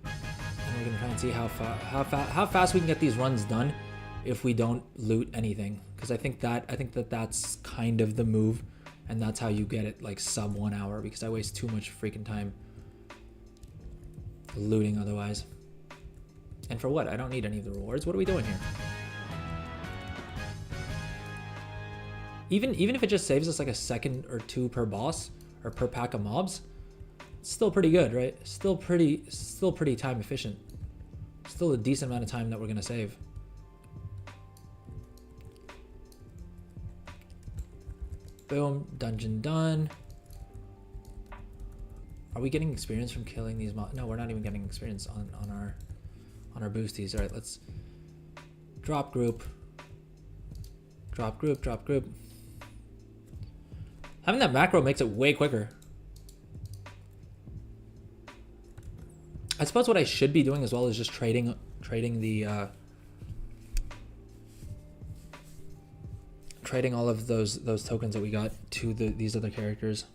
S1: and we're gonna try and see how fast we can get these runs done if we don't loot anything. Because I think that's kind of the move, and that's how you get it like sub 1 hour, because I waste too much freaking time looting otherwise. And for what? I don't need any of the rewards. What are we doing here? Even if it just saves us like a second or two per boss or per pack of mobs, it's still pretty good, right? Still pretty time efficient. Still a decent amount of time that we're gonna save. Boom, dungeon done. Are we getting experience from killing these mobs? No, we're not even getting experience on our boosties. All right, let's drop group. Drop group, drop group. Having that macro makes it way quicker. I suppose what I should be doing as well is just trading the trading all of those tokens that we got to these other characters.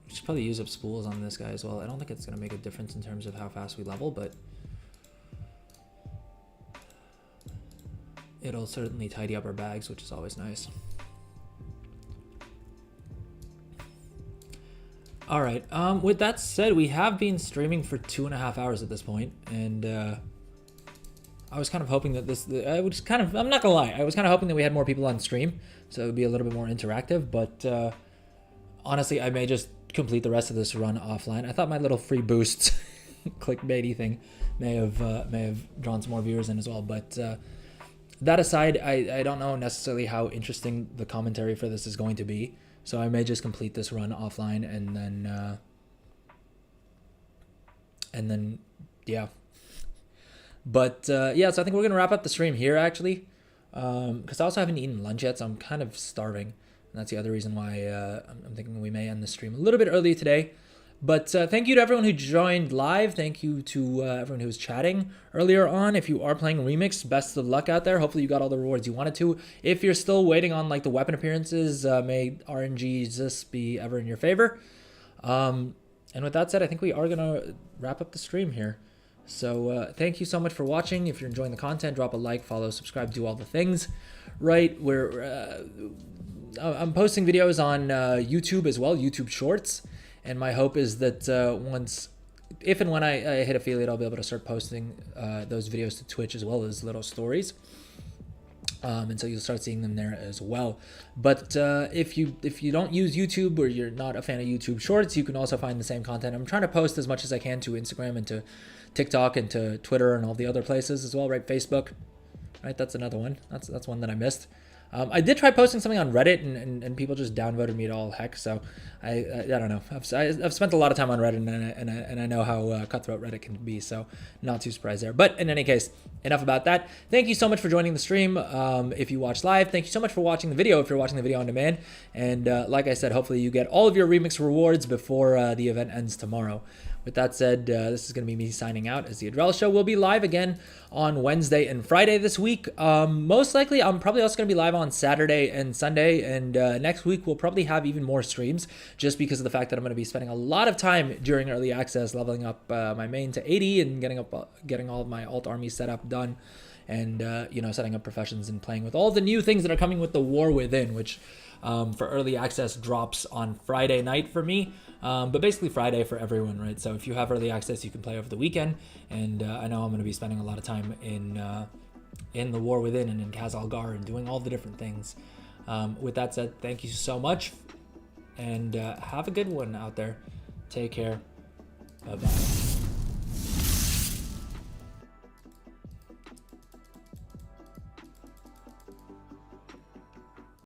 S1: We should probably use up spools on this guy as well. I don't think it's going to make a difference in terms of how fast we level, but it'll certainly tidy up our bags, which is always nice. All right. With that said, we have been streaming for 2.5 hours at this point, and I was kind of hoping that I'm not gonna lie, I was kind of hoping that we had more people on stream, so it would be a little bit more interactive. But honestly, I may just complete the rest of this run offline. I thought my little free boost clickbaity thing may have drawn some more viewers in as well. But that aside, I don't know necessarily how interesting the commentary for this is going to be. So I may just complete this run offline, and then yeah. But yeah, so I think we're gonna wrap up the stream here, actually, because I also haven't eaten lunch yet, so I'm kind of starving, and that's the other reason why I'm thinking we may end the stream a little bit early today. But thank you to everyone who joined live. Thank you to everyone who was chatting earlier on. If you are playing Remix, best of luck out there. Hopefully you got all the rewards you wanted to. If you're still waiting on like the weapon appearances, may RNG just be ever in your favor. And with that said, I think we are going to wrap up the stream here. So thank you so much for watching. If you're enjoying the content, drop a like, follow, subscribe, do all the things. right? Where I'm posting videos on YouTube as well, YouTube Shorts, and my hope is that if and when I hit affiliate, I'll be able to start posting those videos to Twitch as well as little stories. And so you'll start seeing them there as well. But if you don't use YouTube, or you're not a fan of YouTube Shorts, you can also find the same content. I'm trying to post as much as I can to Instagram and to TikTok and to Twitter and all the other places as well, right? Facebook, right? That's another one. That's one that I missed. I did try posting something on Reddit, and people just downvoted me to all heck. So I don't know. I've spent a lot of time on Reddit, and I know how cutthroat Reddit can be. So not too surprised there. But in any case, enough about that. Thank you so much for joining the stream. If you watch live, thank you so much for watching the video. If you're watching the video on demand, and like I said, hopefully you get all of your remix rewards before the event ends tomorrow. With that said, this is going to be me signing out, as the Adrel Show will be live again on Wednesday and Friday this week. Most likely, I'm probably also going to be live on Saturday and Sunday, and next week we'll probably have even more streams, just because of the fact that I'm going to be spending a lot of time during early access leveling up my main to 80 and getting all of my alt army setup done, and setting up professions and playing with all the new things that are coming with the War Within, which for early access drops on Friday night for me. But basically Friday for everyone, right? So if you have early access, you can play over the weekend. And I know I'm going to be spending a lot of time in the War Within and in Khazalgar and doing all the different things. With that said, thank you so much, and have a good one out there. Take care. Bye-bye.